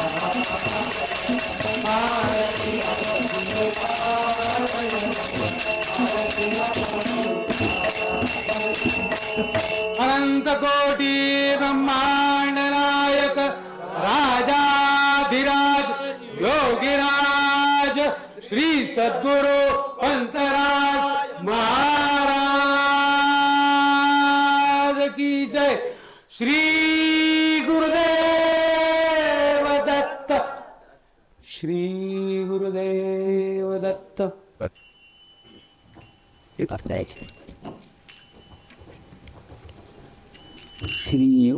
आरती अवधूता, अनंत कोटी ब्रह्मांड नायक राजाधिराज योगीराज श्री सद्गुरु पंतराज महाराज की जय. श्री गुरुदेव दत्त, श्री गुरुदेव दत्त. श्री